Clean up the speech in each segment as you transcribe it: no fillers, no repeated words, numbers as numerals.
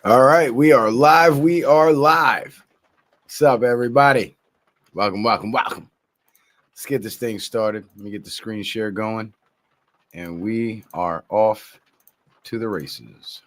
All right, we are live. We are live. What's up, everybody? Welcome, welcome, welcome. Let's get this thing started. Let me get the screen share going, and we are off to the races.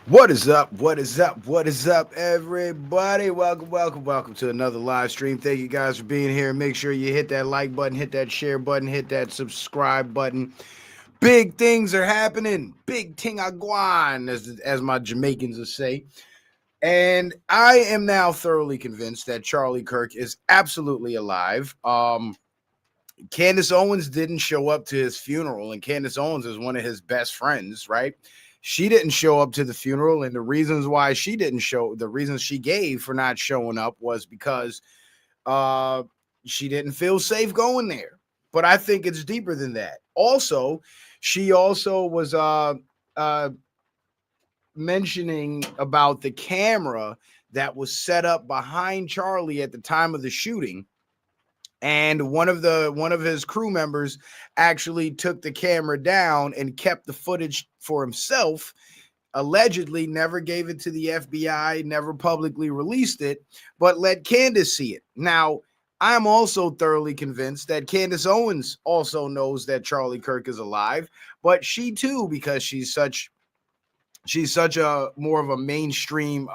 What is up? What is up? What is up, everybody? Welcome, welcome, welcome to another live stream. Thank you guys for being here. Make sure you hit that like button, hit that share button, hit that subscribe button. Big things are happening. Big ting aguan, as my Jamaicans would say. And I am now thoroughly convinced that Charlie Kirk is absolutely alive. Candace Owens didn't show up to his funeral, and Candace Owens is one of his best friends, right? She didn't show up to the funeral, and the reasons why she didn't show, the reasons she gave for not showing up was because she didn't feel safe going there. But I think it's deeper than that. Also, she also was mentioning about the camera that was set up behind Charlie at the time of the shooting, and one of his crew members actually took the camera down and kept the footage for himself, allegedly never gave it to the FBI, never publicly released it, but let Candace see it. Now, I'm also thoroughly convinced that Candace Owens also knows that Charlie Kirk is alive, but she too, because she's such a more of a mainstream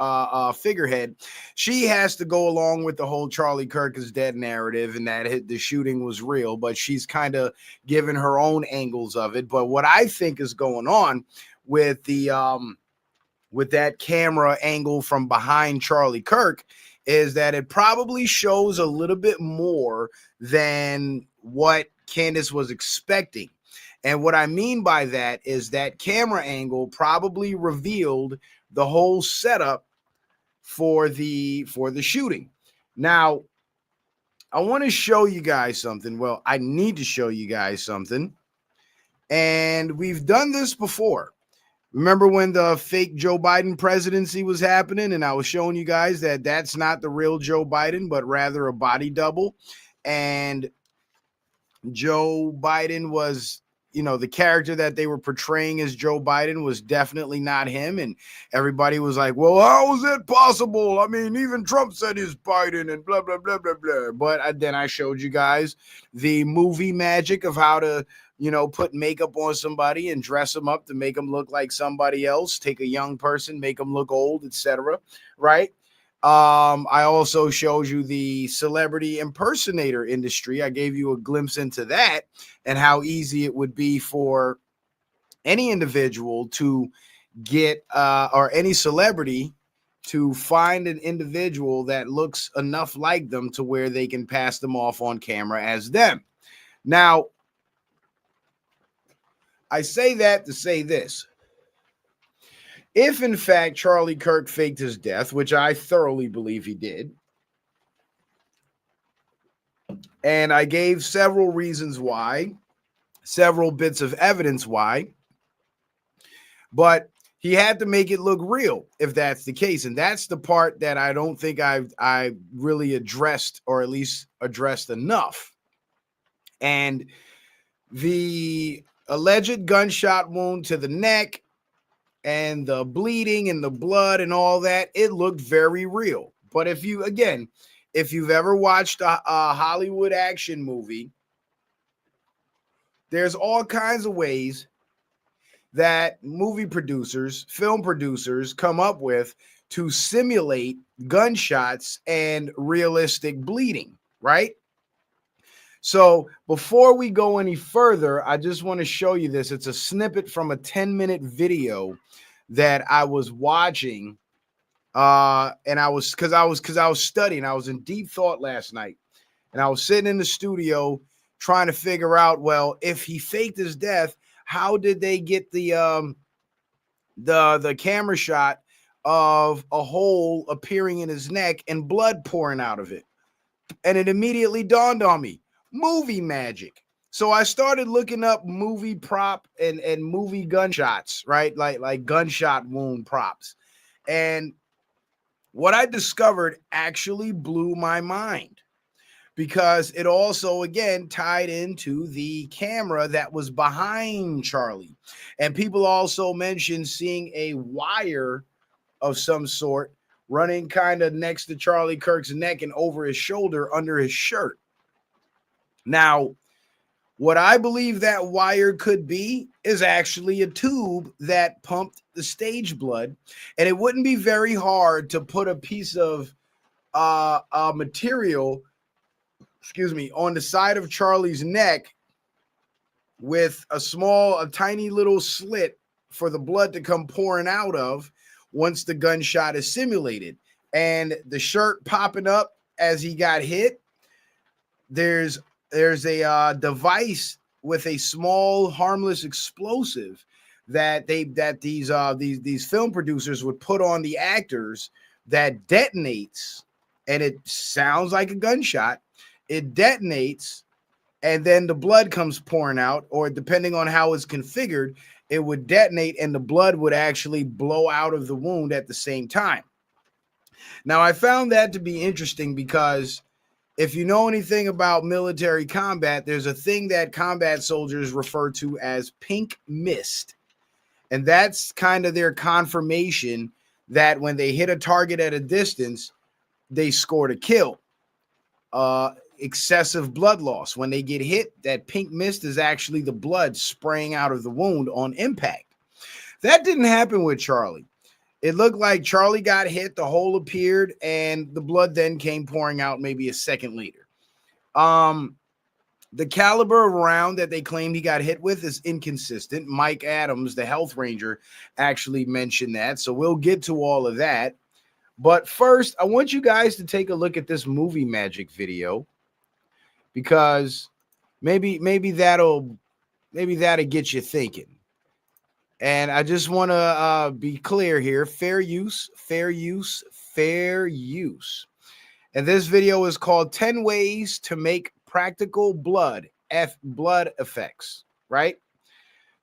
figurehead, she has to go along with the whole Charlie Kirk is dead narrative and that the shooting was real, but she's kind of given her own angles of it. But what I think is going on with the with that camera angle from behind Charlie Kirk is that it probably shows a little bit more than what Candace was expecting. And what I mean by that is that camera angle probably revealed the whole setup for the shooting. Now, I want to show you guys something. Well, I need to show you guys something. And we've done this before. Remember when the fake Joe Biden presidency was happening, and I was showing you guys that that's not the real Joe Biden, but rather a body double. And Joe Biden was, the character that they were portraying as Joe Biden was definitely not him. And everybody was like, well, how is that possible? I mean, even Trump said he's Biden and blah, blah, blah, blah, blah. But then I showed you guys the movie magic of how to, put makeup on somebody and dress them up to make them look like somebody else, take a young person, make them look old, etc. Right? I also showed you the celebrity impersonator industry. I gave you a glimpse into that and how easy it would be for any individual to get, or any celebrity to find an individual that looks enough like them to where they can pass them off on camera as them. Now, I say that to say this. If, in fact, Charlie Kirk faked his death, which I thoroughly believe he did, and I gave several reasons why, several bits of evidence why, but he had to make it look real if that's the case. And that's the part that I don't think I really addressed, or at least addressed enough. And the alleged gunshot wound to the neck, and the bleeding and the blood and all that, it looked very real. But if you've ever watched a Hollywood action movie, there's all kinds of ways that movie producers, film producers come up with to simulate gunshots and realistic bleeding, right? So before we go any further, I just want to show you this. It's a snippet from a 10-minute video that I was watching. And I was studying. I was in deep thought last night, and I was sitting in the studio trying to figure out, well, if he faked his death, how did they get the camera shot of a hole appearing in his neck and blood pouring out of it? And it immediately dawned on me. Movie magic. So I started looking up movie prop and movie gunshots, right? Like gunshot wound props. And what I discovered actually blew my mind, because it also, again, tied into the camera that was behind Charlie. And people also mentioned seeing a wire of some sort running kind of next to Charlie Kirk's neck and over his shoulder under his shirt. Now, what I believe that wire could be is actually a tube that pumped the stage blood. And it wouldn't be very hard to put a piece of material, on the side of Charlie's neck with a tiny little slit for the blood to come pouring out of once the gunshot is simulated. And the shirt popping up as he got hit, there's there's a device with a small harmless explosive that these film producers would put on the actors that detonates, and it sounds like a gunshot. It detonates, and then the blood comes pouring out, or depending on how it's configured, it would detonate and the blood would actually blow out of the wound at the same time. Now, I found that to be interesting because if you know anything about military combat, there's a thing that combat soldiers refer to as pink mist. And that's kind of their confirmation that when they hit a target at a distance, they scored a kill. Excessive blood loss. When they get hit, that pink mist is actually the blood spraying out of the wound on impact. That didn't happen with Charlie. It looked like Charlie got hit, the hole appeared, and the blood then came pouring out maybe a second later. The caliber of round that they claimed he got hit with is inconsistent. Mike Adams, the health ranger, actually mentioned that. So we'll get to all of that. But first, I want you guys to take a look at this movie magic video, because maybe that'll get you thinking. And I just want to be clear here. Fair use, fair use, fair use. And this video is called 10 Ways to Make Practical Blood Effects, right?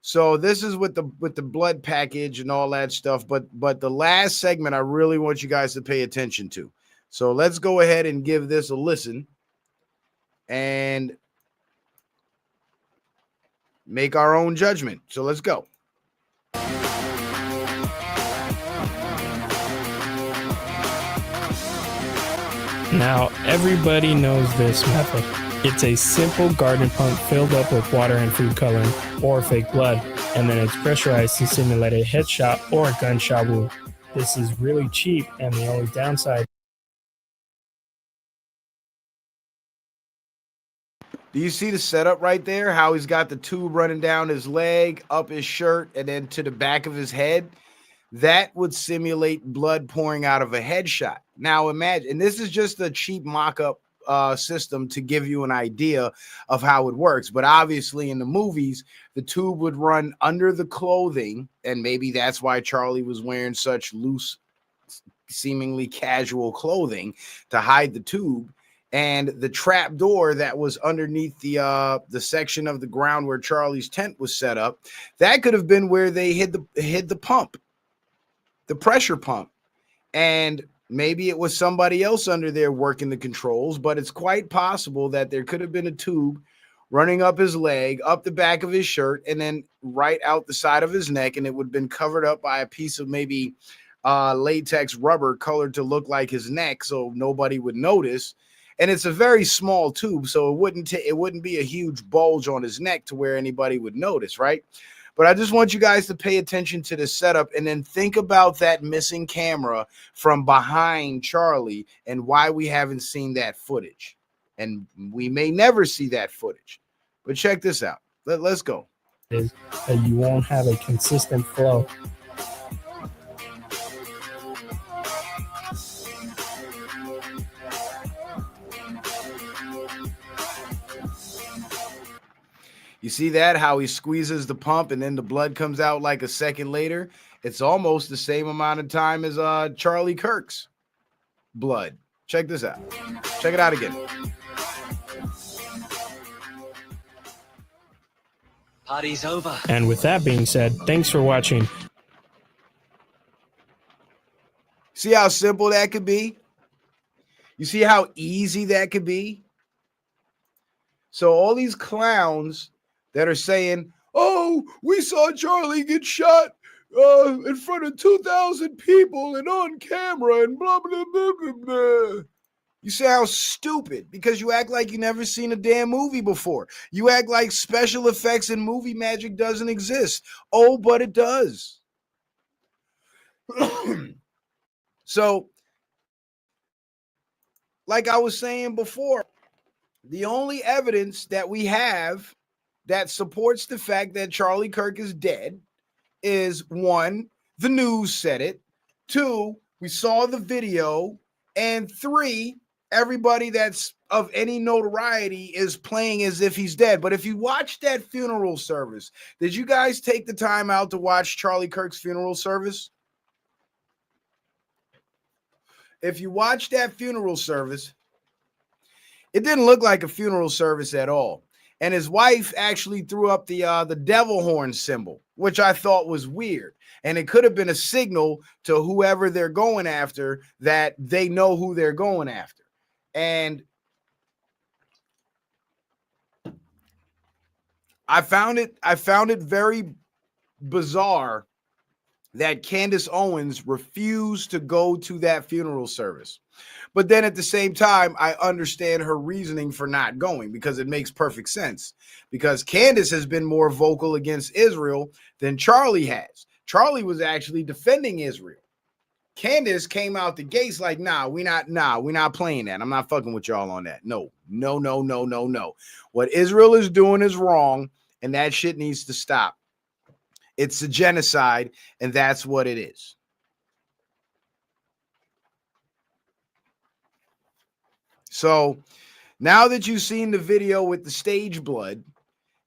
So this is with the blood package and all that stuff. But the last segment I really want you guys to pay attention to. So let's go ahead and give this a listen and make our own judgment. So let's go. Now, everybody knows this method. It's a simple garden pump filled up with water and food coloring or fake blood, and then it's pressurized to simulate a headshot or a gunshot wound. This is really cheap, and the only downside. Do you see the setup right there? How he's got the tube running down his leg, up his shirt, and then to the back of his head? That would simulate blood pouring out of a headshot. Now imagine, and this is just a cheap mock-up system to give you an idea of how it works. But obviously in the movies, the tube would run under the clothing, and maybe that's why Charlie was wearing such loose, seemingly casual clothing to hide the tube. And the trap door that was underneath the section of the ground where Charlie's tent was set up, that could have been where they hid the pump, the pressure pump. And maybe it was somebody else under there working the controls, but it's quite possible that there could have been a tube running up his leg, up the back of his shirt, and then right out the side of his neck, and it would have been covered up by a piece of maybe latex rubber colored to look like his neck so nobody would notice. And it's a very small tube, so it wouldn't be a huge bulge on his neck to where anybody would notice, right? But I just want you guys to pay attention to the setup and then think about that missing camera from behind Charlie and why we haven't seen that footage. And we may never see that footage. But check this out. Let's go. Is that you won't have a consistent flow. You see that, how he squeezes the pump and then the blood comes out like a second later? It's almost the same amount of time as Charlie Kirk's blood. Check this out. Check it out again. Party's over. And with that being said, thanks for watching. See how simple that could be? You see how easy that could be? So all these clowns that are saying, oh, we saw Charlie get shot in front of 2,000 people and on camera and blah, blah, blah, blah, blah. You sound stupid because you act like you never seen a damn movie before. You act like special effects and movie magic doesn't exist. Oh, but it does. So, like I was saying before, the only evidence that we have that supports the fact that Charlie Kirk is dead is, one, the news said it, two, we saw the video, and three, everybody that's of any notoriety is playing as if he's dead. But if you watch that funeral service, did you guys take the time out to watch Charlie Kirk's funeral service? If you watch that funeral service, it didn't look like a funeral service at all. And his wife actually threw up the devil horn symbol, which I thought was weird. And it could have been a signal to whoever they're going after that they know who they're going after. And I found it very bizarre that Candace Owens refused to go to that funeral service. But then at the same time, I understand her reasoning for not going because it makes perfect sense. Because Candace has been more vocal against Israel than Charlie has. Charlie was actually defending Israel. Candace came out the gates like, we're not playing that. I'm not fucking with y'all on that. No. What Israel is doing is wrong, and that shit needs to stop. It's a genocide, and that's what it is. So now that you've seen the video with the stage blood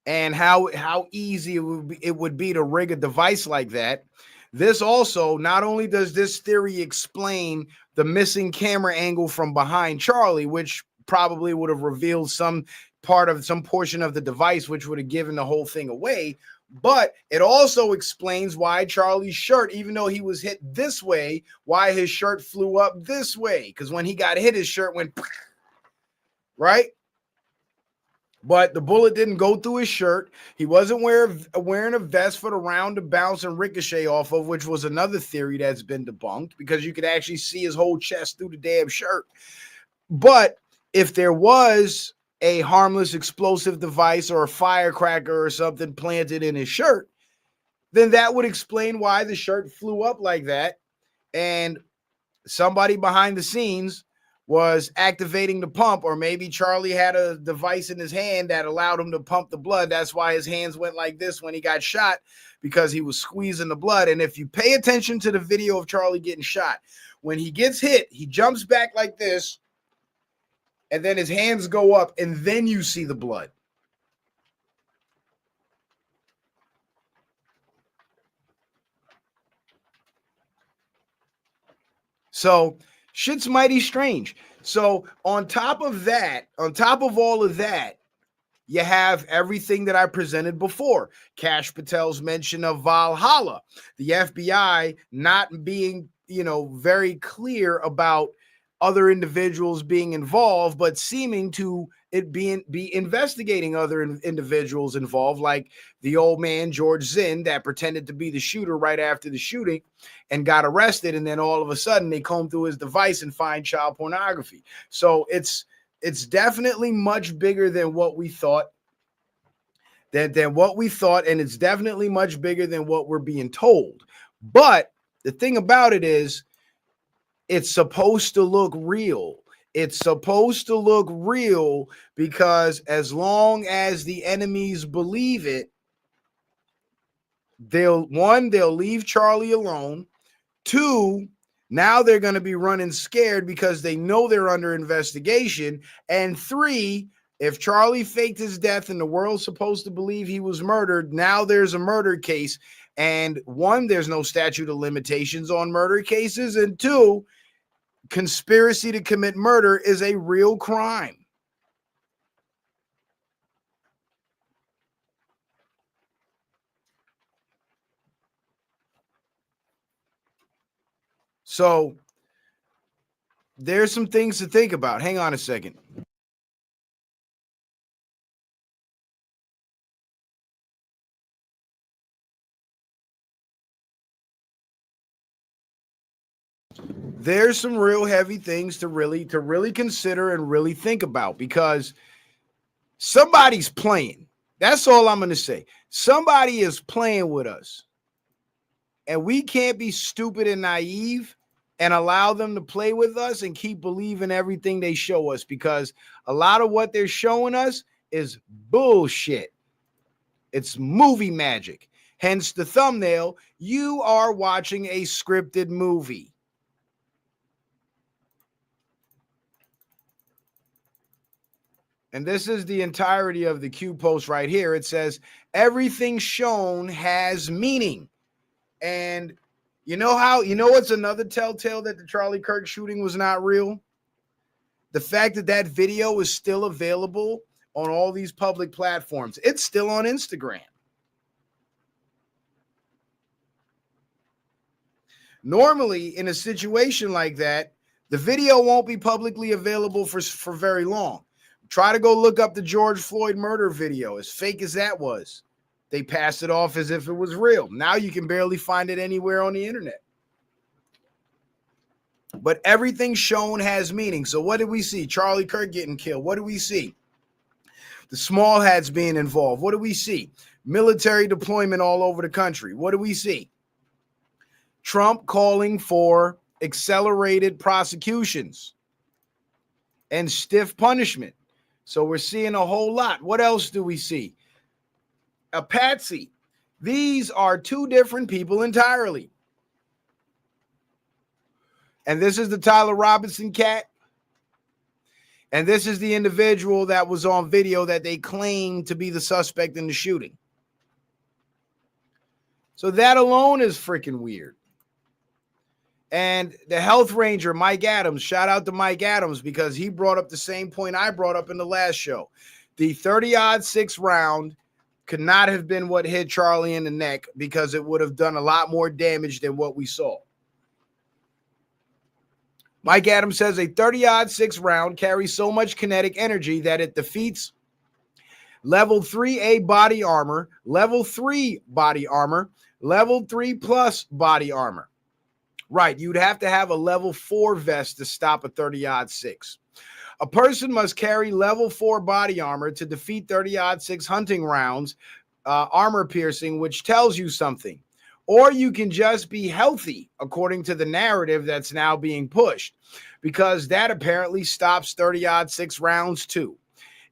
and how easy it would be to rig a device like that, this also, not only does this theory explain the missing camera angle from behind Charlie, which probably would have revealed some portion of the device, which would have given the whole thing away, but it also explains why Charlie's shirt, even though he was hit this way, why his shirt flew up this way. Because when he got hit, his shirt went right. But the bullet didn't go through his shirt. He wasn't wearing a vest for the round to bounce and ricochet off of, which was another theory that's been debunked because you could actually see his whole chest through the damn shirt. But if there was a harmless explosive device or a firecracker or something planted in his shirt, then that would explain why the shirt flew up like that. And somebody behind the scenes was activating the pump, or maybe Charlie had a device in his hand that allowed him to pump the blood. That's why his hands went like this when he got shot, because he was squeezing the blood. And if you pay attention to the video of Charlie getting shot, when he gets hit, he jumps back like this, and then his hands go up, and then you see the blood. So shit's mighty strange. So on top of all of that, you have everything that I presented before. Kash Patel's mention of Valhalla, the FBI not being, very clear about other individuals being involved, but seeming to be investigating other individuals involved, like the old man George Zinn that pretended to be the shooter right after the shooting and got arrested, and then all of a sudden they comb through his device and find child pornography. So it's definitely much bigger than what we thought. Than what we thought, and it's definitely much bigger than what we're being told. But the thing about it is, it's supposed to look real. It's supposed to look real because as long as the enemies believe it, they'll leave Charlie alone. 2, now they're going to be running scared because they know they're under investigation. And 3, if Charlie faked his death and the world's supposed to believe he was murdered, now there's a murder case. And 1, there's no statute of limitations on murder cases. And 2, conspiracy to commit murder is a real crime. So there's some things to think about. Hang on a second. There's some real heavy things to really consider and really think about, because somebody's playing. That's all I'm going to say. Somebody is playing with us. And we can't be stupid and naive and allow them to play with us and keep believing everything they show us, because a lot of what they're showing us is bullshit. It's movie magic. Hence the thumbnail. You are watching a scripted movie. And this is the entirety of the Q post right here. It says, everything shown has meaning. And you know what's another telltale that the Charlie Kirk shooting was not real? The fact that that video is still available on all these public platforms. It's still on Instagram. Normally, in a situation like that, the video won't be publicly available for very long. Try to go look up the George Floyd murder video. As fake as that was, they passed it off as if it was real. Now you can barely find it anywhere on the internet. But everything shown has meaning. So what did we see? Charlie Kirk getting killed. What do we see? The small hats being involved. What do we see? Military deployment all over the country. What do we see? Trump calling for accelerated prosecutions and stiff punishment. So we're seeing a whole lot. What else do we see? A patsy. These are two different people entirely. And this is the Tyler Robinson cat. And this is the individual that was on video that they claim to be the suspect in the shooting. So that alone is freaking weird. And the health ranger, Mike Adams, shout out to Mike Adams because he brought up the same point I brought up in the last show. The 30-06 round could not have been what hit Charlie in the neck because it would have done a lot more damage than what we saw. Mike Adams says a 30-06 round carries so much kinetic energy that it defeats level 3A body armor, level 3 body armor, level 3 plus body armor. Right, you'd have to have a level 4 vest to stop a 30-06. A person must carry level 4 body armor to defeat 30-06 hunting rounds, armor piercing, which tells you something. Or you can just be healthy, according to the narrative that's now being pushed, because that apparently stops 30-06 rounds too.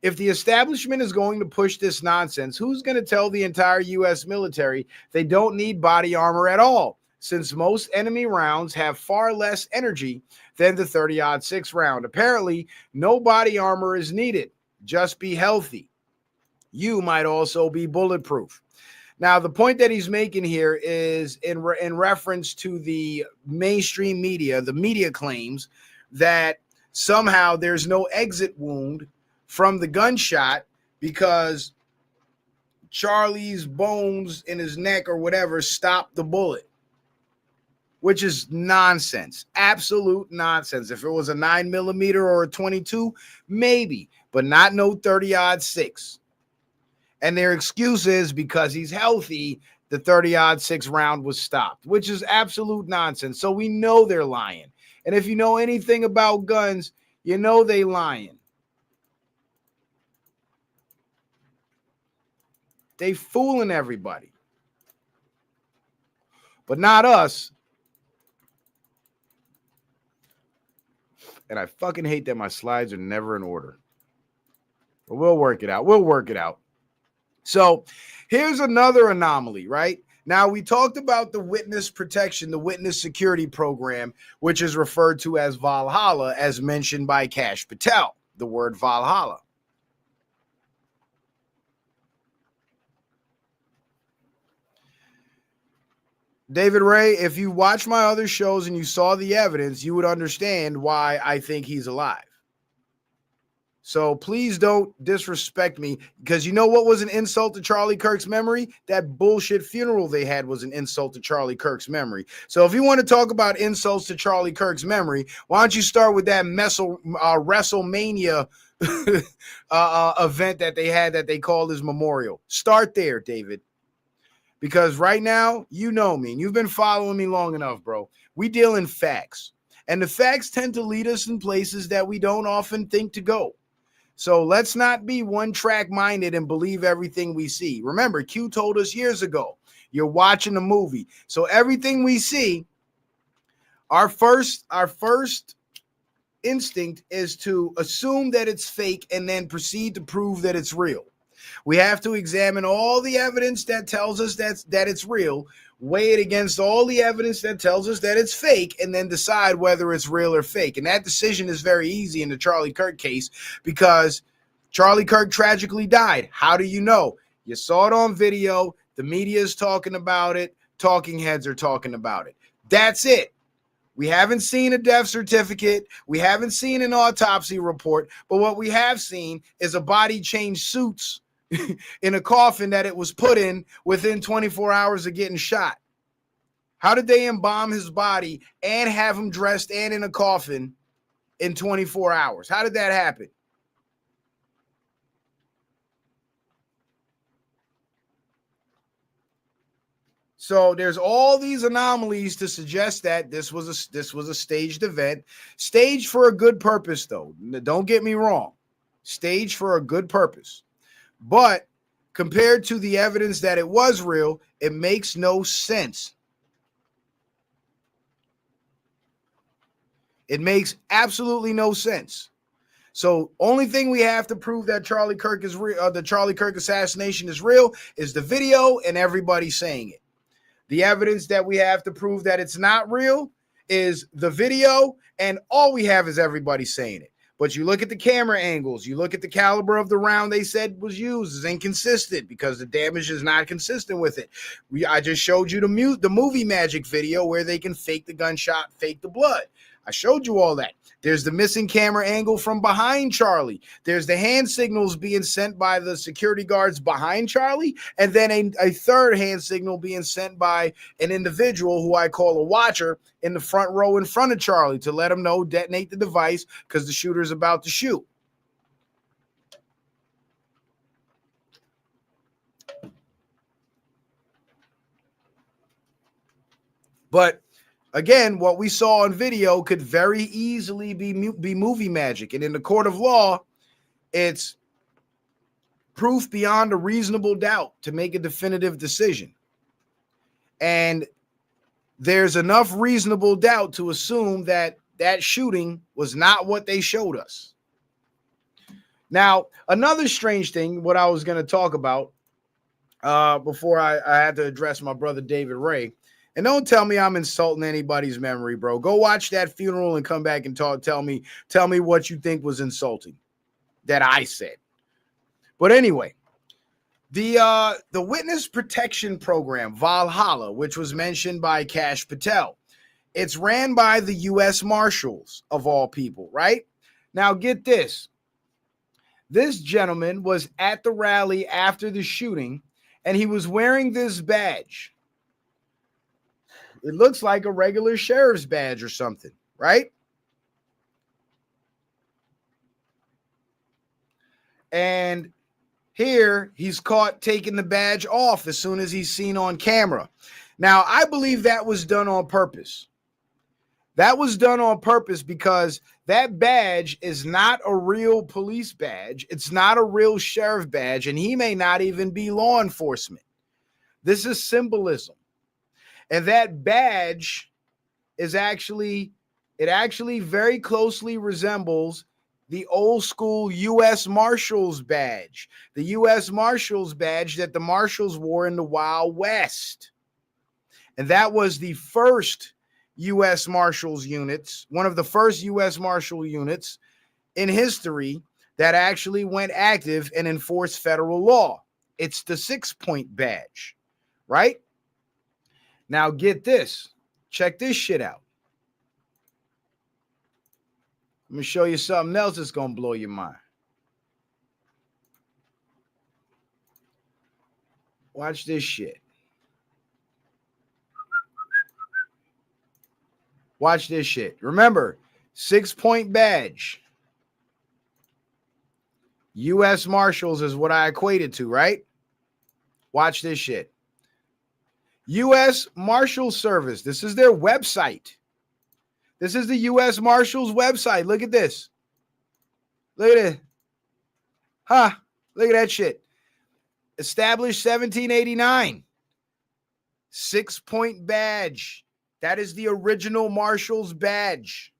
If the establishment is going to push this nonsense, who's going to tell the entire U.S. military they don't need body armor at all, since most enemy rounds have far less energy than the 30-06 round? Apparently, no body armor is needed. Just be healthy. You might also be bulletproof. Now, the point that he's making here is in reference to the mainstream media. The media claims that somehow there's no exit wound from the gunshot because Charlie's bones in his neck or whatever stopped the bullet, which is nonsense, absolute nonsense. If it was a 9mm or a 22, maybe, but not no 30-06. And their excuse is because he's healthy, the 30-06 round was stopped, which is absolute nonsense. So we know they're lying. And if you know anything about guns, you know they lying. They fooling everybody. But not us. And I fucking hate that my slides are never in order. But we'll work it out. We'll work it out. So here's another anomaly, right? Now, we talked about the witness protection, the witness security program, which is referred to as Valhalla, as mentioned by Kash Patel, the word Valhalla. David Ray, if you watch my other shows and you saw the evidence, you would understand why I think he's alive. So please don't disrespect me, because you know what was an insult to Charlie Kirk's memory? That bullshit funeral they had was an insult to Charlie Kirk's memory. So if you want to talk about insults to Charlie Kirk's memory, why don't you start with that WrestleMania event that they had that they called his memorial? Start there, David. Because right now, you know me, and you've been following me long enough, bro. We deal in facts. And the facts tend to lead us in places that we don't often think to go. So let's not be one-track minded and believe everything we see. Remember, Q told us years ago, you're watching a movie. So everything we see, our first instinct is to assume that it's fake and then proceed to prove that it's real. We have to examine all the evidence that tells us that it's real, weigh it against all the evidence that tells us that it's fake, and then decide whether it's real or fake. And that decision is very easy in the Charlie Kirk case because Charlie Kirk tragically died. How do you know? You saw it on video. The media is talking about it. Talking heads are talking about it. That's it. We haven't seen a death certificate. We haven't seen an autopsy report. But what we have seen is a body change suits in a coffin that it was put in within 24 hours of getting shot. How did they embalm his body and have him dressed and in a coffin in 24 hours? How did that happen? So there's all these anomalies to suggest that this was a staged event, staged for a good purpose, though. Don't get me wrong, staged for a good purpose. But compared to the evidence that it was real, it makes no sense. It makes absolutely no sense. So only thing we have to prove that Charlie Kirk is real, the Charlie Kirk assassination is real, is the video and everybody saying it. The evidence that we have to prove that it's not real is the video, and all we have is everybody saying it. But you look at the camera angles, you look at the caliber of the round they said was used is inconsistent because the damage is not consistent with it. I just showed you the movie magic video where they can fake the gunshot, fake the blood. I showed you all that. There's the missing camera angle from behind Charlie. There's the hand signals being sent by the security guards behind Charlie. And then a third hand signal being sent by an individual who I call a watcher in the front row in front of Charlie to let him know, detonate the device because the shooter's about to shoot. But again, what we saw on video could very easily be movie magic. And in the court of law, it's proof beyond a reasonable doubt to make a definitive decision. And there's enough reasonable doubt to assume that that shooting was not what they showed us. Now, another strange thing, what I was going to talk about before I had to address my brother David Ray. And don't tell me I'm insulting anybody's memory, bro. Go watch that funeral and come back and tell me what you think was insulting that I said. But anyway, the Witness Protection Program, Valhalla, which was mentioned by Kash Patel, it's ran by the U.S. Marshals of all people, right? Now get this. This gentleman was at the rally after the shooting, and he was wearing this badge. It looks like a regular sheriff's badge or something, right? And here he's caught taking the badge off as soon as he's seen on camera. Now, I believe that was done on purpose. That was done on purpose because that badge is not a real police badge. It's not a real sheriff badge, and he may not even be law enforcement. This is symbolism. And that badge is actually very closely resembles the old school U.S. Marshals badge, the U.S. Marshals badge that the Marshals wore in the Wild West. And that was the first U.S. Marshals units, one of the first U.S. Marshal units in history that actually went active and enforced federal law. It's the 6-point badge, right? Now get this. Check this shit out. I'm going to show you something else that's going to blow your mind. Watch this shit. Watch this shit. Remember, 6-point badge. U.S. Marshals is what I equated to, right? Watch this shit. U.S. Marshal Service. This is their website. This is the U.S. Marshals website. Look at this. Look at it. Huh. Look at that shit. Established 1789. 6-point badge. That is the original Marshals badge.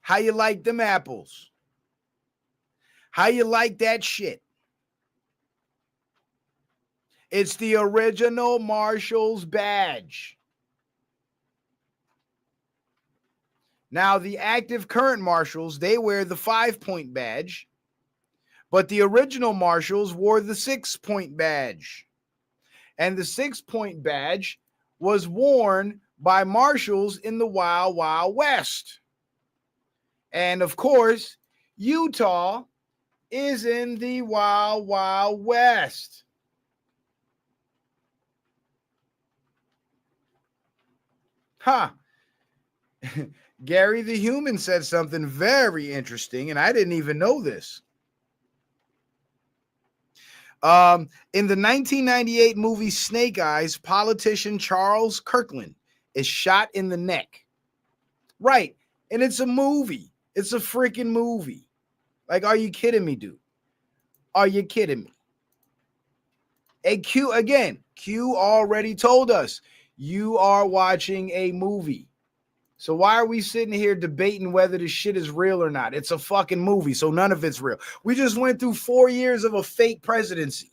How you like them apples? How you like that shit? It's the original Marshals badge. Now, the active current marshals, they wear the 5-point badge, but the original marshals wore the 6-point badge. And the 6-point badge was worn by marshals in the Wild Wild West. And of course, Utah is in the Wild Wild West. Huh. Gary the Human said something very interesting, and I didn't even know this. In the 1998 movie Snake Eyes, politician Charles Kirkland is shot in the neck. Right. And it's a movie. It's a freaking movie. Like, are you kidding me, dude? Are you kidding me? And Q already told us you are watching a movie. So why are we sitting here debating whether this shit is real or not? It's a fucking movie, so none of it's real. We just went through 4 years of a fake presidency.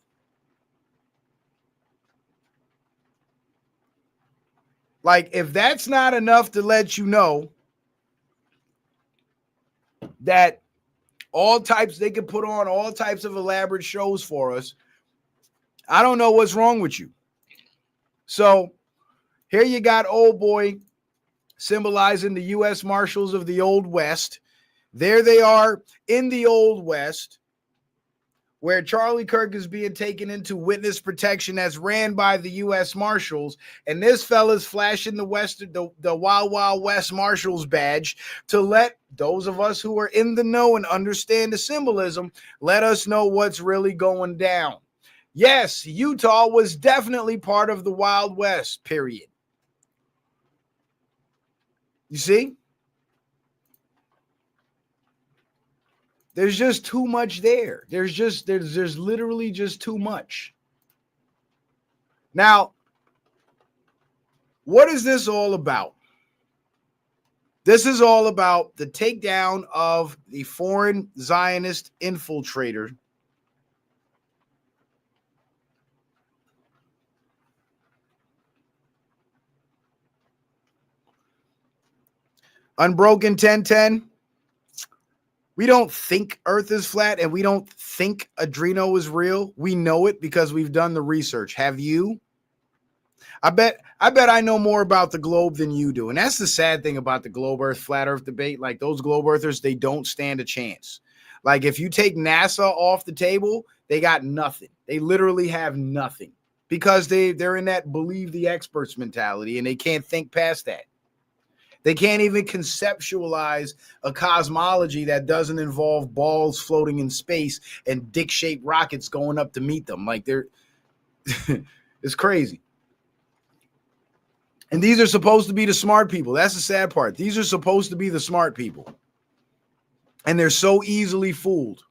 Like, if that's not enough to let you know that they can put on all types of elaborate shows for us, I don't know what's wrong with you. So here you got old boy symbolizing the U.S. Marshals of the Old West. There they are in the Old West, where Charlie Kirk is being taken into witness protection that's ran by the U.S. Marshals, and this fella's flashing the Wild Wild West Marshals badge to let those of us who are in the know and understand the symbolism let us know what's really going down. Yes, Utah was definitely part of the Wild West, period. You see? There's just too much there. There's literally just too much. Now, what is this all about? This is all about the takedown of the foreign Zionist infiltrator Unbroken 1010. We don't think Earth is flat and we don't think Adreno is real. We know it because we've done the research. Have you? I bet I know more about the globe than you do. And that's the sad thing about the globe Earth, flat Earth debate. Like, those globe earthers, they don't stand a chance. Like, if you take NASA off the table, they got nothing. They literally have nothing because they're in that believe the experts mentality and they can't think past that. They can't even conceptualize a cosmology that doesn't involve balls floating in space and dick-shaped rockets going up to meet them. Like, they're it's crazy. And these are supposed to be the smart people. That's the sad part. These are supposed to be the smart people. And they're so easily fooled.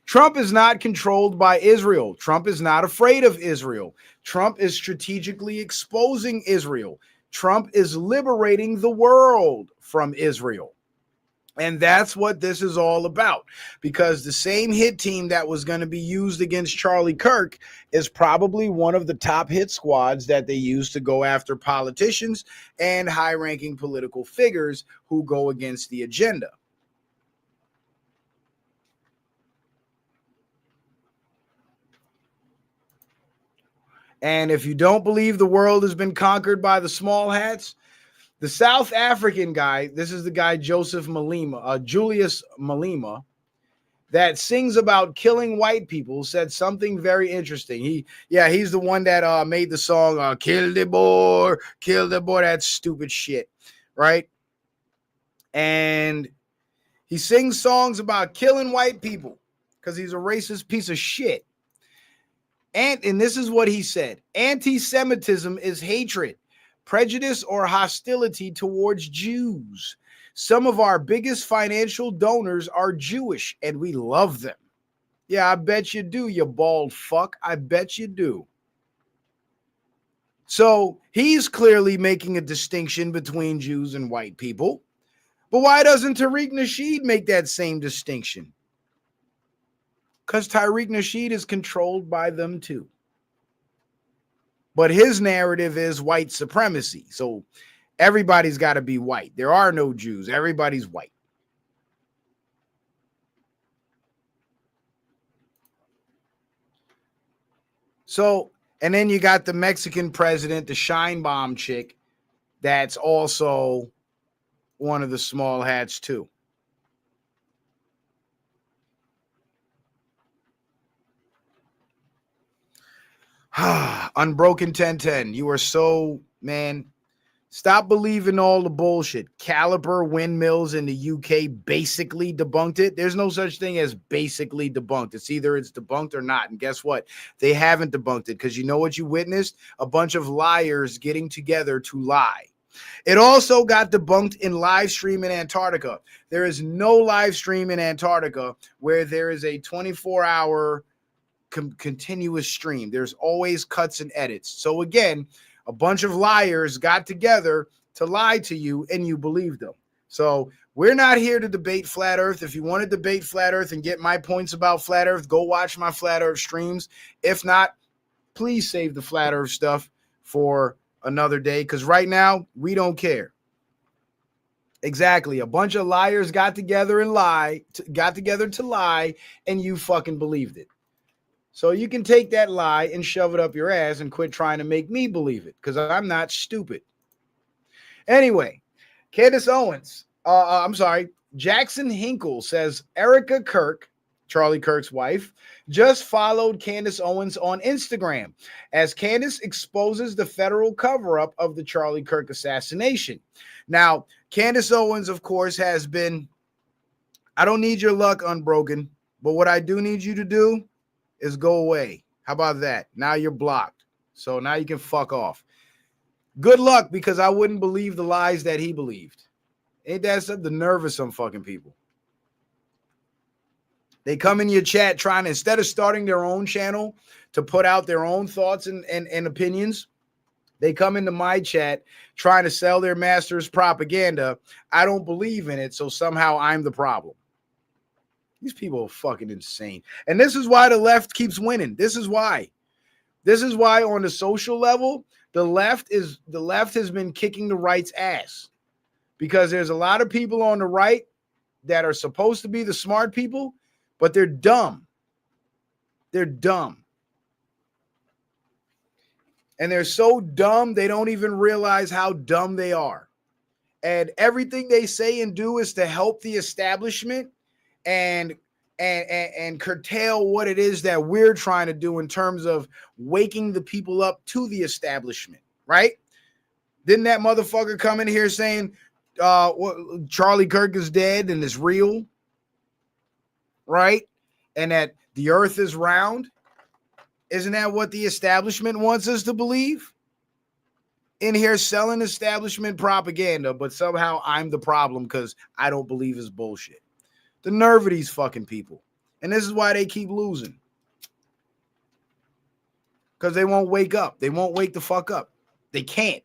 Trump is not controlled by Israel. Trump is not afraid of Israel. Trump is strategically exposing Israel. Trump is liberating the world from Israel. And that's what this is all about, because the same hit team that was going to be used against Charlie Kirk is probably one of the top hit squads that they use to go after politicians and high-ranking political figures who go against the agenda. And if you don't believe the world has been conquered by the small hats, the South African guy, this is the guy Julius Malema, that sings about killing white people, said something very interesting. He's the one that made the song kill the boy, that stupid shit, right? And he sings songs about killing white people because he's a racist piece of shit. And this is what he said: anti-Semitism is hatred, prejudice, or hostility towards Jews. Some of our biggest financial donors are Jewish, and we love them. Yeah, I bet you do, you bald fuck. I bet you do. So he's clearly making a distinction between Jews and white people. But why doesn't Tariq Nasheed make that same distinction? Because Tariq Nasheed is controlled by them too. But his narrative is white supremacy. So Everybody's got to be white. There are no Jews. Everybody's white. So, and then you got the Mexican president, the shine bomb chick, that's also one of the small hats too. Unbroken 1010. You are so, man, stop believing all the bullshit. Caliber windmills in the UK basically debunked it. There's no such thing as basically debunked. It's either it's debunked or not. And guess what? They haven't debunked it, because you know what you witnessed? A bunch of liars getting together to lie. It also got debunked in live stream in Antarctica. There is no live stream in Antarctica where there is a 24-hour continuous stream. There's always cuts and edits. So again, a bunch of liars got together to lie to you, and you believed them. So we're not here to debate flat earth. If you want to debate flat earth and get my points about flat earth, go watch my flat earth streams. If not, please save the flat earth stuff for another day, because right now we don't care. Exactly. A bunch of liars got together to lie, and you fucking believed it. So you can take that lie and shove it up your ass and quit trying to make me believe it, because I'm not stupid. Anyway, Candace Owens, Jackson Hinkle says Erica Kirk, Charlie Kirk's wife, just followed Candace Owens on Instagram as Candace exposes the federal cover-up of the Charlie Kirk assassination. Now, Candace Owens, of course, has been, I don't need your luck, Unbroken, but what I do need you to do is go away. How about that? Now you're blocked. So now you can fuck off. Good luck, because I wouldn't believe the lies that he believed. Ain't that something? The nerve of some fucking people. They come in your chat trying to, instead of starting their own channel to put out their own thoughts and opinions, they come into my chat trying to sell their master's propaganda. I don't believe in it, so somehow I'm the problem. These people are fucking insane. And this is why the left keeps winning. This is why on the social level, the left has been kicking the right's ass, because there's a lot of people on the right that are supposed to be the smart people, but they're dumb. They're dumb. And they're so dumb, they don't even realize how dumb they are. And everything they say and do is to help the establishment and curtail what it is that we're trying to do in terms of waking the people up to the establishment, right? Didn't that motherfucker come in here saying Charlie Kirk is dead and is real, right? And that the earth is round? Isn't that what the establishment wants us to believe? In here selling establishment propaganda, but somehow I'm the problem because I don't believe his bullshit. The nerve of these fucking people. And this is why they keep losing. Because they won't wake up. They won't wake the fuck up. They can't.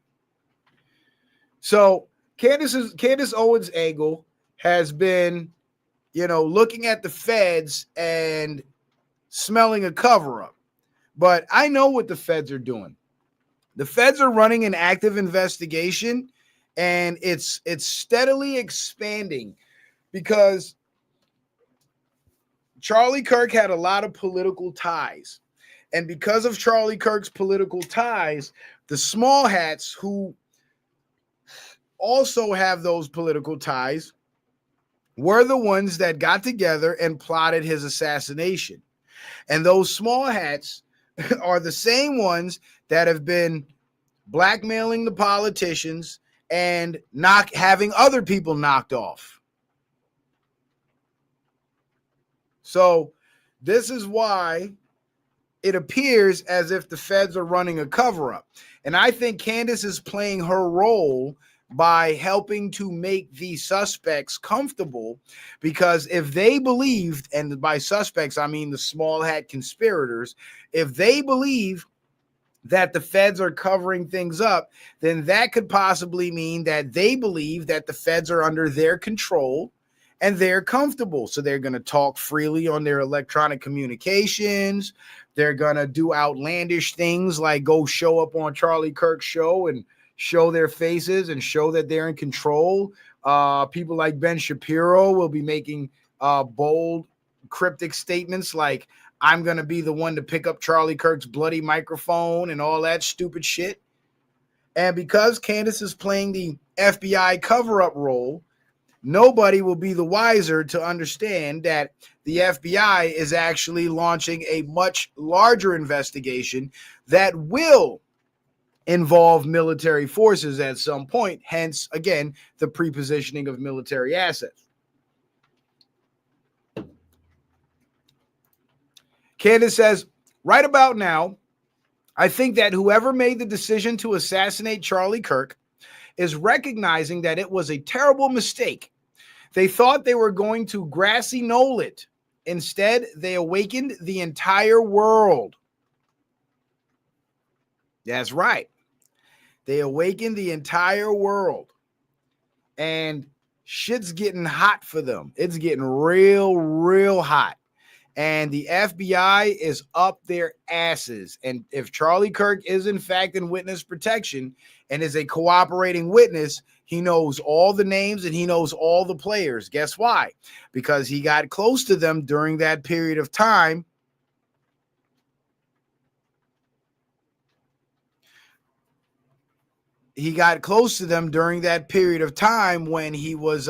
So Candace Owens' angle has been, looking at the feds and smelling a cover-up. But I know what the feds are doing. The feds are running an active investigation, and it's steadily expanding because Charlie Kirk had a lot of political ties. And because of Charlie Kirk's political ties, the small hats who also have those political ties were the ones that got together and plotted his assassination. And those small hats are the same ones that have been blackmailing the politicians and having other people knocked off. So this is why it appears as if the feds are running a cover-up. And I think Candace is playing her role by helping to make the suspects comfortable, because if they believed, and by suspects, I mean the small hat conspirators, if they believe that the feds are covering things up, then that could possibly mean that they believe that the feds are under their control and they're comfortable. So they're going to talk freely on their electronic communications. They're going to do outlandish things like go show up on Charlie Kirk's show and show their faces and show that they're in control. People like Ben Shapiro will be making bold, cryptic statements like, I'm going to be the one to pick up Charlie Kirk's bloody microphone and all that stupid shit. And because Candace is playing the FBI cover-up role, nobody will be the wiser to understand that the FBI is actually launching a much larger investigation that will involve military forces at some point. Hence, again, the prepositioning of military assets. Candace says, right about now, I think that whoever made the decision to assassinate Charlie Kirk is recognizing that it was a terrible mistake. They thought they were going to grassy knoll it. Instead, they awakened the entire world. That's right. They awakened the entire world. And shit's getting hot for them. It's getting real, real hot. And the FBI is up their asses. And if Charlie Kirk is in fact in witness protection and is a cooperating witness, he knows all the names and he knows all the players. Guess why? Because he got close to them during that period of time. He got close to them during that period of time when he was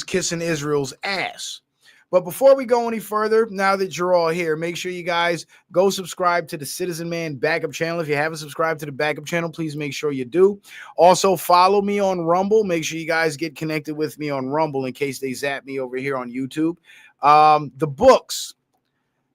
kissing Israel's ass. But before we go any further, now that you're all here, make sure you guys go subscribe to the Citizen Man Backup channel. If you haven't subscribed to the Backup channel, please make sure you do. Also, follow me on Rumble. Make sure you guys get connected with me on Rumble in case they zap me over here on YouTube. The books.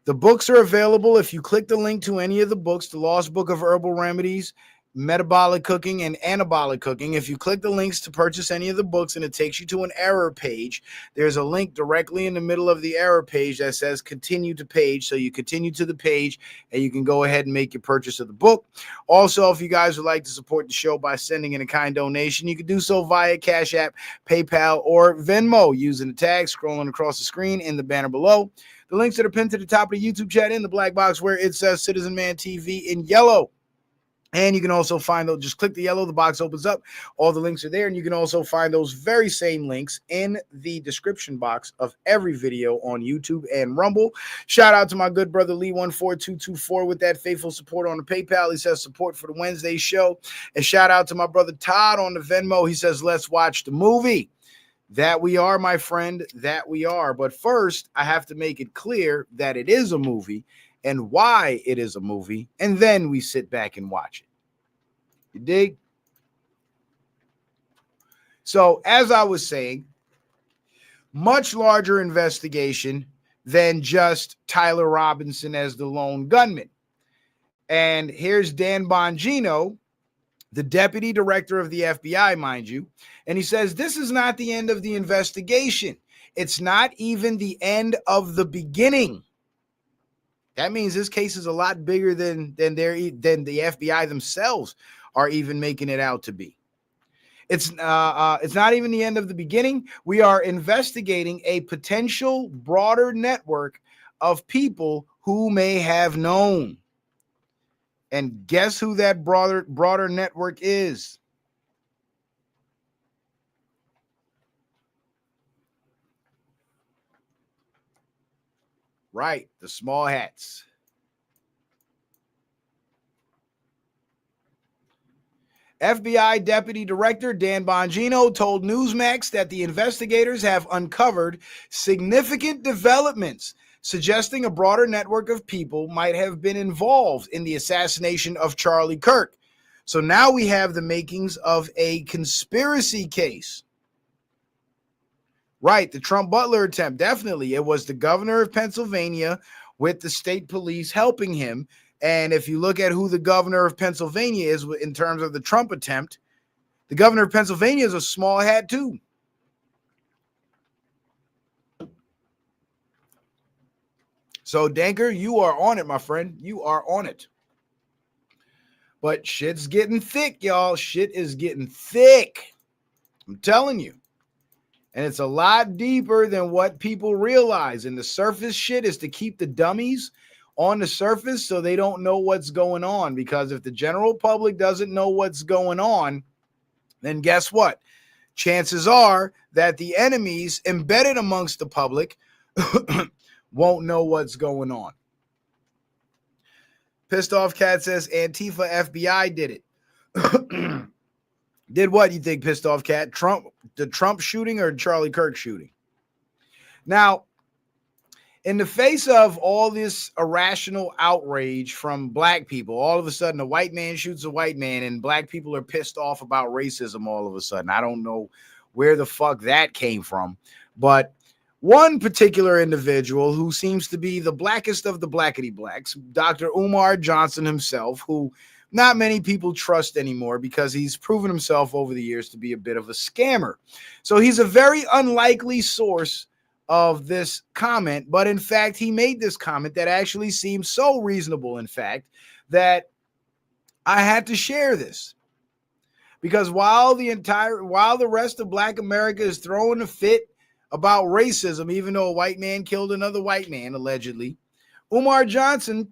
The books are available. If you click the link to any of the books, The Lost Book of Herbal Remedies, Metabolic Cooking, and Anabolic Cooking, if you click the links to purchase any of the books and it takes you to an error page, there's a link directly in the middle of the error page that says continue to page. So you continue to the page and you can go ahead and make your purchase of the book. Also, if you guys would like to support the show by sending in a kind donation, you can do so via Cash App, PayPal, or Venmo using the tag scrolling across the screen in the banner below. The links that are pinned to the top of the YouTube chat in the black box where it says Citizen Man TV in yellow. And you can also find those, just click the yellow, the box opens up, all the links are there, and you can also find those very same links in the description box of every video on YouTube and Rumble. Shout out to my good brother Lee14224 with that faithful support on the PayPal. He says support for the Wednesday show. And shout out to my brother Todd on the Venmo. He says let's watch the movie. That we are, my friend, that we are. But first, I have to make it clear that it is a movie and why it is a movie, and then we sit back and watch it. You dig? So, as I was saying, much larger investigation than just Tyler Robinson as the lone gunman. And here's Dan Bongino, the deputy director of the FBI, mind you, and he says this is not the end of the investigation. It's not even the end of the beginning. That means this case is a lot bigger than the FBI themselves are even making it out to be. It's not even the end of the beginning. We are investigating a potential broader network of people who may have known. And guess who that broader network is? Right, the small hats. FBI Deputy Director Dan Bongino told Newsmax that the investigators have uncovered significant developments suggesting a broader network of people might have been involved in the assassination of Charlie Kirk. So now we have the makings of a conspiracy case. Right, the Trump Butler attempt, definitely. It was the governor of Pennsylvania with the state police helping him. And if you look at who the governor of Pennsylvania is in terms of the Trump attempt, the governor of Pennsylvania is a small hat too. So, Danker, you are on it, my friend. You are on it. But shit's getting thick, y'all. Shit is getting thick. I'm telling you. And it's a lot deeper than what people realize. And the surface shit is to keep the dummies on the surface so they don't know what's going on. Because if the general public doesn't know what's going on, then guess what? Chances are that the enemies embedded amongst the public won't know what's going on. Pissed Off Cat says Antifa FBI did it. Did what, you think, Pissed Off Cat? The Trump shooting or Charlie Kirk shooting? Now, in the face of all this irrational outrage from black people, all of a sudden a white man shoots a white man and black people are pissed off about racism all of a sudden. I don't know where the fuck that came from, but one particular individual who seems to be the blackest of the blackety blacks, Dr. Umar Johnson himself, who not many people trust anymore because he's proven himself over the years to be a bit of a scammer. So he's a very unlikely source of this comment, but in fact, he made this comment that actually seems so reasonable, in fact, that I had to share this. Because while the rest of Black America is throwing a fit about racism, even though a white man killed another white man, allegedly, Umar Johnson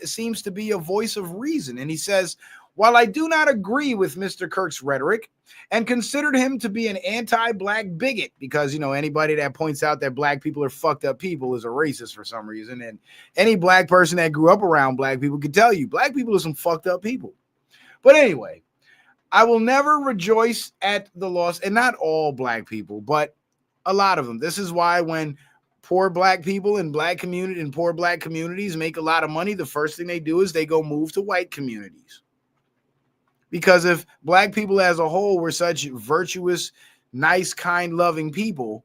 seems to be a voice of reason. And he says, while I do not agree with Mr. Kirk's rhetoric and considered him to be an anti-black bigot, because, you know, anybody that points out that black people are fucked up people is a racist for some reason. And any black person that grew up around black people can tell you black people are some fucked up people. But anyway, I will never rejoice at the loss, and not all black people, but a lot of them. This is why when poor black people in poor black communities make a lot of money, the first thing they do is they go move to white communities. Because if black people as a whole were such virtuous, nice, kind, loving people,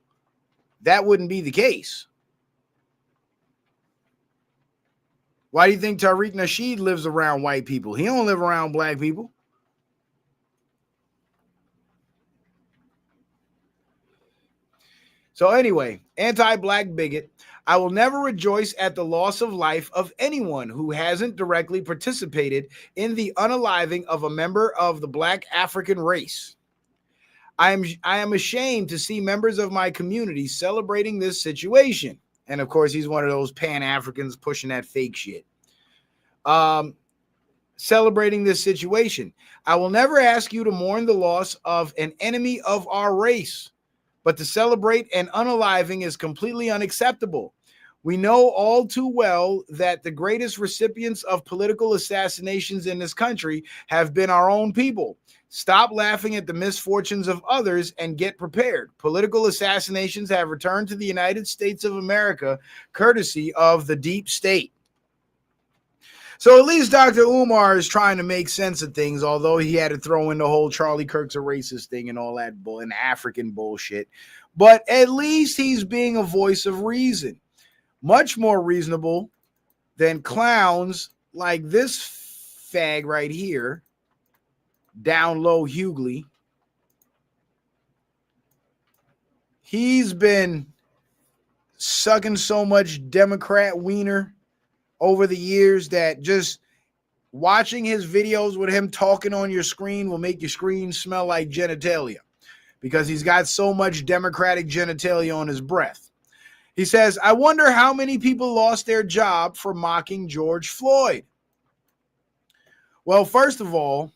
that wouldn't be the case. Why do you think Tariq Nasheed lives around white people? He don't live around black people. So anyway, anti-black bigot, I will never rejoice at the loss of life of anyone who hasn't directly participated in the unaliving of a member of the black African race. I am ashamed to see members of my community celebrating this situation. And of course, he's one of those Pan-Africans pushing that fake shit. Celebrating this situation. I will never ask you to mourn the loss of an enemy of our race. But to celebrate an unaliving is completely unacceptable. We know all too well that the greatest recipients of political assassinations in this country have been our own people. Stop laughing at the misfortunes of others and get prepared. Political assassinations have returned to the United States of America, courtesy of the deep state. So at least Dr. Umar is trying to make sense of things, although he had to throw in the whole Charlie Kirk's a racist thing and all that and African bullshit. But at least he's being a voice of reason. Much more reasonable than clowns like this fag right here, Down Low Hughley. He's been sucking so much Democrat wiener over the years that just watching his videos with him talking on your screen will make your screen smell like genitalia, because he's got so much Democratic genitalia on his breath. He says, I wonder how many people lost their job for mocking George Floyd. Well, first of all,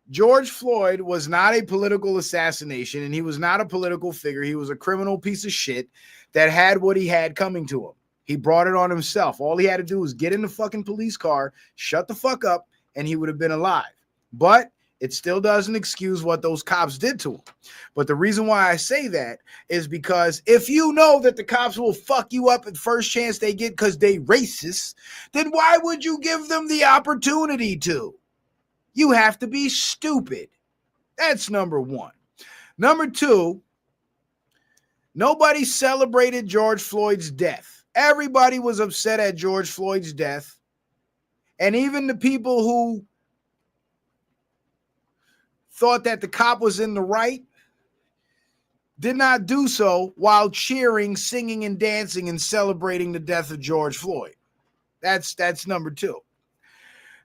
George Floyd was not a political assassination, and he was not a political figure. He was a criminal piece of shit that had what he had coming to him. He brought it on himself. All he had to do was get in the fucking police car, shut the fuck up, and he would have been alive. But it still doesn't excuse what those cops did to him. But the reason why I say that is because if you know that the cops will fuck you up at the first chance they get because they racist, then why would you give them the opportunity to? You have to be stupid. That's number one. Number two, nobody celebrated George Floyd's death. Everybody was upset at George Floyd's death. And even the people who thought that the cop was in the right did not do so while cheering, singing, and dancing and celebrating the death of George Floyd. That's number two.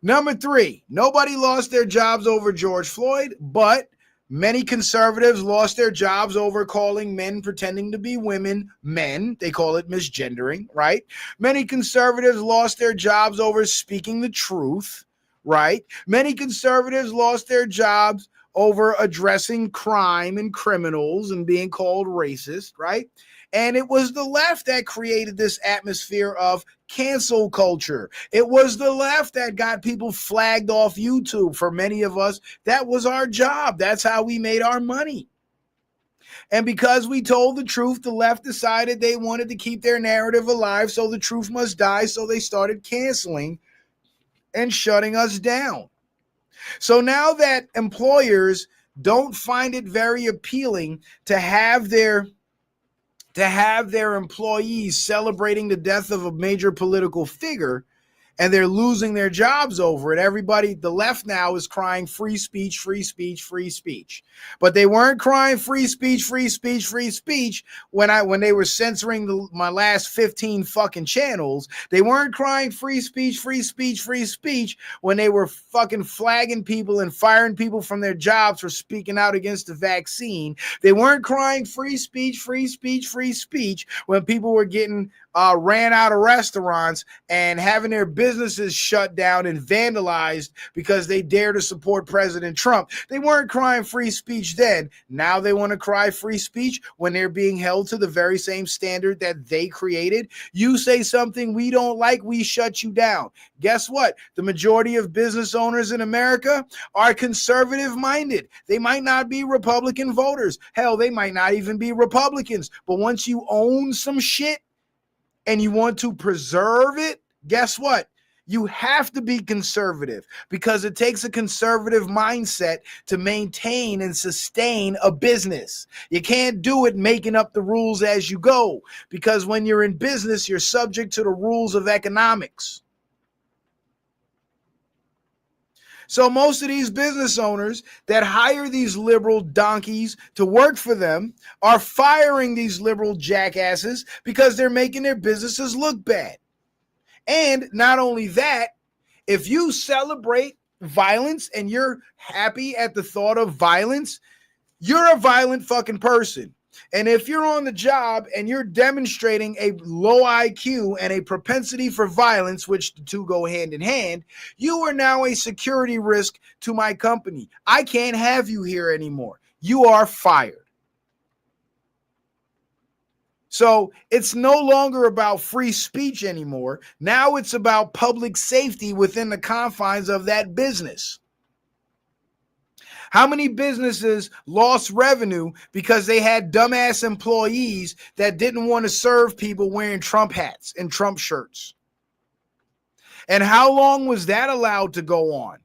Number three, nobody lost their jobs over George Floyd, but Many conservatives lost their jobs over calling men pretending to be women men. They call it misgendering, right? Many conservatives lost their jobs over speaking the truth, right? Many conservatives lost their jobs over addressing crime and criminals and being called racist, right? And it was the left that created this atmosphere of cancel culture. It was the left that got people flagged off YouTube. For many of us, that was our job. That's how we made our money. And because we told the truth, the left decided they wanted to keep their narrative alive, so the truth must die. So they started canceling and shutting us down. So now that employers don't find it very appealing to have their employees celebrating the death of a major political figure, and they're losing their jobs over it. Everybody, the left now is crying free speech, free speech, free speech. But they weren't crying free speech, free speech, free speech when they were censoring my last 15 fucking channels. They weren't crying free speech, free speech, free speech when they were fucking flagging people and firing people from their jobs for speaking out against the vaccine. They weren't crying free speech, free speech, free speech when people were getting ran out of restaurants and having their businesses shut down and vandalized because they dare to support President Trump. They weren't crying free speech then. Now they want to cry free speech when they're being held to the very same standard that they created. You say something we don't like, we shut you down. Guess what? The majority of business owners in America are conservative minded. They might not be Republican voters. Hell, they might not even be Republicans. But once you own some shit, and you want to preserve it, guess what? You have to be conservative because it takes a conservative mindset to maintain and sustain a business. You can't do it making up the rules as you go, because when you're in business, you're subject to the rules of economics. So most of these business owners that hire these liberal donkeys to work for them are firing these liberal jackasses because they're making their businesses look bad. And not only that, if you celebrate violence and you're happy at the thought of violence, you're a violent fucking person. And if you're on the job and you're demonstrating a low IQ and a propensity for violence, which the two go hand in hand, you are now a security risk to my company. I can't have you here anymore. You are fired. So it's no longer about free speech anymore. Now it's about public safety within the confines of that business. How many businesses lost revenue because they had dumbass employees that didn't want to serve people wearing Trump hats and Trump shirts? And how long was that allowed to go on?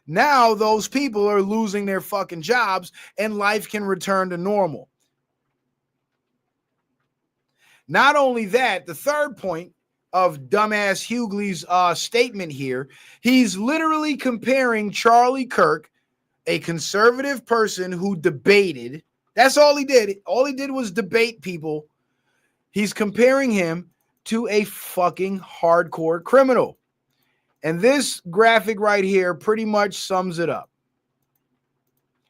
Now those people are losing their fucking jobs and life can return to normal. Not only that, the third point of dumbass Hughley's statement here, he's literally comparing Charlie Kirk, a conservative person who debated. That's all he did. All he did was debate people. He's comparing him to a fucking hardcore criminal. And this graphic right here pretty much sums it up.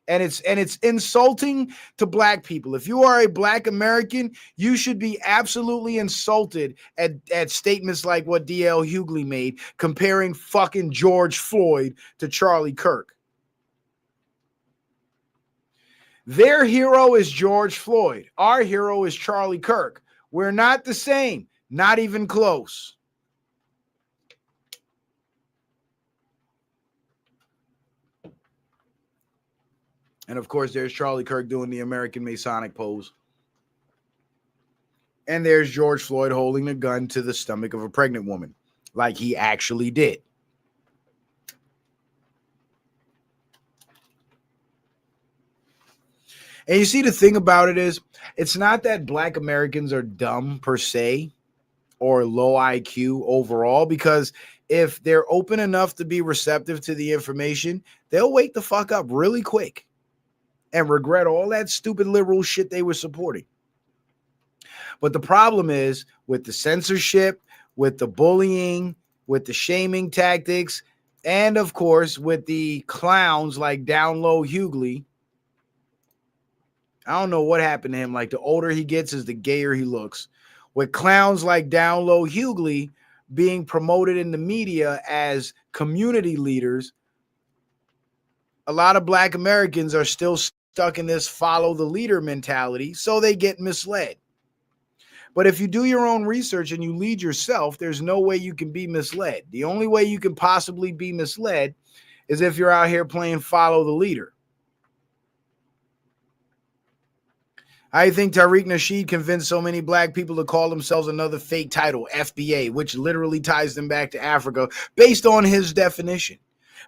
And it's insulting to black people. If you are a black American, you should be absolutely insulted at statements like what D.L. Hughley made, comparing fucking George Floyd to Charlie Kirk. Their hero is George Floyd. Our hero is Charlie Kirk. We're not the same, not even close. And of course, there's Charlie Kirk doing the American Masonic pose. And there's George Floyd holding a gun to the stomach of a pregnant woman, like he actually did. And you see, the thing about it is, it's not that black Americans are dumb per se or low IQ overall, because if they're open enough to be receptive to the information, they'll wake the fuck up really quick and regret all that stupid liberal shit they were supporting. But the problem is with the censorship, with the bullying, with the shaming tactics, and of course with the clowns like Down Low Hughley, I don't know what happened to him. Like, the older he gets is the gayer he looks. With clowns like Down Low Hughley being promoted in the media as community leaders, a lot of Black Americans are still stuck in this follow the leader mentality, so they get misled. But if you do your own research and you lead yourself, there's no way you can be misled. The only way you can possibly be misled is if you're out here playing follow the leader. I think Tariq Nasheed convinced so many Black people to call themselves another fake title, FBA, which literally ties them back to Africa based on his definition.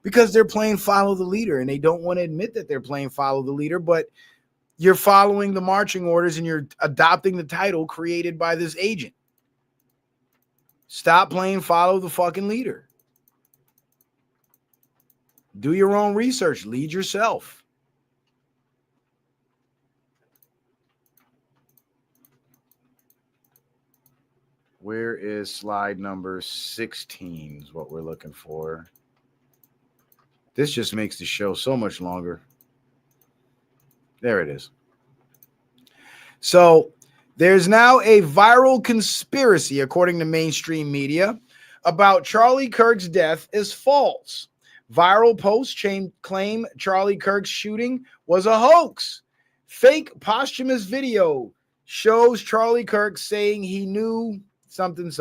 Because they're playing follow the leader, and they don't want to admit that they're playing follow the leader, but you're following the marching orders and you're adopting the title created by this agent. Stop playing follow the fucking leader. Do your own research. Lead yourself. Where is slide number 16 is what we're looking for. This just makes the show so much longer. There it is. So there's now a viral conspiracy, according to mainstream media, about Charlie Kirk's death is false. Viral posts claim Charlie Kirk's shooting was a hoax. Fake posthumous video shows Charlie Kirk saying he knew something.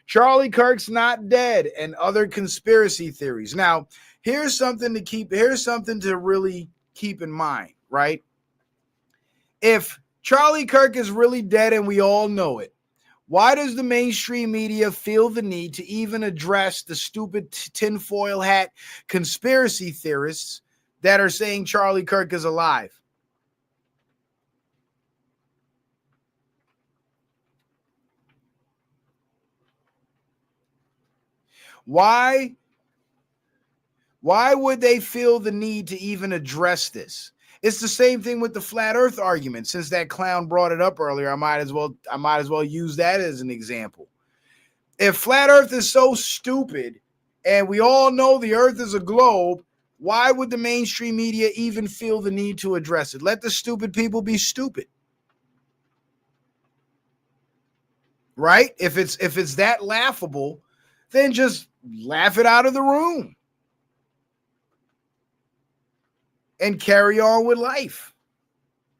Charlie Kirk's not dead, and other conspiracy theories. Now, here's something to really keep in mind, right? If Charlie Kirk is really dead and we all know it, why does the mainstream media feel the need to even address the stupid tinfoil hat conspiracy theorists that are saying Charlie Kirk is alive? Why would they feel the need to even address this? It's the same thing with the flat earth argument. Since that clown brought it up earlier, I might as well use that as an example. If flat earth is so stupid and we all know the earth is a globe, why would the mainstream media even feel the need to address it? Let the stupid people be stupid. Right? If it's that laughable, then just laugh it out of the room and carry on with life.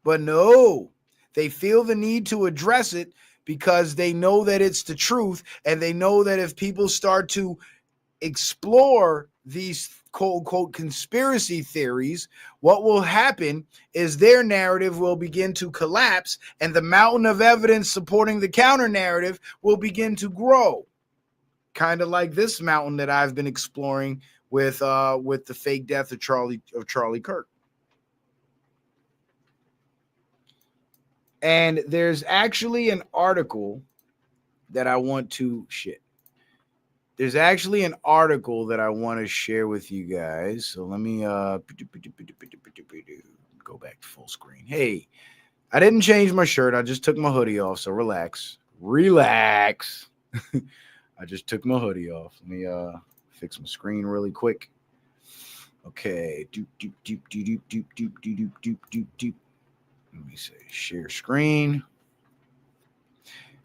But no, they feel the need to address it because they know that it's the truth, and they know that if people start to explore these quote-unquote conspiracy theories, what will happen is their narrative will begin to collapse, and the mountain of evidence supporting the counter-narrative will begin to grow. Kind of like this mountain that I've been exploring with the fake death of Charlie Kirk. And there's actually an article that I want to There's actually an article that I want to share with you guys. So let me go back to full screen. Hey, I didn't change my shirt. I just took my hoodie off. So relax. I just took my hoodie off. Let me fix my screen really quick. Okay. Let me say share screen.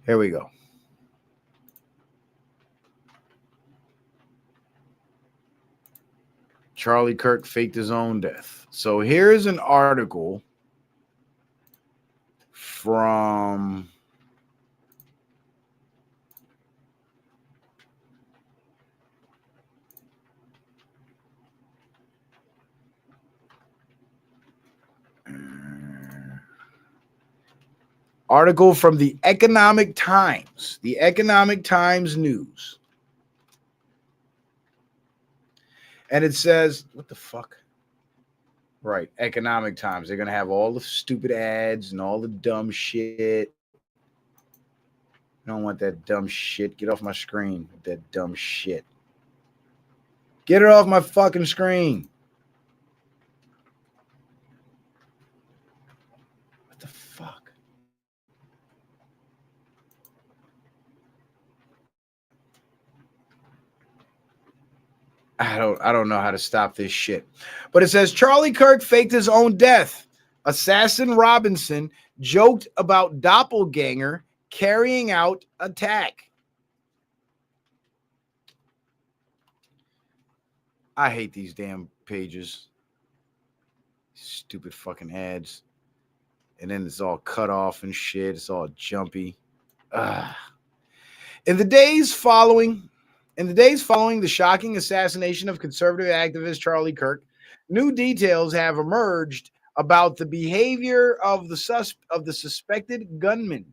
Here we go. Charlie Kirk faked his own death. So here's an article from the Economic Times, the Economic Times News. And it says, what the fuck? Right, Economic Times. They're going to have all the stupid ads and all the dumb shit. I don't want that dumb shit. Get off my screen with that dumb shit. Get it off my fucking screen. What the fuck? I don't know how to stop this shit. But it says Charlie Kirk faked his own death. Assassin Robinson joked about doppelganger carrying out attack. I hate these damn pages. Stupid fucking ads. And then it's all cut off and shit. It's all jumpy. Ugh. In the days following the shocking assassination of conservative activist Charlie Kirk, new details have emerged about the behavior of the suspected gunman.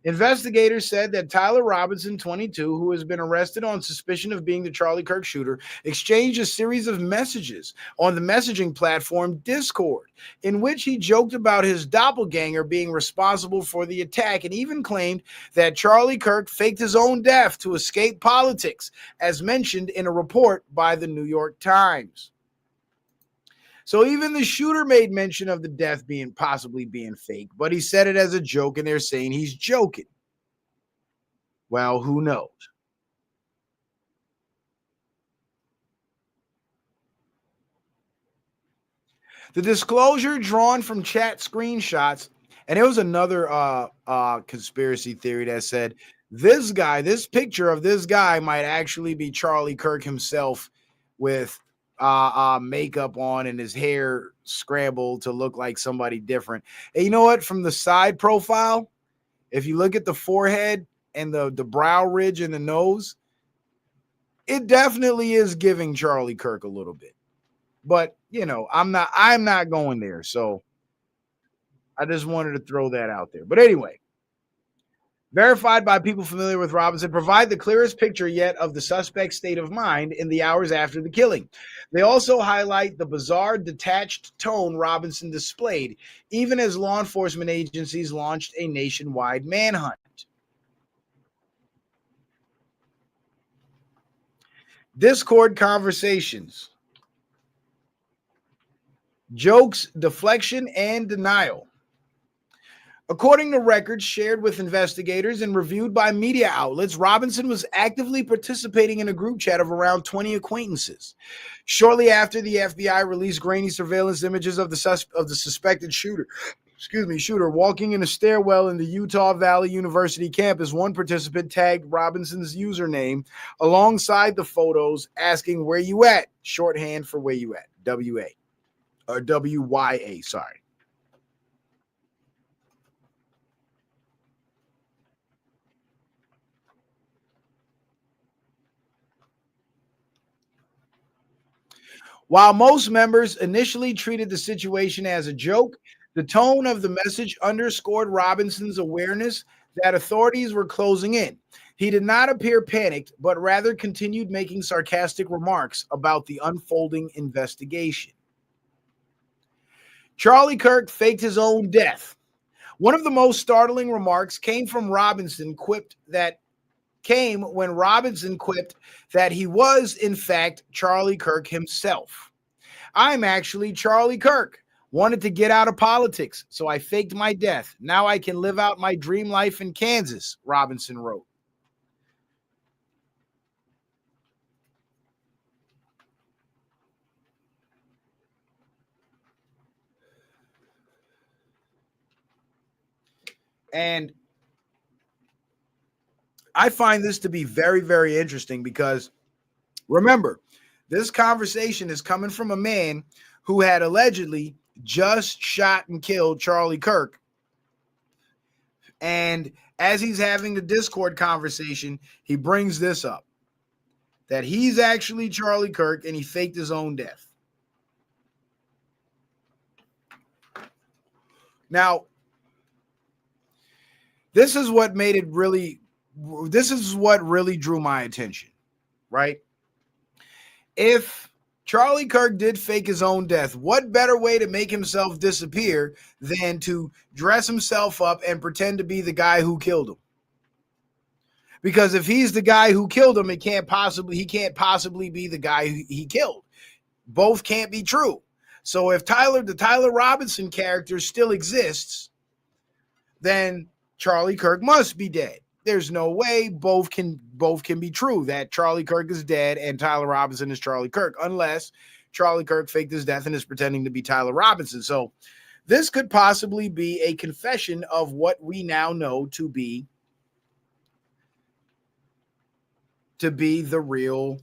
Investigators said that Tyler Robinson, 22, who has been arrested on suspicion of being the Charlie Kirk shooter, exchanged a series of messages on the messaging platform Discord, in which he joked about his doppelganger being responsible for the attack and even claimed that Charlie Kirk faked his own death to escape politics, as mentioned in a report by the New York Times. So even the shooter made mention of the death possibly being fake, but he said it as a joke, and they're saying he's joking. Well, who knows? The disclosure drawn from chat screenshots, and it was another conspiracy theory that said this picture of this guy might actually be Charlie Kirk himself with makeup on and his hair scrambled to look like somebody different. And you know what? From the side profile, if you look at the forehead and the brow ridge and the nose, it definitely is giving Charlie Kirk a little bit. But you know, I'm not going there. So I just wanted to throw that out there. But anyway, verified by people familiar with Robinson, provide the clearest picture yet of the suspect's state of mind in the hours after the killing. They also highlight the bizarre, detached tone Robinson displayed, even as law enforcement agencies launched a nationwide manhunt. Discord conversations, jokes, deflection, and denial. According to records shared with investigators and reviewed by media outlets, Robinson was actively participating in a group chat of around 20 acquaintances. Shortly after the FBI released grainy surveillance images of the suspected shooter walking in a stairwell in the Utah Valley University campus, one participant tagged Robinson's username alongside the photos, asking "Where you at?" shorthand for "Where you at?" W-A or W-Y-A. Sorry. While most members initially treated the situation as a joke, the tone of the message underscored Robinson's awareness that authorities were closing in. He did not appear panicked, but rather continued making sarcastic remarks about the unfolding investigation. Charlie Kirk faked his own death. One of the most startling remarks came when Robinson quipped that he was, in fact, Charlie Kirk himself. "I'm actually Charlie Kirk. Wanted to get out of politics, so I faked my death. Now I can live out my dream life in Kansas," Robinson wrote. And I find this to be very, very interesting because remember, this conversation is coming from a man who had allegedly just shot and killed Charlie Kirk. And as he's having the Discord conversation, he brings this up, that he's actually Charlie Kirk and he faked his own death. Now, this is what really drew my attention, right? If Charlie Kirk did fake his own death, what better way to make himself disappear than to dress himself up and pretend to be the guy who killed him? Because if he's the guy who killed him, he can't possibly be the guy he killed. Both can't be true. So if the Tyler Robinson character still exists, then Charlie Kirk must be dead. There's no way both can be true, that Charlie Kirk is dead and Tyler Robinson is Charlie Kirk, unless Charlie Kirk faked his death and is pretending to be Tyler Robinson. So This could possibly be a confession of what we now know to be the real,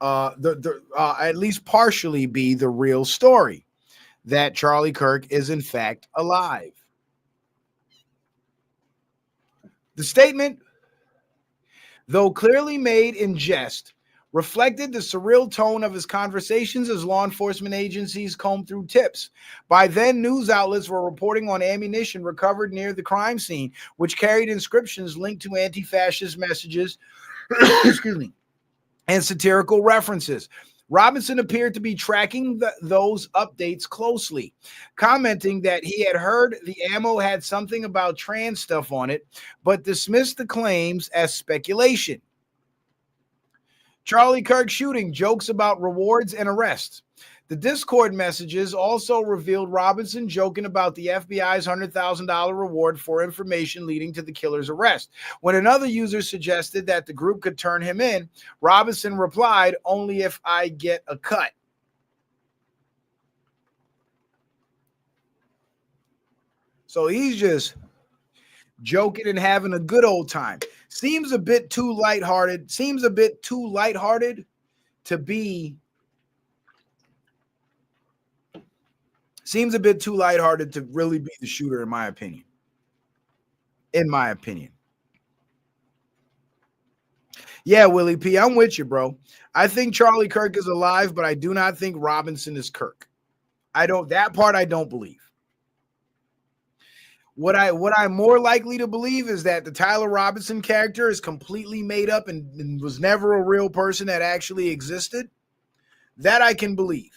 at least partially be the real story, that Charlie Kirk is in fact alive. The statement, though clearly made in jest, reflected the surreal tone of his conversations as law enforcement agencies combed through tips. By then, news outlets were reporting on ammunition recovered near the crime scene, which carried inscriptions linked to anti-fascist messages, excuse me, and satirical references. Robinson appeared to be tracking those updates closely, commenting that he had heard the ammo had something about trans stuff on it, but dismissed the claims as speculation. Charlie Kirk shooting, jokes about rewards and arrests. The Discord messages also revealed Robinson joking about the FBI's $100,000 reward for information leading to the killer's arrest. When another user suggested that the group could turn him in, Robinson replied, "Only if I get a cut." So he's just joking and having a good old time. Seems a bit too lighthearted to be really be the shooter, in my opinion. Yeah, Willie P, I'm with you, bro. I think Charlie Kirk is alive, but I do not think Robinson is Kirk. I don't believe. What I'm more likely to believe is that the Tyler Robinson character is completely made up and was never a real person that actually existed. That I can believe.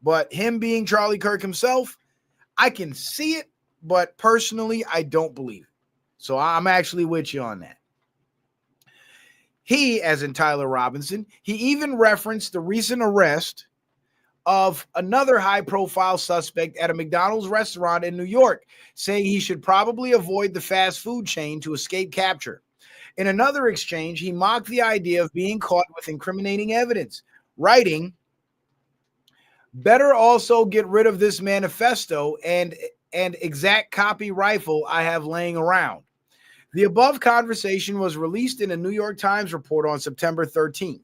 But him being Charlie Kirk himself, I can see it, but personally, I don't believe it. So I'm actually with you on that. He, as in Tyler Robinson, he even referenced the recent arrest of another high-profile suspect at a McDonald's restaurant in New York, saying he should probably avoid the fast food chain to escape capture. In another exchange, he mocked the idea of being caught with incriminating evidence, writing, "Better also get rid of this manifesto and exact copy rifle I have laying around." The above conversation was released in a New York Times report on September 13th.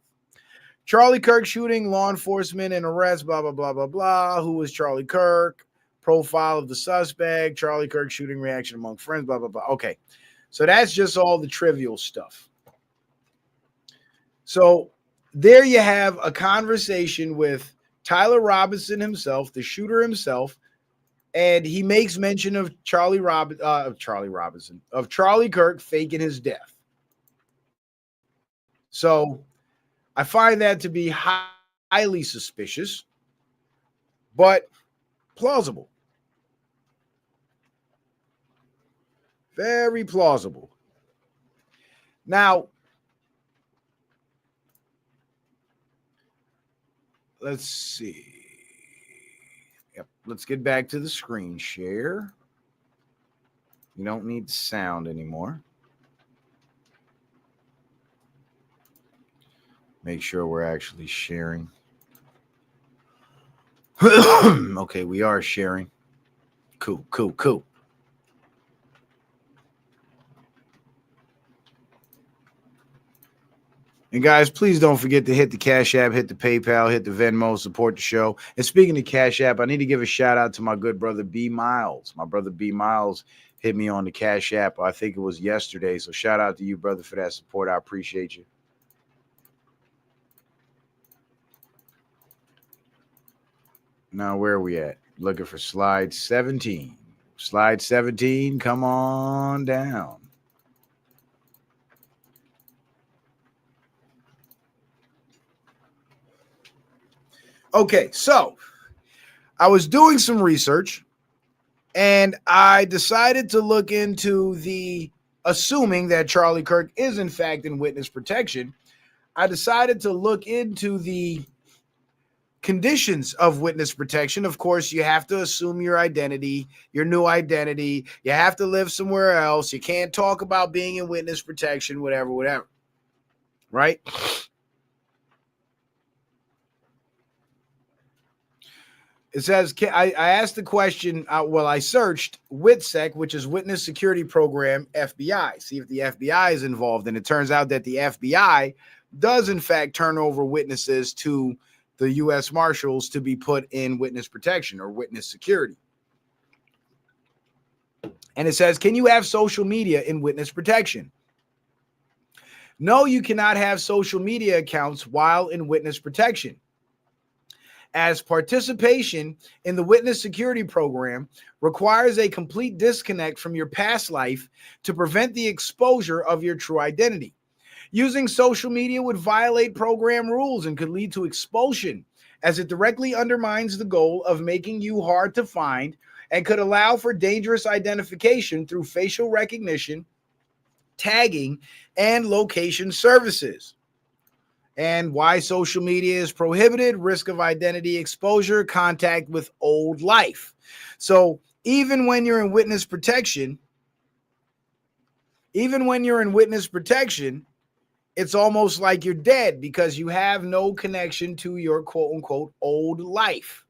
Charlie Kirk shooting, law enforcement and arrest, blah, blah, blah, blah, blah. Who was Charlie Kirk? Profile of the suspect. Charlie Kirk shooting, reaction among friends, blah, blah, blah. Okay. So that's just all the trivial stuff. So there you have a conversation with Tyler Robinson himself, the shooter himself, and he makes mention of Charlie Kirk faking his death. So I find that to be highly suspicious, but plausible. Very plausible. Now, let's see. Yep, let's get back to the screen share. You don't need sound anymore. Make sure we're actually sharing. Okay, we are sharing. Cool. And guys, please don't forget to hit the Cash App, hit the PayPal, hit the Venmo, support the show. And speaking of Cash App, I need to give a shout out to my good brother B Miles. My brother B Miles hit me on the Cash App. I think it was yesterday. So shout out to you, brother, for that support. I appreciate you. Now, where are we at? Looking for slide 17. Slide 17, come on down. Okay, so I was doing some research and I decided to look into assuming that Charlie Kirk is in fact in witness protection. I decided to look into the conditions of witness protection. Of course, you have to assume your identity, your new identity. You have to live somewhere else. You can't talk about being in witness protection, whatever. Right? It says, I asked the question, I searched WITSEC, which is Witness Security Program, FBI, see if the FBI is involved. And it turns out that the FBI does, in fact, turn over witnesses to the U.S. Marshals to be put in witness protection or witness security. And it says, can you have social media in witness protection? No, you cannot have social media accounts while in witness protection, as participation in the witness security program requires a complete disconnect from your past life to prevent the exposure of your true identity. Using social media would violate program rules and could lead to expulsion, as it directly undermines the goal of making you hard to find and could allow for dangerous identification through facial recognition, tagging, and location services. And why social media is prohibited: risk of identity exposure, contact with old life. So even when you're in witness protection, it's almost like you're dead because you have no connection to your quote unquote old life.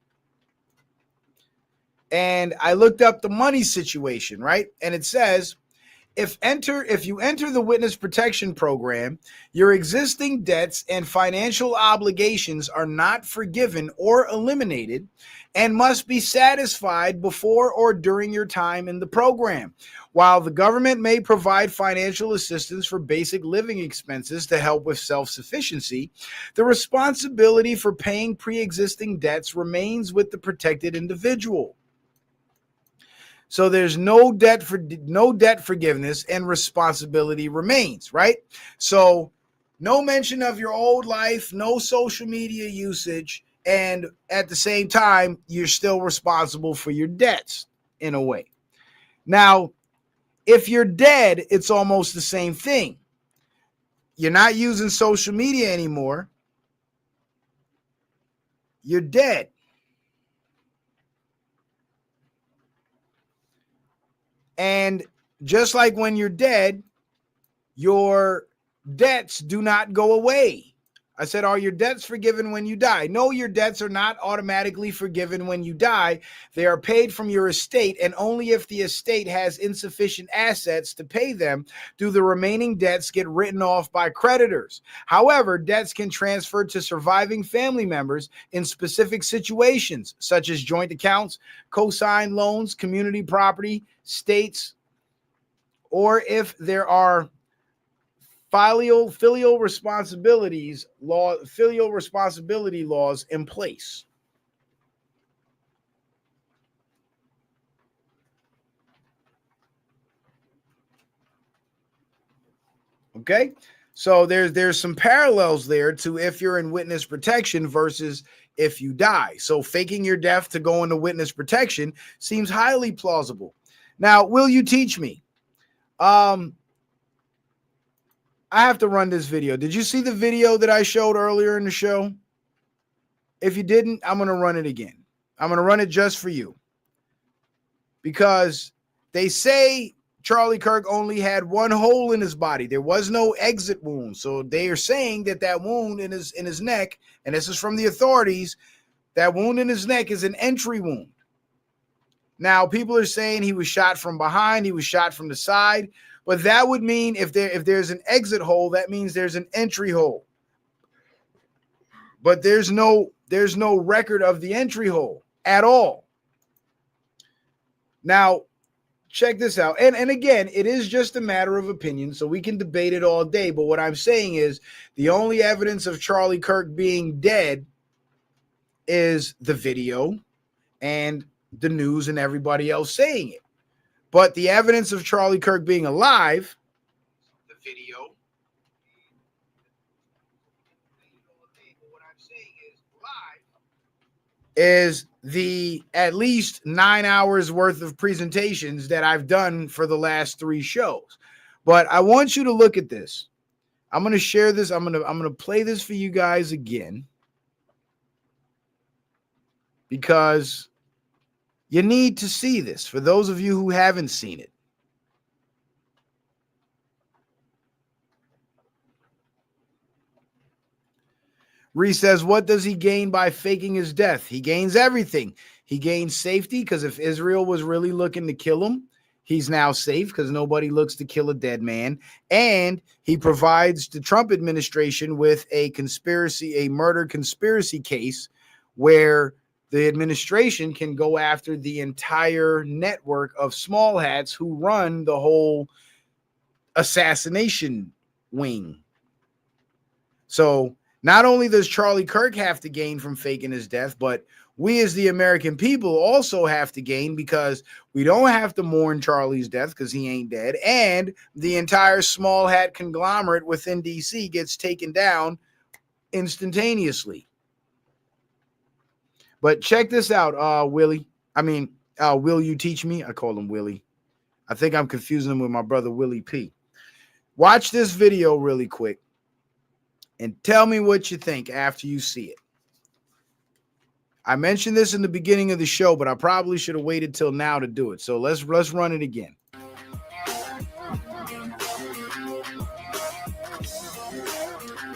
And I looked up the money situation, right? And it says, if you enter the witness protection program, your existing debts and financial obligations are not forgiven or eliminated and must be satisfied before or during your time in the program. While the government may provide financial assistance for basic living expenses to help with self-sufficiency, the responsibility for paying pre-existing debts remains with the protected individual. So there's no debt forgiveness, and responsibility remains, right? So no mention of your old life, no social media usage, and at the same time, you're still responsible for your debts in a way. Now, if you're dead, it's almost the same thing. You're not using social media anymore. You're dead. And just like when you're dead, your debts do not go away. I said, are your debts forgiven when you die? No, your debts are not automatically forgiven when you die. They are paid from your estate, and only if the estate has insufficient assets to pay them do the remaining debts get written off by creditors. However, debts can transfer to surviving family members in specific situations, such as joint accounts, co-signed loans, community property, states, or if there are filial responsibility laws in place. Okay, so there's some parallels there to if you're in witness protection versus if you die. So faking your death to go into witness protection seems highly plausible. Now, will you teach me? I have to run this video. Did you see the video that I showed earlier in the show? If you didn't, I'm going to run it again. I'm going to run it just for you. Because they say Charlie Kirk only had one hole in his body. There was no exit wound. So they are saying that wound in his neck, and this is from the authorities, that wound in his neck is an entry wound. Now, people are saying he was shot from behind, he was shot from the side. But that would mean if there's an exit hole, that means there's an entry hole. But there's no record of the entry hole at all. Now, check this out. And again, it is just a matter of opinion, so we can debate it all day. But what I'm saying is the only evidence of Charlie Kirk being dead is the video and the news and everybody else saying it. But the evidence of Charlie Kirk being alive, the video, what I'm saying is the at least 9 hours worth of presentations that I've done for the last 3 shows. But I want you to look at this. I'm going to share this. I'm going to play this for you guys again, because you need to see this for those of you who haven't seen it. Reese says, what does he gain by faking his death? He gains everything. He gains safety because if Israel was really looking to kill him, he's now safe because nobody looks to kill a dead man. And he provides the Trump administration with a murder conspiracy case where the administration can go after the entire network of small hats who run the whole assassination wing. So not only does Charlie Kirk have to gain from faking his death, but we as the American people also have to gain because we don't have to mourn Charlie's death because he ain't dead. And the entire small hat conglomerate within DC gets taken down instantaneously. But check this out, Willie. Will you teach me? I call him Willie. I think I'm confusing him with my brother Willie P. Watch this video really quick and tell me what you think after you see it. I mentioned this in the beginning of the show, but I probably should have waited till now to do it. So let's run it again.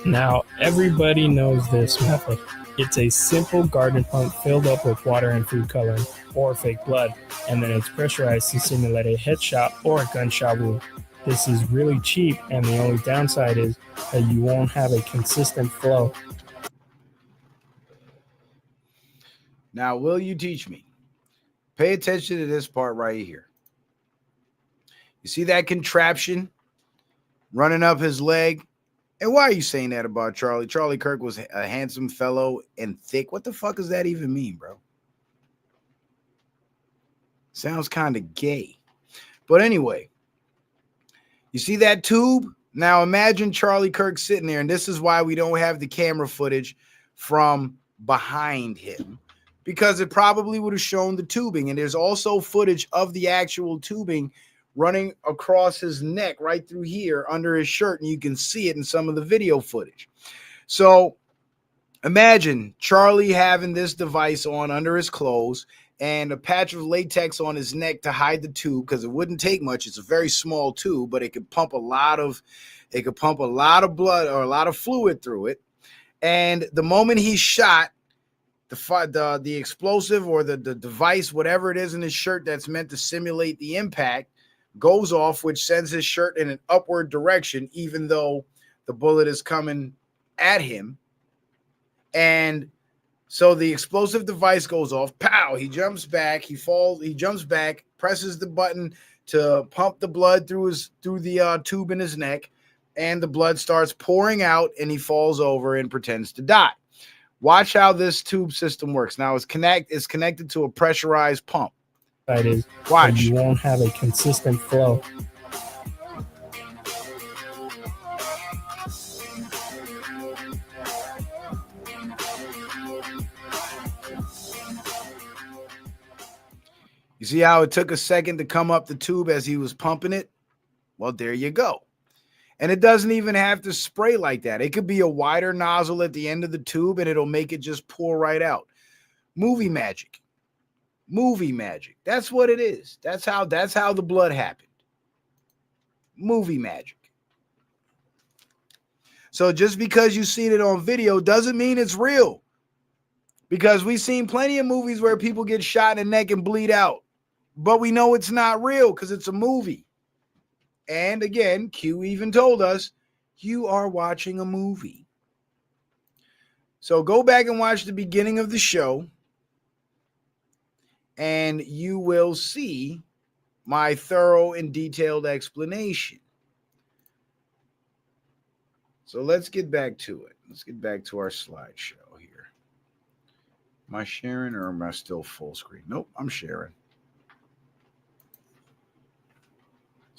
Now, everybody knows this method. It's a simple garden pump filled up with water and food coloring or fake blood, and then it's pressurized to simulate a headshot or a gunshot wound. This is really cheap, and the only downside is that you won't have a consistent flow. Now, will you teach me? Pay attention to this part right here. You see that contraption running up his leg? And why are you saying that about Charlie? Charlie Kirk was a handsome fellow and thick. What the fuck does that even mean, bro? Sounds kind of gay. But anyway, you see that tube? Now imagine Charlie Kirk sitting there, and this is why we don't have the camera footage from behind him, because it probably would have shown the tubing. And there's also footage of the actual tubing running across his neck right through here under his shirt, and you can see it in some of the video footage. So imagine Charlie having this device on under his clothes and a patch of latex on his neck to hide the tube, because it wouldn't take much. It's a very small tube, but it could pump a lot of blood or a lot of fluid through it. And the moment he's shot, the explosive or the device, whatever it is in his shirt that's meant to simulate the impact, goes off, which sends his shirt in an upward direction, even though the bullet is coming at him. And so the explosive device goes off. Pow! He jumps back. He falls. He jumps back, presses the button to pump the blood through the tube in his neck, and the blood starts pouring out, and he falls over and pretends to die. Watch how this tube system works. Now it's connected to a pressurized pump. That is, watch. You won't have a consistent flow. You see how it took a second to come up the tube as he was pumping it? Well, there you go. And it doesn't even have to spray like that. It could be a wider nozzle at the end of the tube, and it'll make it just pour right out. Movie magic. Movie magic. That's what it is. That's how the blood happened. Movie magic. So just because you've seen it on video doesn't mean it's real. Because we've seen plenty of movies where people get shot in the neck and bleed out. But we know it's not real because it's a movie. And again, Q even told us, you are watching a movie. So go back and watch the beginning of the show, and you will see my thorough and detailed explanation. So let's get back to it. Let's get back to our slideshow here. Am I sharing or am I still full screen? Nope, I'm sharing.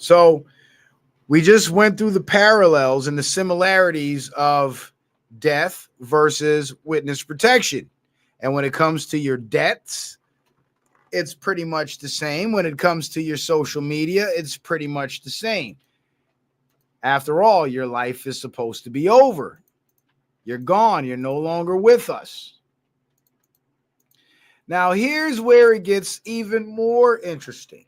So we just went through the parallels and the similarities of death versus witness protection. And when it comes to your debts, it's pretty much the same. When it comes to your social media, it's pretty much the same. After all, your life is supposed to be over. You're gone. You're no longer with us. Now, here's where it gets even more interesting.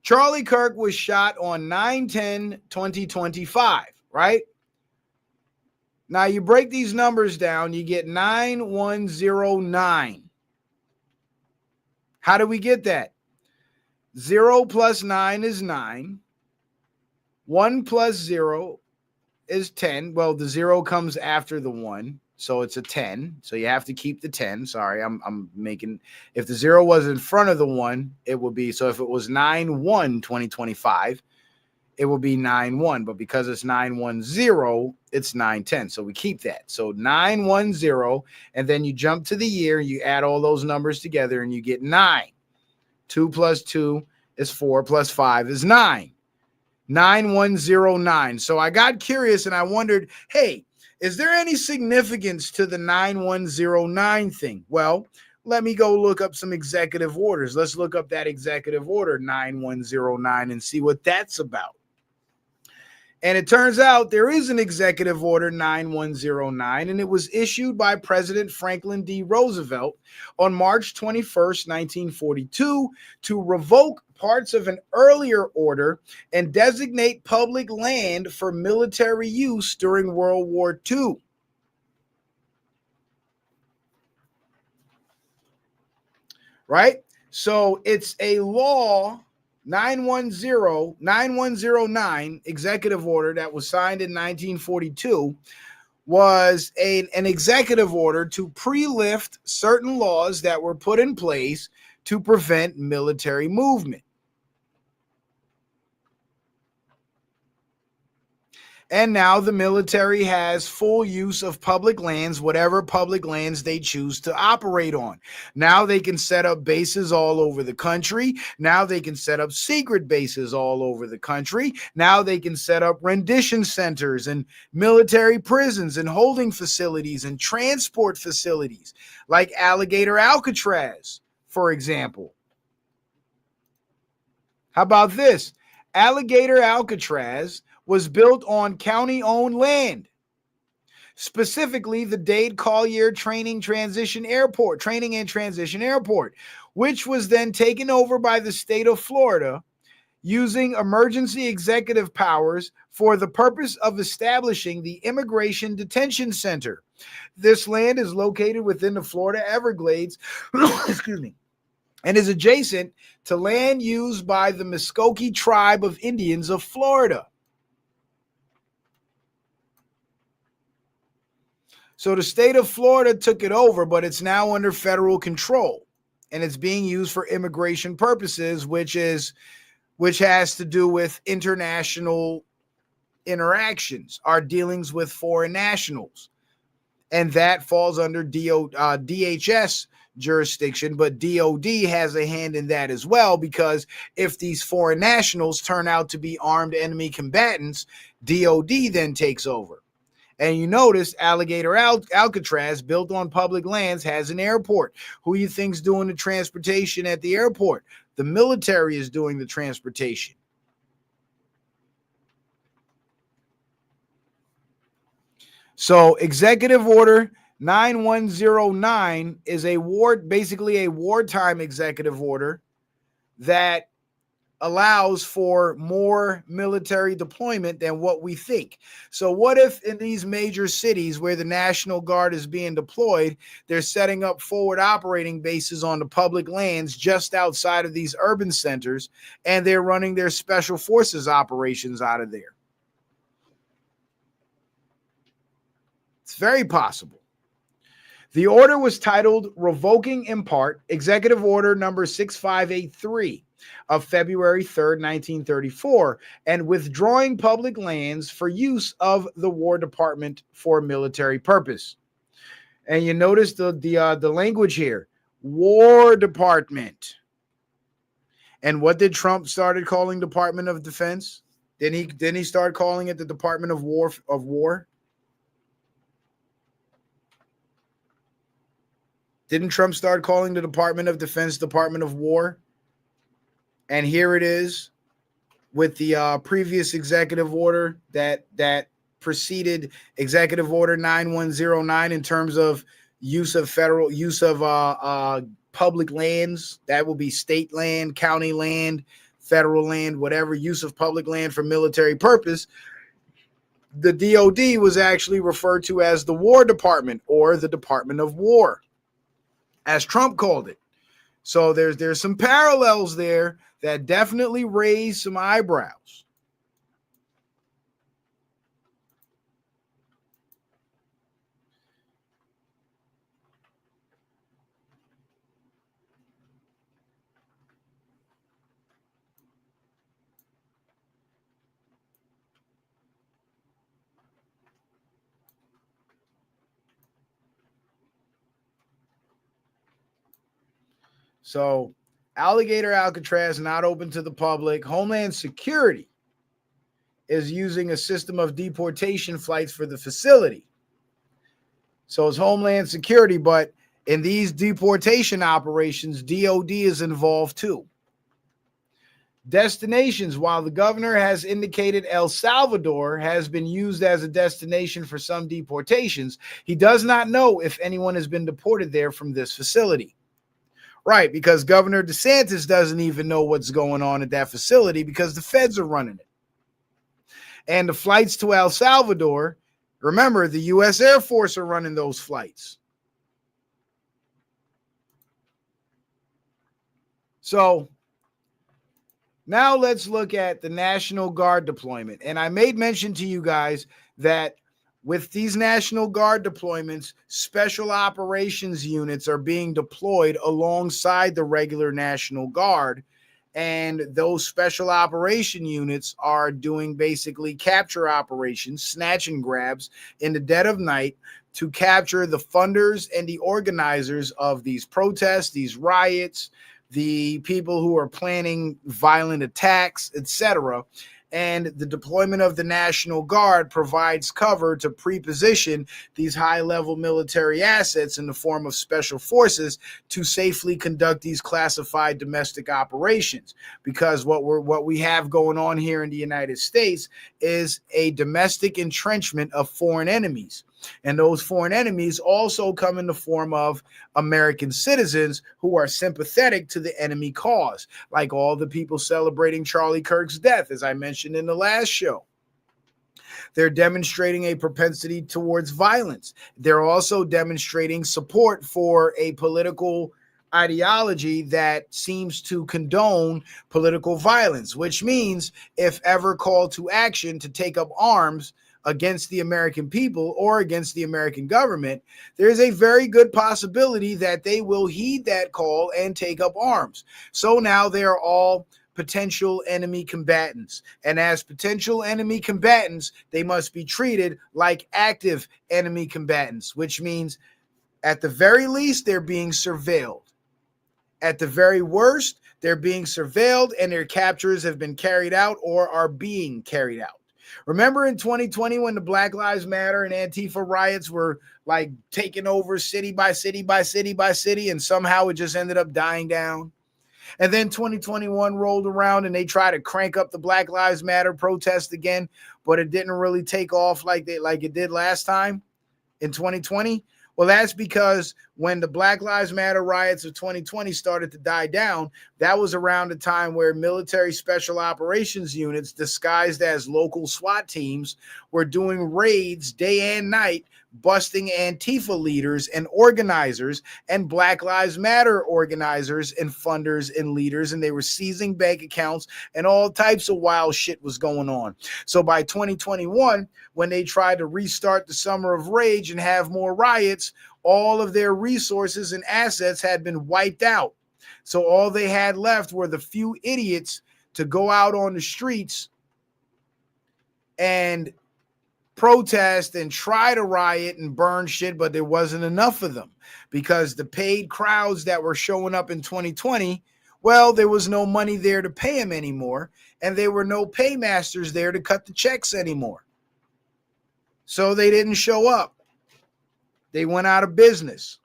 Charlie Kirk was shot on 9/10/2025, right? Now you break these numbers down, you get 9109. How do we get that? 0 plus 9 is 9. 1 plus 0 is 10. Well, the 0 comes after the 1, so it's a 10. So you have to keep the 10. Sorry, I'm making, if the 0 was in front of the 1, it would be, so if it was 9/1/2025, it will be 9/1, but because it's 9/10, it's 9/10. So we keep that. So 9/10, and then you jump to the year, you add all those numbers together, and you get 9. 2 plus 2 is 4, plus 5 is 9. 9109. So I got curious and I wondered, hey, is there any significance to the 9109 thing? Well, let me go look up some executive orders. Let's look up that executive order 9109 and see what that's about. And it turns out there is an executive order 9109, and it was issued by President Franklin D. Roosevelt on March 21st, 1942, to revoke parts of an earlier order and designate public land for military use during World War II. Right? So it's a law 9109 executive order that was signed in 1942 was an executive order to pre-lift certain laws that were put in place to prevent military movement. And now the military has full use of public lands, whatever public lands they choose to operate on. Now they can set up bases all over the country. Now they can set up secret bases all over the country. Now they can set up rendition centers and military prisons and holding facilities and transport facilities like Alligator Alcatraz, for example. How about this? Alligator Alcatraz was built on county-owned land, specifically the Dade Collier Training and Transition Airport, which was then taken over by the state of Florida using emergency executive powers for the purpose of establishing the Immigration Detention Center. This land is located within the Florida Everglades, excuse me, and is adjacent to land used by the Muskogee tribe of Indians of Florida. So the state of Florida took it over, but it's now under federal control, and it's being used for immigration purposes, which has to do with international interactions, our dealings with foreign nationals, and that falls under DHS jurisdiction, but DOD has a hand in that as well, because if these foreign nationals turn out to be armed enemy combatants, DOD then takes over. And you notice Alligator Alcatraz, built on public lands, has an airport. Who you think's doing the transportation at the airport? The military is doing the transportation. So Executive Order 9109 is basically a wartime executive order that allows for more military deployment than what we think. So what if in these major cities where the National Guard is being deployed, they're setting up forward operating bases on the public lands just outside of these urban centers, and they're running their special forces operations out of there? It's very possible. The order was titled Revoking in Part Executive Order number 6583 of February 3rd, 1934, and withdrawing public lands for use of the War Department for military purpose. And you notice the language here, War Department. And what did Trump started calling Department of Defense? Didn't he start calling it the Department of War? Didn't Trump start calling the Department of Defense Department of War? And here it is with the previous executive order that preceded Executive Order 9109 in terms of use of public lands. That will be state land, county land, federal land, whatever, use of public land for military purpose. the DOD was actually referred to as the War Department, or the Department of War, as Trump called it. So there's some parallels there that definitely raise some eyebrows. So, Alligator Alcatraz not open to the public. Homeland Security is using a system of deportation flights for the facility. So it's Homeland Security, but in these deportation operations, DOD is involved too. Destinations, while the governor has indicated El Salvador has been used as a destination for some deportations, he does not know if anyone has been deported there from this facility. Right, because Governor DeSantis doesn't even know what's going on at that facility because the feds are running it. And the flights to El Salvador, remember, the U.S. Air Force are running those flights. So now let's look at the National Guard deployment. And I made mention to you guys that with these National Guard deployments, special operations units are being deployed alongside the regular National Guard. And those special operation units are doing basically capture operations, snatch and grabs in the dead of night to capture the funders and the organizers of these protests, these riots, the people who are planning violent attacks, etc. And the deployment of the National Guard provides cover to pre-position these high-level military assets in the form of special forces to safely conduct these classified domestic operations. Because what we have going on here in the United States is a domestic entrenchment of foreign enemies. And those foreign enemies also come in the form of American citizens who are sympathetic to the enemy cause, like all the people celebrating Charlie Kirk's death, as I mentioned in the last show. They're demonstrating a propensity towards violence. They're also demonstrating support for a political ideology that seems to condone political violence, which means if ever called to action to take up arms against the American people or against the American government, there's a very good possibility that they will heed that call and take up arms. So now they are all potential enemy combatants. And as potential enemy combatants, they must be treated like active enemy combatants, which means at the very least, they're being surveilled. At the very worst, they're being surveilled and their captures have been carried out or are being carried out. Remember in 2020 when the Black Lives Matter and Antifa riots were like taking over city by city by city by city, and somehow it just ended up dying down? And then 2021 rolled around and they tried to crank up the Black Lives Matter protest again, but it didn't really take off like it did last time in 2020. Well, that's because when the Black Lives Matter riots of 2020 started to die down, that was around the time where military special operations units disguised as local SWAT teams were doing raids day and night, busting Antifa leaders and organizers and Black Lives Matter organizers and funders and leaders, and they were seizing bank accounts and all types of wild shit was going on. So by 2021, when they tried to restart the Summer of Rage and have more riots, all of their resources and assets had been wiped out. So all they had left were the few idiots to go out on the streets and protest and try to riot and burn shit, but there wasn't enough of them because the paid crowds that were showing up in 2020, well, there was no money there to pay them anymore, and there were no paymasters there to cut the checks anymore. So they didn't show up. They went out of business.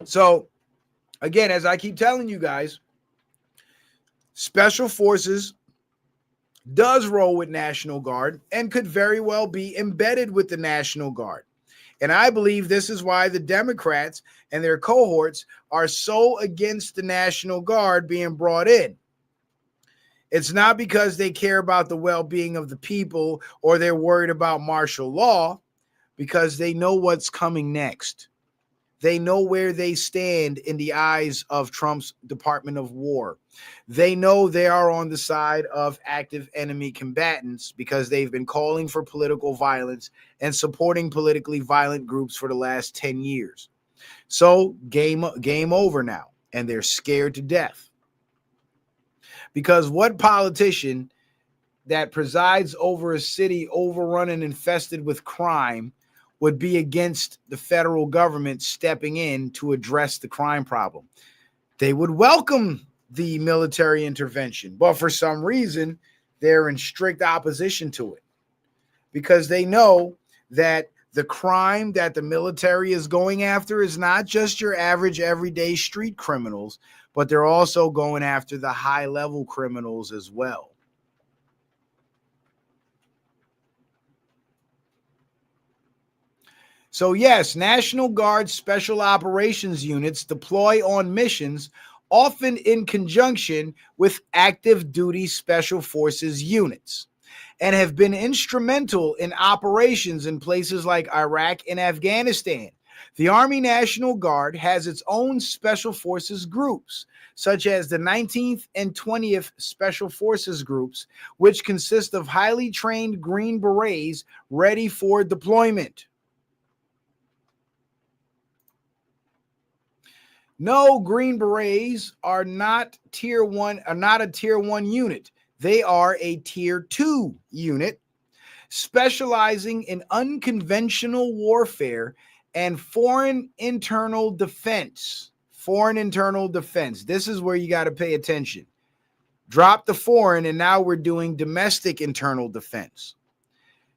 So, again, as I keep telling you guys, Special Forces does roll with National Guard and could very well be embedded with the National Guard. And I believe this is why the Democrats and their cohorts are so against the National Guard being brought in. It's not because they care about the well-being of the people or they're worried about martial law, because they know what's coming next. They know where they stand in the eyes of Trump's Department of War. They know they are on the side of active enemy combatants because they've been calling for political violence and supporting politically violent groups for the last 10 years. So game over now, and they're scared to death. Because what politician that presides over a city overrun and infested with crime would be against the federal government stepping in to address the crime problem? They would welcome the military intervention, but for some reason, they're in strict opposition to it because they know that the crime that the military is going after is not just your average everyday street criminals, but they're also going after the high-level criminals as well. So yes, National Guard Special Operations units deploy on missions, often in conjunction with active duty Special Forces units, and have been instrumental in operations in places like Iraq and Afghanistan. The Army National Guard has its own Special Forces groups, such as the 19th and 20th Special Forces groups, which consist of highly trained Green Berets ready for deployment. No, Green Berets are not a Tier 1 unit. They are a Tier 2 unit, specializing in unconventional warfare and foreign internal defense. Foreign internal defense. This is where you got to pay attention. Drop the foreign, and now we're doing domestic internal defense.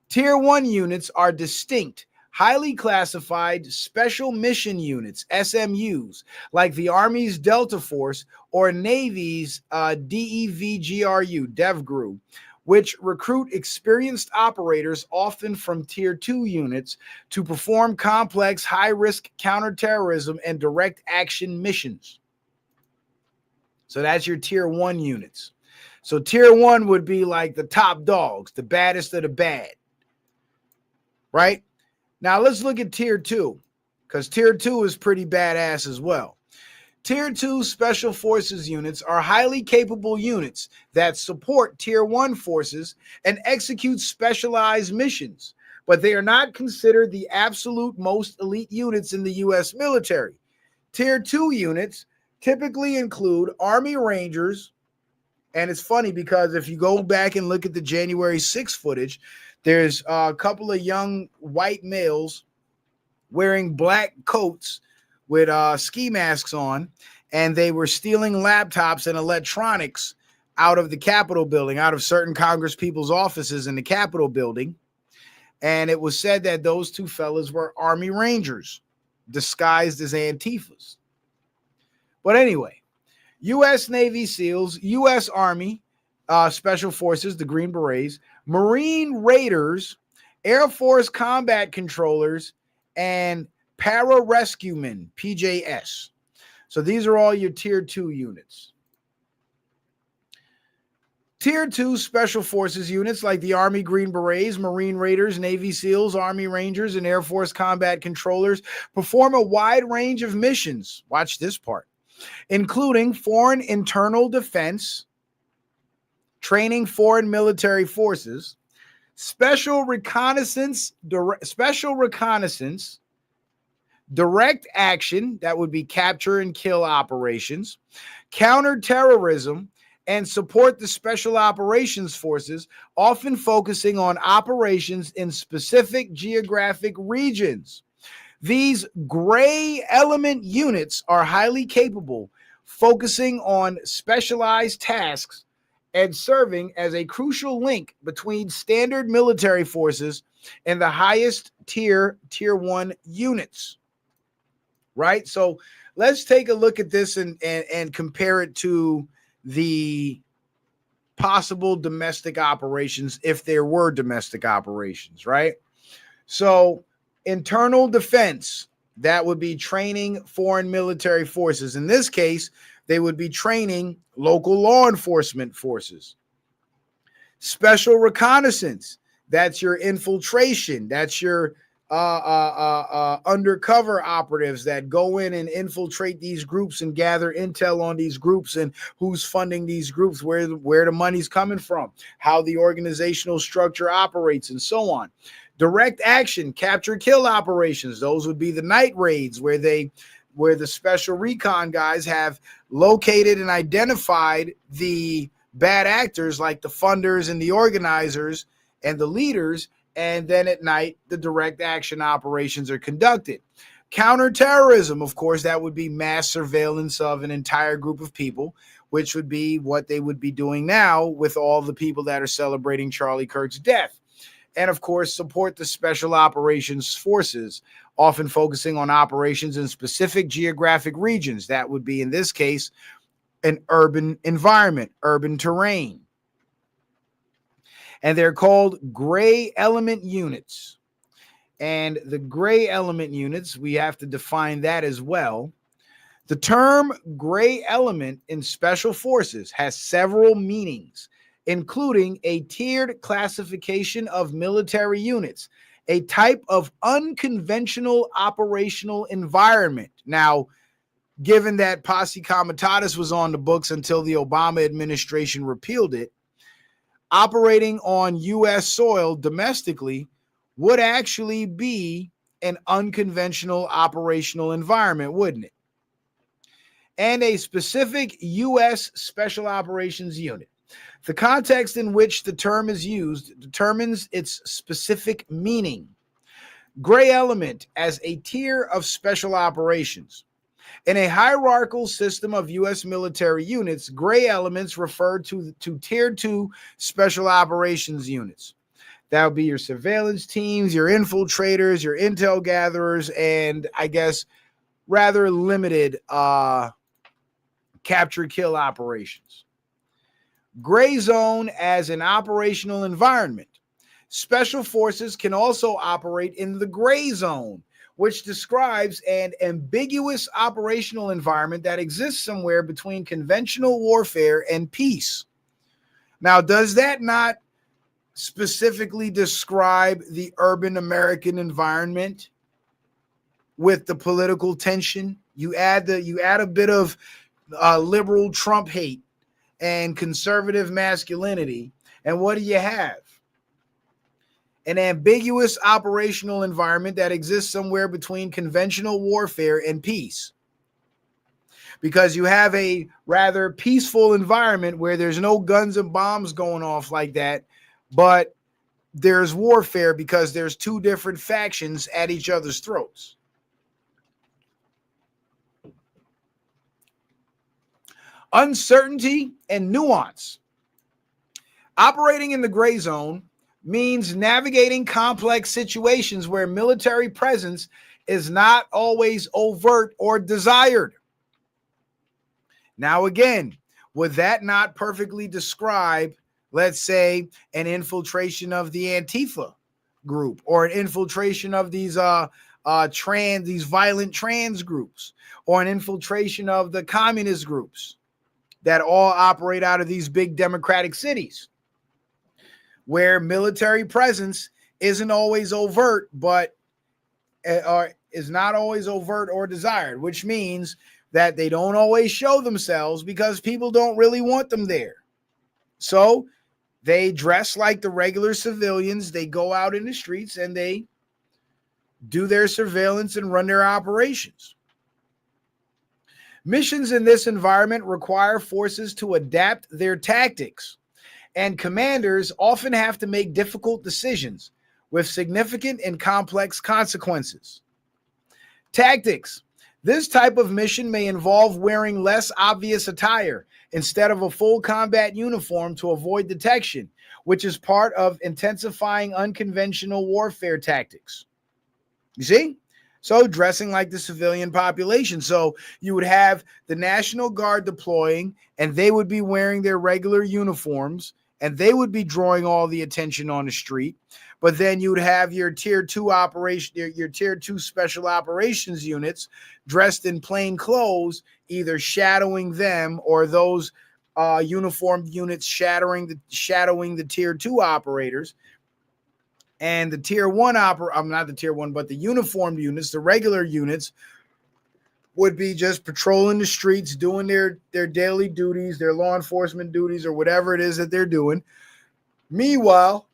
Tier 1 units are distinct, highly classified special mission units, SMUs, like the Army's Delta Force or Navy's DEVGRU, DevGRU, which recruit experienced operators, often from Tier 2 units, to perform complex, high-risk counterterrorism and direct action missions. So that's your Tier 1 units. So Tier 1 would be like the top dogs, the baddest of the bad, right? Now let's look at Tier 2, because Tier 2 is pretty badass as well. Tier 2 Special Forces units are highly capable units that support Tier 1 forces and execute specialized missions, but they are not considered the absolute most elite units in the U.S. military. Tier 2 units typically include Army Rangers, and it's funny because if you go back and look at the January 6th footage, there's a couple of young white males wearing black coats with ski masks on, and they were stealing laptops and electronics out of the Capitol building, out of certain Congress people's offices in the Capitol building. And it was said that those two fellas were Army Rangers disguised as Antifas. But anyway, U.S. Navy SEALs, U.S. Army Special Forces, the Green Berets, Marine Raiders, Air Force Combat Controllers, and Pararescuemen, PJS. So these are all your Tier 2 units. Tier 2 Special Forces units like the Army Green Berets, Marine Raiders, Navy SEALs, Army Rangers, and Air Force Combat Controllers perform a wide range of missions. Watch this part. Including foreign internal defense, training foreign military forces, special reconnaissance, direct action, that would be capture and kill operations, counterterrorism, and support the special operations forces, often focusing on operations in specific geographic regions. These gray element units are highly capable, focusing on specialized tasks and serving as a crucial link between standard military forces and the highest tier 1 units. Right? So let's take a look at this and compare it to the possible domestic operations, if there were domestic operations, right? So internal defense, that would be training foreign military forces. In this case, they would be training local law enforcement forces, Special reconnaissance, that's your infiltration. That's your undercover operatives that go in and infiltrate these groups and gather intel on these groups and who's funding these groups, where the money's coming from, how the organizational structure operates, and so on. Direct action, capture kill operations. Those would be the night raids where the special recon guys have located and identified the bad actors like the funders and the organizers and the leaders, and then at night the direct action operations are conducted. Counterterrorism, of course, that would be mass surveillance of an entire group of people, which would be what they would be doing now with all the people that are celebrating Charlie Kirk's death. And of course, support the special operations forces, often focusing on operations in specific geographic regions. That would be, in this case, an urban environment, urban terrain. And they're called gray element units. And the gray element units, we have to define that as well. The term gray element in special forces has several meanings, including a tiered classification of military units, a type of unconventional operational environment. Now, given that posse comitatus was on the books until the Obama administration repealed it, operating on U.S. soil domestically would actually be an unconventional operational environment, wouldn't it? And a specific U.S. Special Operations Unit. The context in which the term is used determines its specific meaning. Gray element as a tier of special operations. In a hierarchical system of U.S. military units, gray elements refer to Tier 2 special operations units. That would be your surveillance teams, your infiltrators, your intel gatherers, and I guess rather limited capture kill operations. Gray zone as an operational environment. Special forces can also operate in the gray zone, which describes an ambiguous operational environment that exists somewhere between conventional warfare and peace. Now, does that not specifically describe the urban American environment with the political tension? You add a bit of liberal Trump hate and conservative masculinity, and what do you have? An ambiguous operational environment that exists somewhere between conventional warfare and peace. Because you have a rather peaceful environment where there's no guns and bombs going off like that, but there's warfare because there's two different factions at each other's throats. Uncertainty and nuance. Operating in the gray zone means navigating complex situations where military presence is not always overt or desired. Now, again, would that not perfectly describe, let's say, an infiltration of the Antifa group or an infiltration of these violent trans groups, or an infiltration of the communist groups that all operate out of these big democratic cities, where military presence isn't always overt, but is not always overt or desired, which means that they don't always show themselves because people don't really want them there. So they dress like the regular civilians. They go out in the streets and they do their surveillance and run their operations. Missions in this environment require forces to adapt their tactics, and commanders often have to make difficult decisions with significant and complex consequences. Tactics. This type of mission may involve wearing less obvious attire instead of a full combat uniform to avoid detection, which is part of intensifying unconventional warfare tactics. You see? So dressing like the civilian population. So you would have the National Guard deploying, and they would be wearing their regular uniforms, and they would be drawing all the attention on the street. But then you would have your Tier 2 operation, your Tier 2 special operations units dressed in plain clothes, either shadowing them or those uniformed units shadowing the tier 2 operators, and the tier 1 not the tier 1, but the uniformed units, the regular units, would be just patrolling the streets, doing their daily duties, their law enforcement duties, or whatever it is that they're doing. Meanwhile,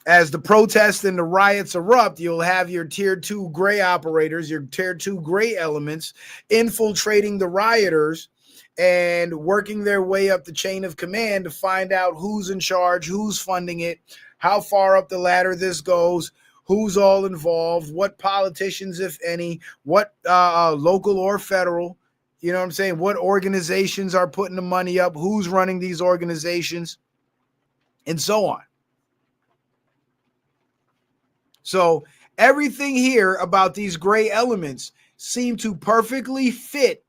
as the protests and the riots erupt, you'll have your tier 2 gray operators, your tier 2 gray elements infiltrating the rioters and working their way up the chain of command to find out who's in charge, who's funding it, how far up the ladder this goes, who's all involved, what politicians, if any, what local or federal, you know what I'm saying, what organizations are putting the money up, who's running these organizations, and so on. So everything here about these gray elements seem to perfectly fit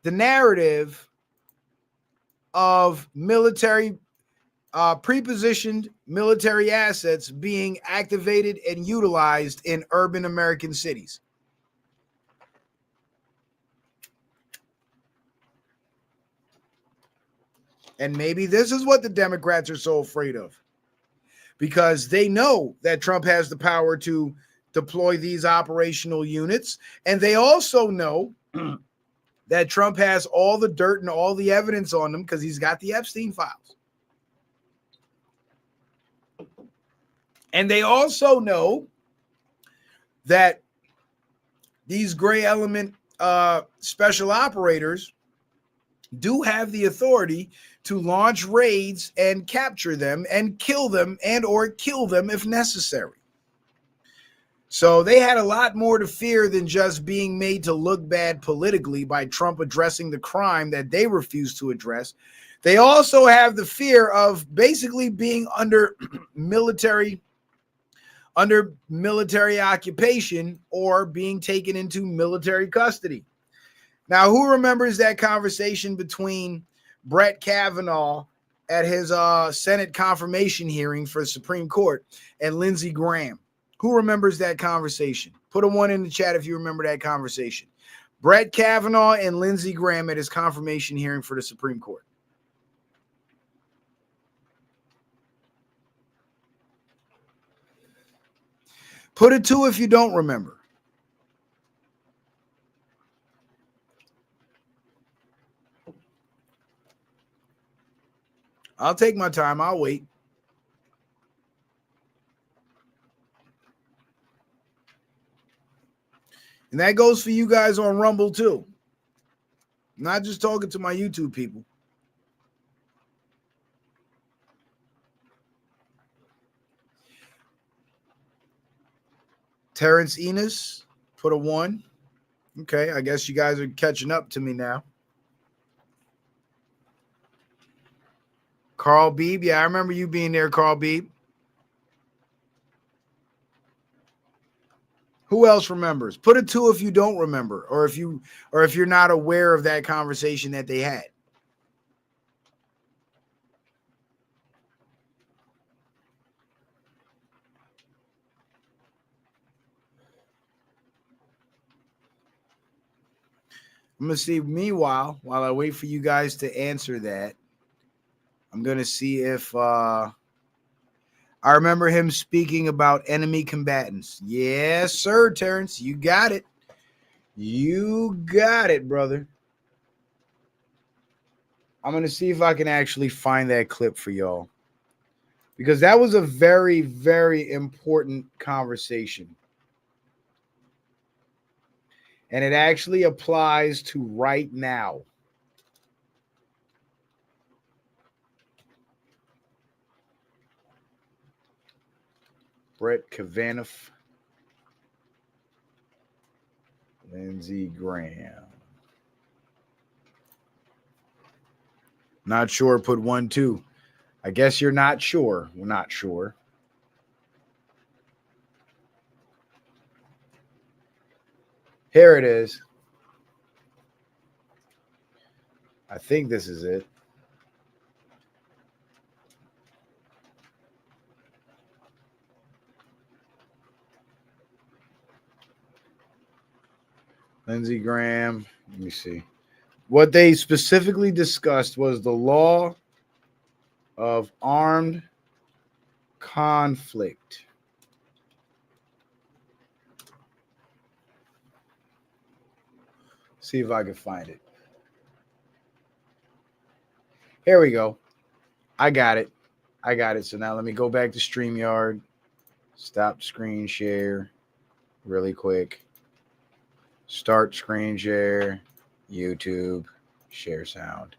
the narrative of military, prepositioned military assets being activated and utilized in urban American cities. And maybe this is what the Democrats are so afraid of, because they know that Trump has the power to deploy these operational units. And they also know that Trump has all the dirt and all the evidence on them because he's got the Epstein files. And they also know that these gray element special operators do have the authority to launch raids and capture them and kill them if necessary. So they had a lot more to fear than just being made to look bad politically by Trump addressing the crime that they refuse to address. They also have the fear of basically being under military occupation or being taken into military custody. Now, who remembers that conversation between Brett Kavanaugh at his Senate confirmation hearing for the Supreme Court and Lindsey Graham? Who remembers that conversation? Put a 1 in the chat if you remember that conversation. Brett Kavanaugh and Lindsey Graham at his confirmation hearing for the Supreme Court. Put a 2 if you don't remember. I'll take my time. I'll wait. And that goes for you guys on Rumble too. I'm not just talking to my YouTube people. Terrence Enos, put a 1. Okay, I guess you guys are catching up to me now. Carl Beebe, yeah, I remember you being there, Carl Beebe. Who else remembers? Put a 2 if you don't remember, or if you're not aware of that conversation that they had. I'm going to see, meanwhile, while I wait for you guys to answer that, I'm going to see if I remember him speaking about enemy combatants. Yes, sir, Terrence. You got it. You got it, brother. I'm going to see if I can actually find that clip for y'all, because that was a very, very important conversation. And it actually applies to right now. Brett Kavanaugh, Lindsey Graham. Not sure, put 1, 2. I guess you're not sure. We're not sure. Here it is. I think this is it. Lindsey Graham. Let me see. What they specifically discussed was the law of armed conflict. See if I can find it. Here we go. I got it. So now let me go back to StreamYard. Stop screen share really quick. Start screen share. YouTube. Share sound.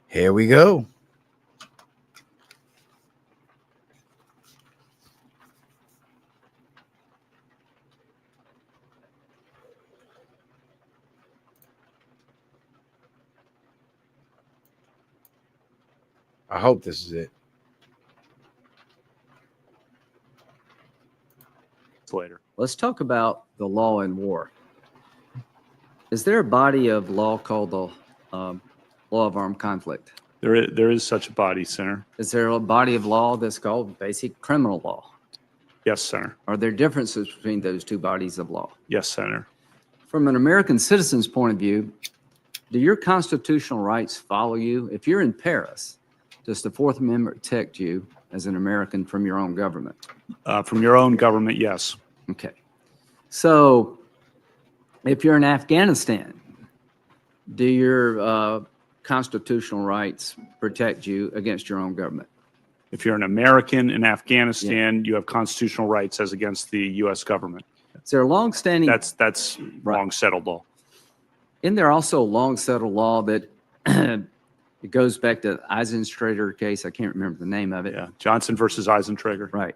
Here we go. I hope this is it. Later. Let's talk about the law in war. Is there a body of law called the law of armed conflict? There is such a body, Senator. Is there a body of law that's called basic criminal law? Yes, Senator. Are there differences between those two bodies of law? Yes, Senator. From an American citizen's point of view, do your constitutional rights follow you? If you're in Paris, does the Fourth Amendment protect you as an American from your own government? From your own government, yes. Okay. So if you're in Afghanistan, do your constitutional rights protect you against your own government? If you're an American in Afghanistan, you have constitutional rights as against the U.S. government. Is there a long-standing... That's Right. long settled law. Isn't there also a long-settled law that it goes back to the Eisenstrater case? I can't remember the name of it. Yeah, Johnson versus Eisentrager. Right.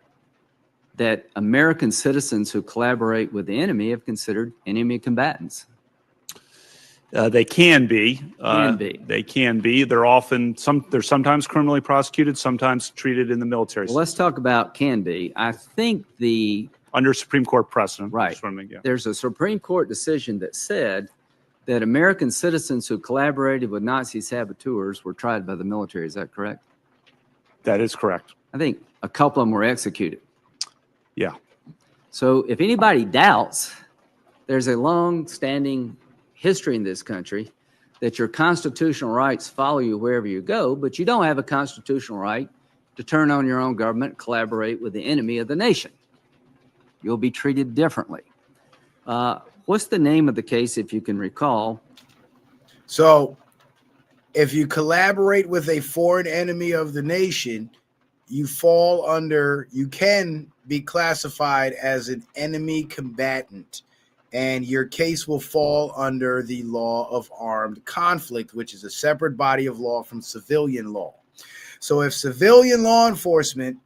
That American citizens who collaborate with the enemy have considered enemy combatants. They can be. Can be. They can be. They're sometimes criminally prosecuted, sometimes treated in the military. Well, let's talk about can be. I think Under Supreme Court precedent. Right. Yeah. There's a Supreme Court decision that said that American citizens who collaborated with Nazi saboteurs were tried by the military. Is that correct? That is correct. I think a couple of them were executed. Yeah. So if anybody doubts, there's a long-standing history in this country that your constitutional rights follow you wherever you go, but you don't have a constitutional right to turn on your own government, collaborate with the enemy of the nation. You'll be treated differently. What's the name of the case, if you can recall? So if you collaborate with a foreign enemy of the nation, you can be classified as an enemy combatant, and your case will fall under the law of armed conflict, which is a separate body of law from civilian law. So if civilian law enforcement,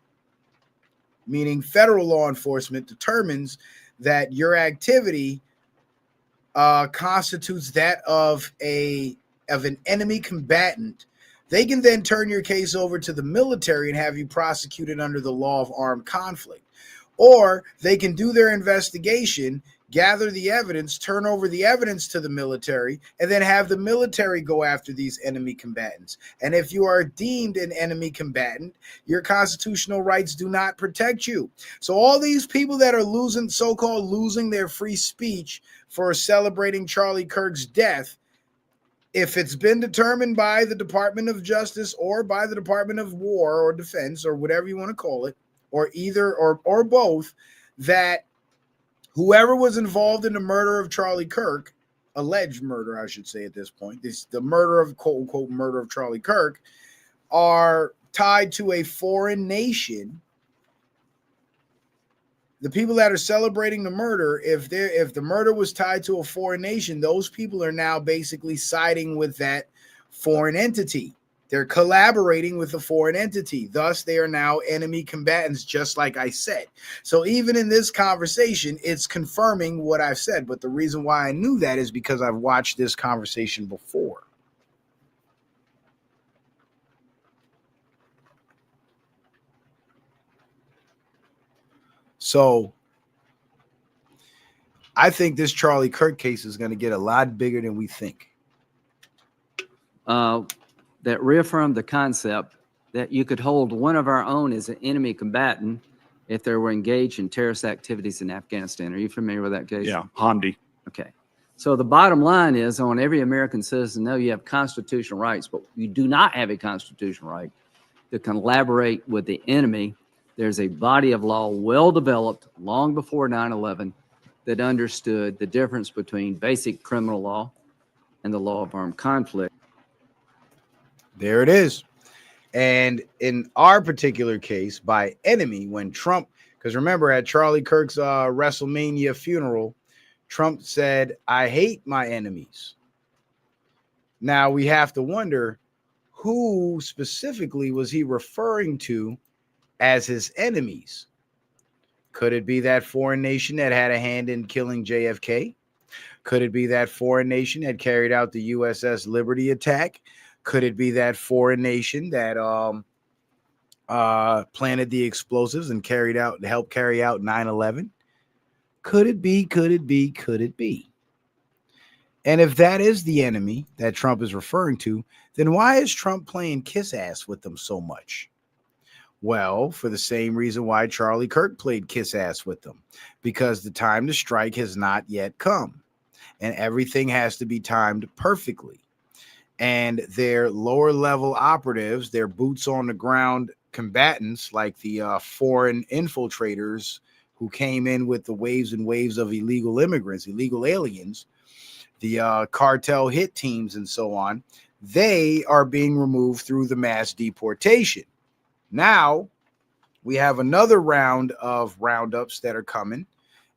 meaning federal law enforcement, determines that your activity constitutes that of an enemy combatant, they can then turn your case over to the military and have you prosecuted under the law of armed conflict. Or they can do their investigation, gather the evidence, turn over the evidence to the military, and then have the military go after these enemy combatants. And if you are deemed an enemy combatant, your constitutional rights do not protect you. So all these people that are so-called losing their free speech for celebrating Charlie Kirk's death, if it's been determined by the Department of Justice or by the Department of War or Defense or whatever you want to call it, or either or both, that whoever was involved in the murder of Charlie Kirk, alleged murder, I should say at this point, the murder of, quote unquote, murder of Charlie Kirk, are tied to a foreign nation. The people that are celebrating the murder, if the murder was tied to a foreign nation, those people are now basically siding with that foreign entity. They're collaborating with a foreign entity. Thus, they are now enemy combatants, just like I said. So even in this conversation, it's confirming what I've said. But the reason why I knew that is because I've watched this conversation before. So I think this Charlie Kirk case is going to get a lot bigger than we think. That reaffirmed the concept that you could hold one of our own as an enemy combatant if they were engaged in terrorist activities in Afghanistan. Are you familiar with that case? Yeah, Hamdi. Okay. So the bottom line is, I want every American citizen to know you have constitutional rights, but you do not have a constitutional right to collaborate with the enemy. There's a body of law well developed long before 9/11 that understood the difference between basic criminal law and the law of armed conflict. There it is. And in our particular case, by enemy, when Trump, because remember at Charlie Kirk's WrestleMania funeral, Trump said, "I hate my enemies." Now we have to wonder, who specifically was he referring to as his enemies? Could it be that foreign nation that had a hand in killing JFK? Could it be that foreign nation that carried out the USS Liberty attack? Could it be that foreign nation that planted the explosives and helped carry out 9/11? Could it be? Could it be? Could it be? And if that is the enemy that Trump is referring to, then why is Trump playing kiss ass with them so much? Well, for the same reason why Charlie Kirk played kiss ass with them, because the time to strike has not yet come, and everything has to be timed perfectly. And their lower level operatives, their boots on the ground combatants, like the foreign infiltrators who came in with the waves and waves of illegal immigrants, illegal aliens, the cartel hit teams and so on, they are being removed through the mass deportation. Now we have another round of roundups that are coming,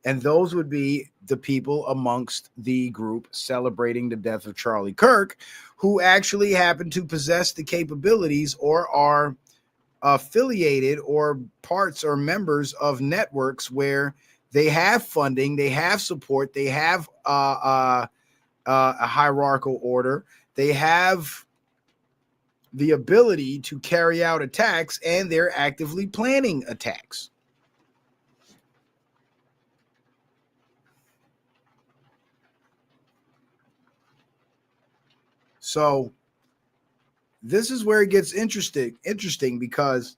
and those would be the people amongst the group celebrating the death of Charlie Kirk, who actually happen to possess the capabilities or are affiliated or parts or members of networks where they have funding, they have support, they have a hierarchical order, they have the ability to carry out attacks, and they're actively planning attacks. So this is where it gets interesting, because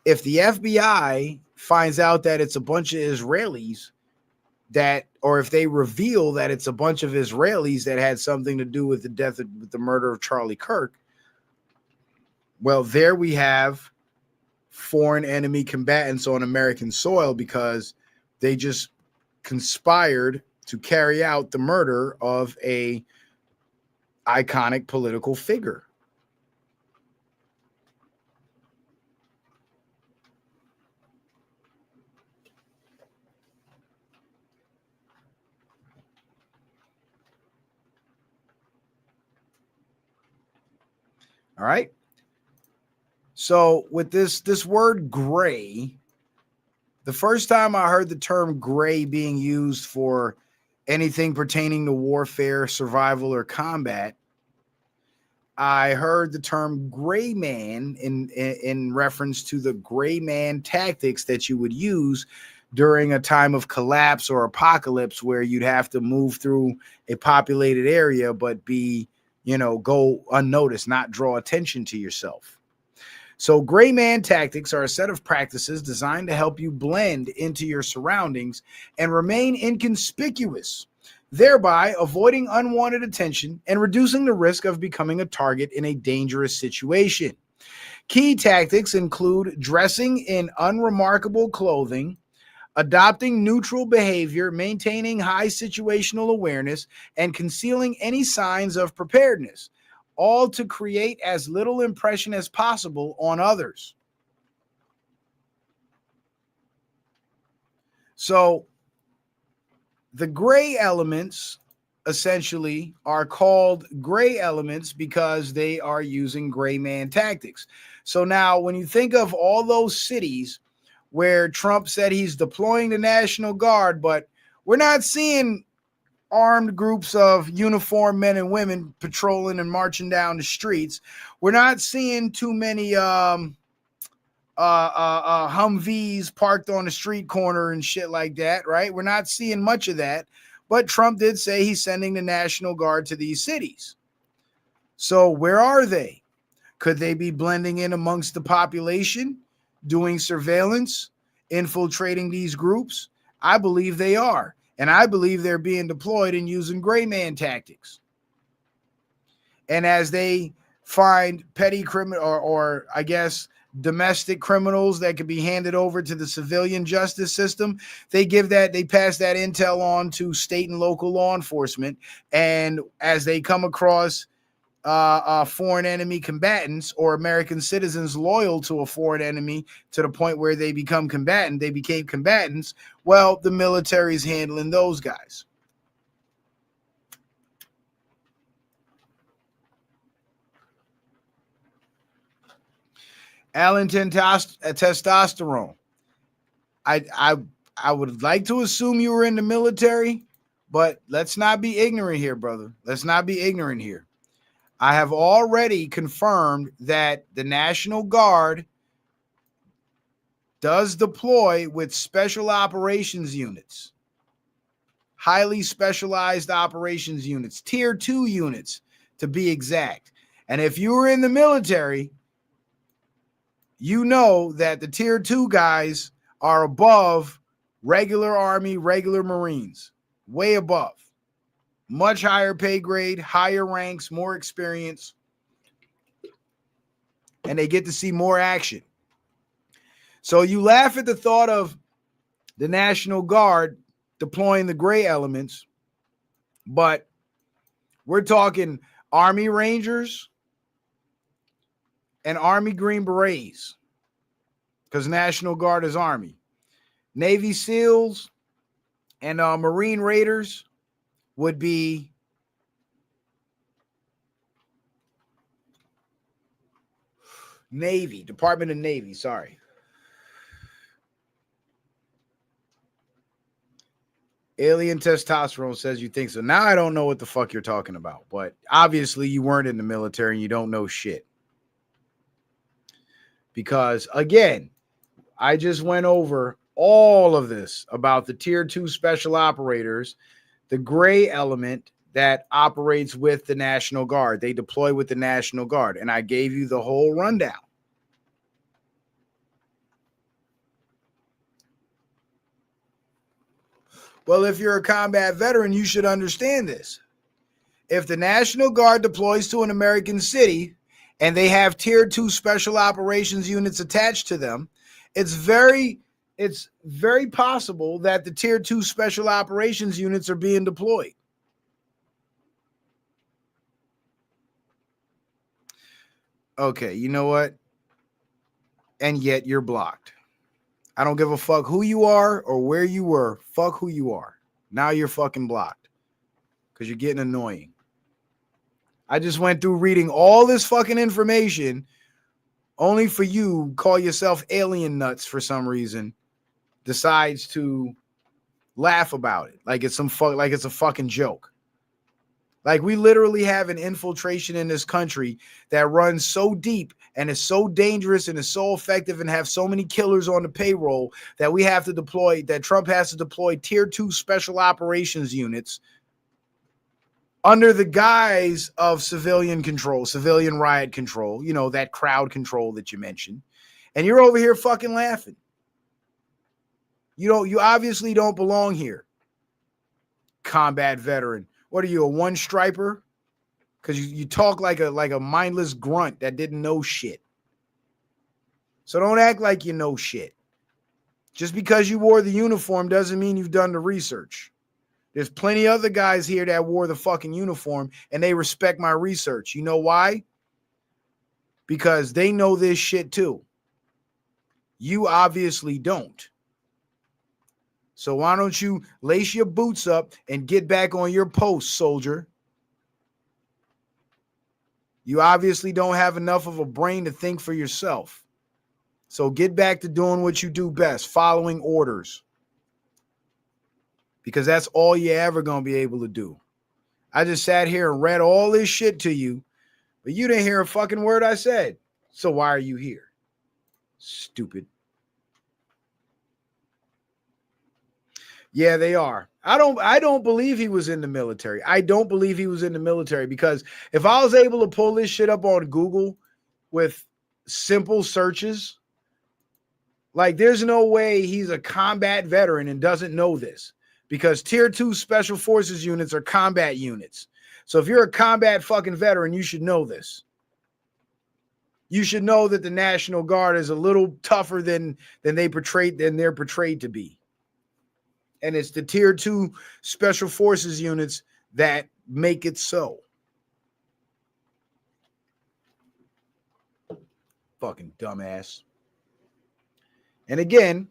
if the FBI finds out that it's a bunch of Israelis or if they reveal that it's a bunch of Israelis that had something to do with the murder of Charlie Kirk, well, there we have foreign enemy combatants on American soil, because they just conspired to carry out the murder of a iconic political figure. All right. So with this word gray, the first time I heard the term gray being used for anything pertaining to warfare, survival, or combat, I heard the term gray man in reference to the gray man tactics that you would use during a time of collapse or apocalypse, where you'd have to move through a populated area but go unnoticed, not draw attention to yourself. So gray man tactics are a set of practices designed to help you blend into your surroundings and remain inconspicuous, thereby avoiding unwanted attention and reducing the risk of becoming a target in a dangerous situation. Key tactics include dressing in unremarkable clothing, adopting neutral behavior, maintaining high situational awareness, and concealing any signs of preparedness, all to create as little impression as possible on others. So the gray elements essentially are called gray elements because they are using gray man tactics. So now when you think of all those cities where Trump said he's deploying the National Guard, but we're not seeing armed groups of uniformed men and women patrolling and marching down the streets. We're not seeing too many Humvees parked on the street corner and shit like that, right? We're not seeing much of that, but Trump did say he's sending the National Guard to these cities. So where are they? Could they be blending in amongst the population, doing surveillance, infiltrating these groups? I believe they are. And I believe they're being deployed and using gray man tactics. And as they find petty criminal or I guess domestic criminals that could be handed over to the civilian justice system, they pass that intel on to state and local law enforcement. And as they come across foreign enemy combatants or American citizens loyal to a foreign enemy to the point where they became combatants, well, the military is handling those guys. Alan testosterone. I would like to assume you were in the military, but let's not be ignorant here, brother. Let's not be ignorant here. I have already confirmed that the National Guard does deploy with special operations units, highly specialized operations units, Tier 2 units to be exact. And if you were in the military, you know that the Tier 2 guys are above regular Army, regular Marines, way above. Much higher pay grade, higher ranks, more experience, and they get to see more action. So you laugh at the thought of the National Guard deploying the gray elements, but we're talking Army Rangers and Army Green Berets, because National Guard is Army. Navy SEALs and Marine Raiders would be Navy, Department of Navy, sorry. Alien Testosterone says you think so. Now I don't know what the fuck you're talking about, but obviously you weren't in the military and you don't know shit. Because, again, I just went over all of this about the Tier 2 special operators, the gray element that operates with the National Guard. They deploy with the National Guard, and I gave you the whole rundown. Well, if you're a combat veteran, you should understand this. If the National Guard deploys to an American city and they have Tier 2 special operations units attached to them, it's very possible that the Tier 2 special operations units are being deployed. Okay, you know what? And yet you're blocked. I don't give a fuck who you are or where you were. Fuck who you are. Now you're fucking blocked because you're getting annoying. I just went through reading all this fucking information only for you call yourself alien nuts for some reason decides to laugh about it like it's a fucking joke. Like we literally have an infiltration in this country that runs so deep and is so dangerous and is so effective and have so many killers on the payroll that Trump has to deploy Tier 2 special operations units under the guise of civilian control, civilian riot control, you know, that crowd control that you mentioned. And you're over here fucking laughing. You obviously don't belong here. Combat veteran. What are you, a one striper? Because you talk like a mindless grunt that didn't know shit. So don't act like you know shit. Just because you wore the uniform doesn't mean you've done the research. There's plenty of other guys here that wore the fucking uniform and they respect my research. You know why? Because they know this shit too. You obviously don't. So why don't you lace your boots up and get back on your post, soldier? You obviously don't have enough of a brain to think for yourself. So get back to doing what you do best, following orders. Because that's all you're ever going to be able to do. I just sat here and read all this shit to you, but you didn't hear a fucking word I said. So why are you here? Stupid. Yeah, they are. I don't believe he was in the military. I don't believe he was in the military because if I was able to pull this shit up on Google with simple searches, like there's no way he's a combat veteran and doesn't know this because tier 2 special forces units are combat units. So if you're a combat fucking veteran, you should know this. You should know that the National Guard is a little tougher than they're portrayed to be. And it's the tier 2 special forces units that make it so. Fucking dumbass. And again,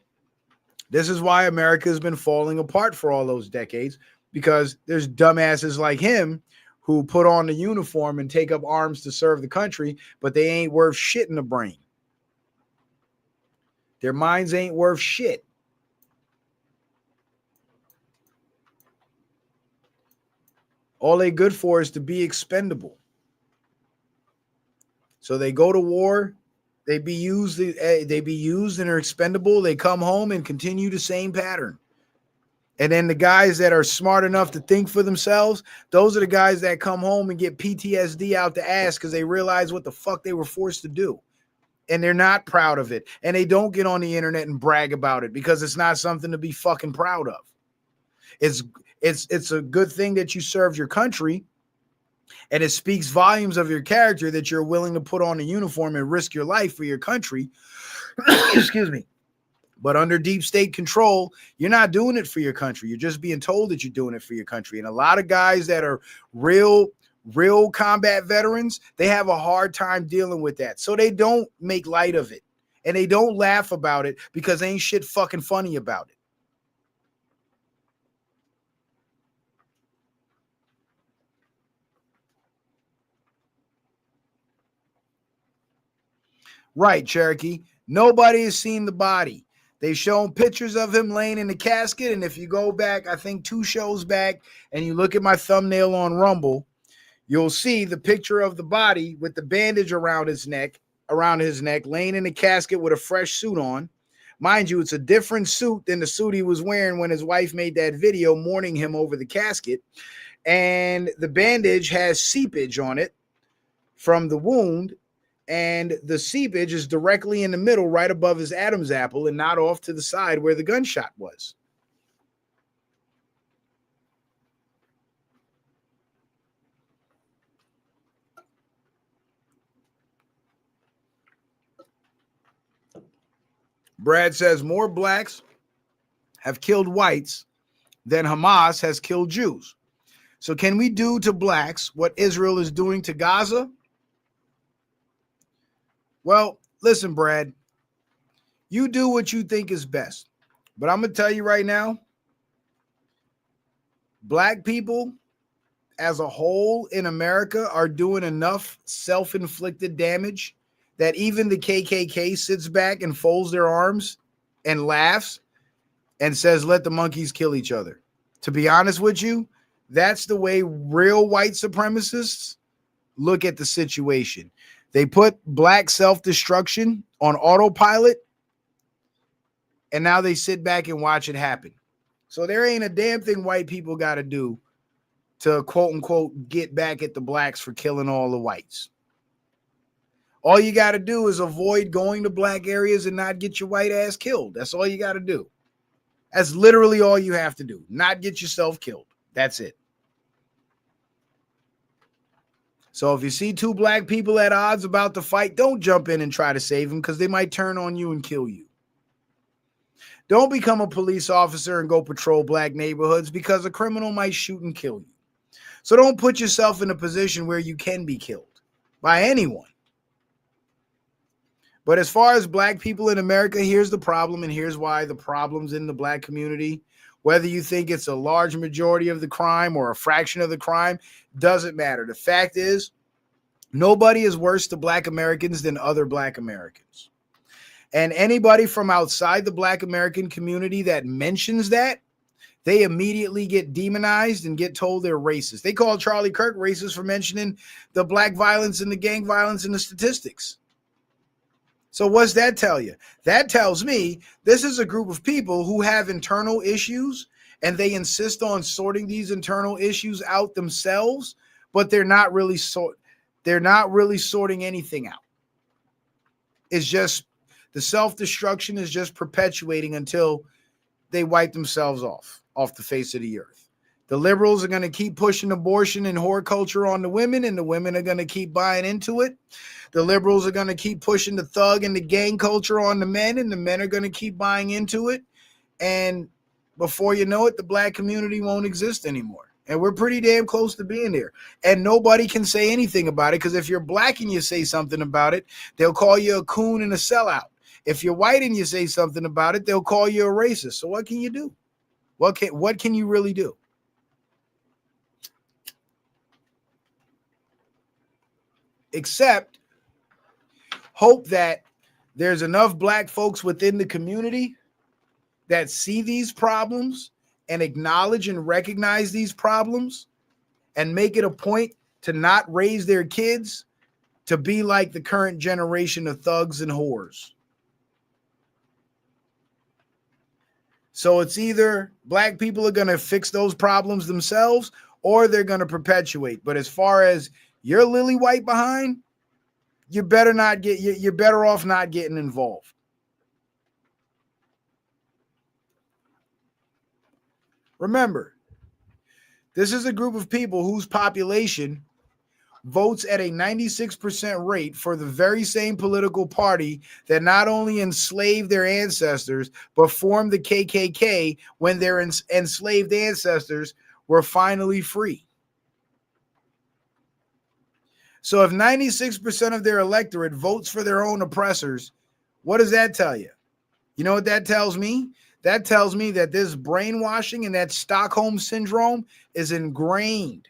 this is why America has been falling apart for all those decades, because there's dumbasses like him who put on the uniform and take up arms to serve the country, but they ain't worth shit in the brain. Their minds ain't worth shit. All they good for is to be expendable. So they go to war, they be used and are expendable. They come home and continue the same pattern. And then the guys that are smart enough to think for themselves, those are the guys that come home and get PTSD out the ass because they realize what the fuck they were forced to do. And they're not proud of it. And they don't get on the internet and brag about it because it's not something to be fucking proud of. It's a good thing that you served your country, and it speaks volumes of your character that you're willing to put on a uniform and risk your life for your country. Excuse me. But under deep state control, you're not doing it for your country. You're just being told that you're doing it for your country. And a lot of guys that are real combat veterans, they have a hard time dealing with that. So they don't make light of it. And they don't laugh about it because ain't shit fucking funny about it. Right, Cherokee. Nobody has seen the body. They've shown pictures of him laying in the casket. And if you go back, I think 2 shows back, and you look at my thumbnail on Rumble, you'll see the picture of the body with the bandage around his neck, laying in the casket with a fresh suit on. Mind you, it's a different suit than the suit he was wearing when his wife made that video mourning him over the casket. And the bandage has seepage on it from the wound. And the seepage is directly in the middle, right above his Adam's apple, and not off to the side where the gunshot was. Brad says more blacks have killed whites than Hamas has killed Jews. So can we do to blacks what Israel is doing to Gaza? Well, listen, Brad, you do what you think is best. But I'm going to tell you right now, black people as a whole in America are doing enough self-inflicted damage that even the KKK sits back and folds their arms and laughs and says, let the monkeys kill each other. To be honest with you, that's the way real white supremacists look at the situation. They put black self-destruction on autopilot, and now they sit back and watch it happen. So there ain't a damn thing white people got to do to, quote unquote, get back at the blacks for killing all the whites. All you got to do is avoid going to black areas and not get your white ass killed. That's all you got to do. That's literally all you have to do. Not get yourself killed. That's it. So if you see 2 black people at odds about to fight, don't jump in and try to save them because they might turn on you and kill you. Don't become a police officer and go patrol black neighborhoods because a criminal might shoot and kill you. So don't put yourself in a position where you can be killed by anyone. But as far as black people in America, here's the problem, and here's why the problem's in the black community. Whether you think it's a large majority of the crime or a fraction of the crime, doesn't matter. The fact is, nobody is worse to black Americans than other black Americans. And anybody from outside the black American community that mentions that, they immediately get demonized and get told they're racist. They call Charlie Kirk racist for mentioning the black violence and the gang violence and the statistics. So what's that tell you? That tells me this is a group of people who have internal issues and they insist on sorting these internal issues out themselves, but they're not really sorting anything out. It's just the self-destruction is just perpetuating until they wipe themselves off. off the face of the earth. The liberals are going to keep pushing abortion and whore culture on the women, and the women are going to keep buying into it. The liberals are going to keep pushing the thug and the gang culture on the men, and the men are going to keep buying into it. And before you know it, the black community won't exist anymore. And we're pretty damn close to being there. And nobody can say anything about it, because if you're black and you say something about it, they'll call you a coon and a sellout. If you're white and you say something about it, they'll call you a racist. So what can you do? What can you really do? Except hope that there's enough black folks within the community that see these problems and acknowledge and recognize these problems and make it a point to not raise their kids to be like the current generation of thugs and whores. So it's either black people are going to fix those problems themselves or they're going to perpetuate. But as far as your lily white behind, you're better off not getting involved. Remember, this is a group of people whose population votes at a 96% rate for the very same political party that not only enslaved their ancestors, but formed the KKK when their enslaved ancestors were finally free. So if 96% of their electorate votes for their own oppressors, what does that tell you? You know what that tells me? That tells me that this brainwashing and that Stockholm syndrome is ingrained,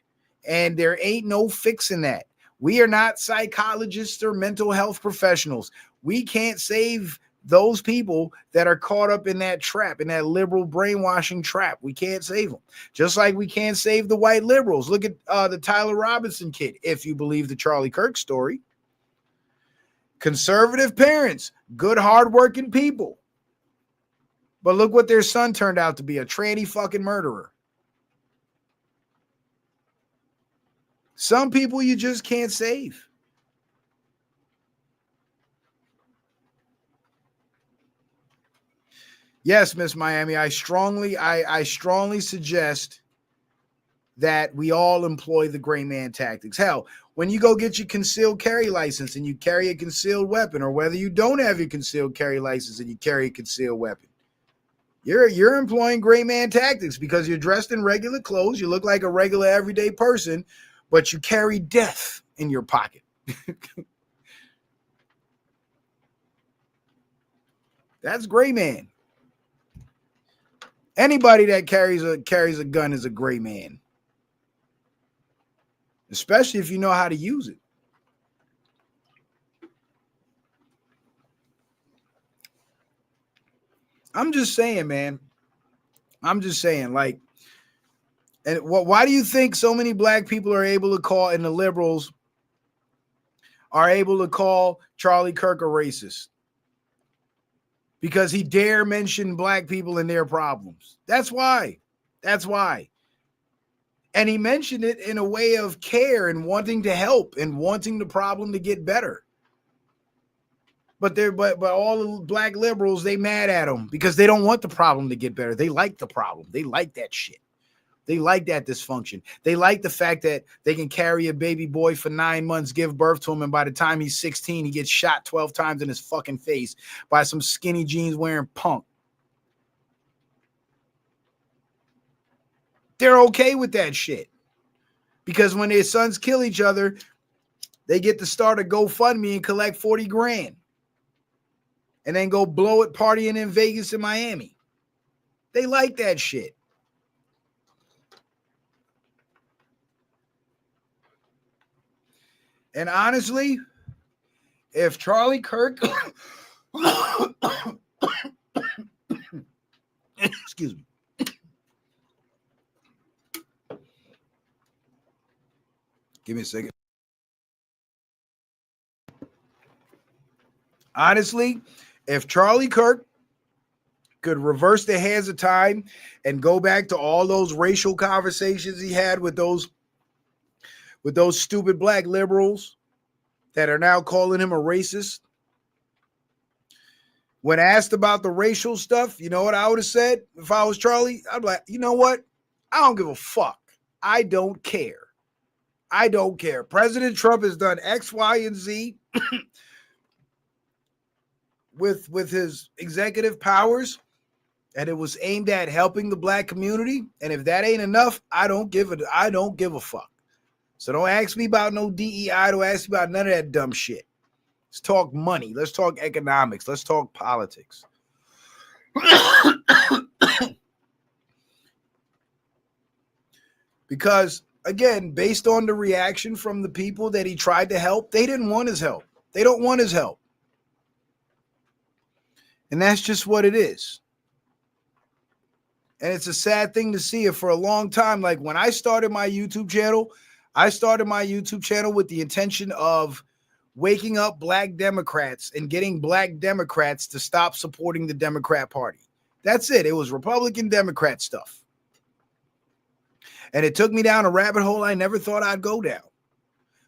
and there ain't no fixing that. We are not psychologists or mental health professionals. We can't save those people that are caught up in that trap, in that liberal brainwashing trap. We can't save them. Just like we can't save the white liberals. Look at the Tyler Robinson kid, if you believe the Charlie Kirk story. Conservative parents, good, hardworking people. But look what their son turned out to be, a tranny fucking murderer. Some people you just can't save. Yes, Miss Miami, I strongly suggest that we all employ the gray man tactics. Hell, when you go get your concealed carry license and you carry a concealed weapon, or whether you don't have your concealed carry license and you carry a concealed weapon, you're employing gray man tactics, because you're dressed in regular clothes, you look like a regular everyday person, but you carry death in your pocket. That's gray man. Anybody that carries a gun is a gray man, especially if you know how to use it. I'm just saying, man. I'm just saying, like, and why do you think so many black people are able to call, and the liberals are able to call Charlie Kirk a racist? Because he dare mention black people and their problems. That's why. That's why. And he mentioned it in a way of care and wanting to help and wanting the problem to get better. But all the black liberals, they mad at him because they don't want the problem to get better. They like the problem. They like that shit. They like that dysfunction. They like the fact that they can carry a baby boy for 9 months, give birth to him, and by the time he's 16, he gets shot 12 times in his fucking face by some skinny jeans wearing punk. They're okay with that shit. Because when their sons kill each other, they get to start a GoFundMe and collect 40 grand. And then go blow it partying in Vegas and Miami. They like that shit. And honestly, if Charlie Kirk, excuse me, give me a second. Honestly, if Charlie Kirk could reverse the hands of time and go back to all those racial conversations he had with those stupid black liberals that are now calling him a racist, When asked about the racial stuff, you know what I would have said if I was Charlie? I'd be like, you know what? I don't give a fuck. I don't care. I don't care. President Trump has done X, Y, and Z with his executive powers, and it was aimed at helping the black community. And if that ain't enough, I don't give a fuck. So don't ask me about no DEI. Don't ask me about none of that dumb shit. Let's talk money. Let's talk economics. Let's talk politics. Because, again, based on the reaction from the people that he tried to help, they didn't want his help. They don't want his help. And that's just what it is. And it's a sad thing to see it for a long time. Like when I started my YouTube channel, with the intention of waking up black Democrats and getting black Democrats to stop supporting the Democrat Party. That's it. It was Republican Democrat stuff. And it took me down a rabbit hole I never thought I'd go down.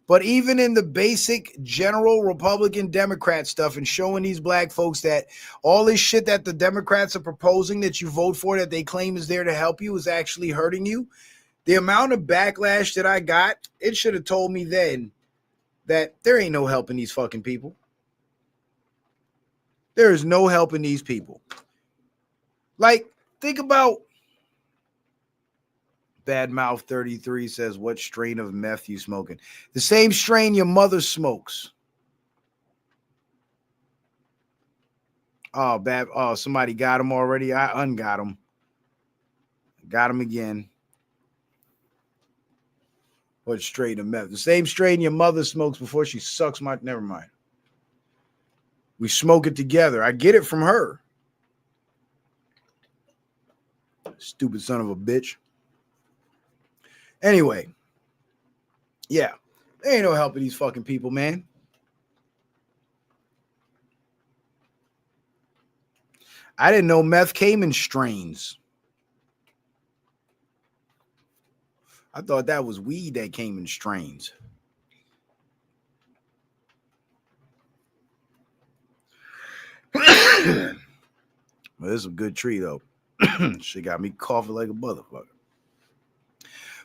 But even in the basic general Republican Democrat stuff and showing these black folks that all this shit that the Democrats are proposing that you vote for that they claim is there to help you is actually hurting you, the amount of backlash that I got, it should have told me then that there ain't no helping these fucking people. There is no helping these people. Like, think about Badmouth 33 says, what strain of meth you smoking? The same strain your mother smokes. Oh, somebody got him already. I ungot him. Got him again. What strain of meth? The same strain your mother smokes before she sucks my... Never mind. We smoke it together. I get it from her. Stupid son of a bitch. Anyway. Yeah. There ain't no helping these fucking people, man. I didn't know meth came in strains. I thought that was weed that came in strains. Well, this is a good tree, though. She got me coughing like a motherfucker.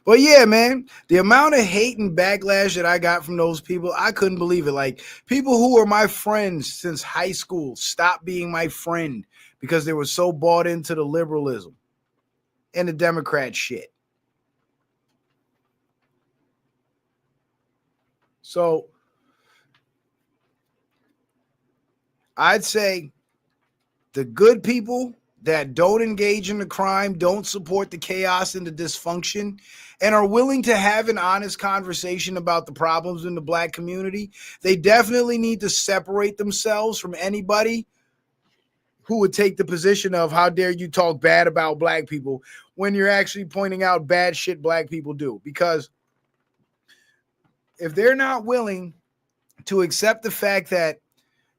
But yeah, man, the amount of hate and backlash that I got from those people, I couldn't believe it. Like, people who were my friends since high school stopped being my friend because they were so bought into the liberalism and the Democrat shit. So I'd say the good people that don't engage in the crime, don't support the chaos and the dysfunction, and are willing to have an honest conversation about the problems in the black community, they definitely need to separate themselves from anybody who would take the position of how dare you talk bad about black people when you're actually pointing out bad shit black people do. Because if they're not willing to accept the fact that